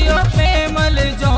जियो प्रेमल जो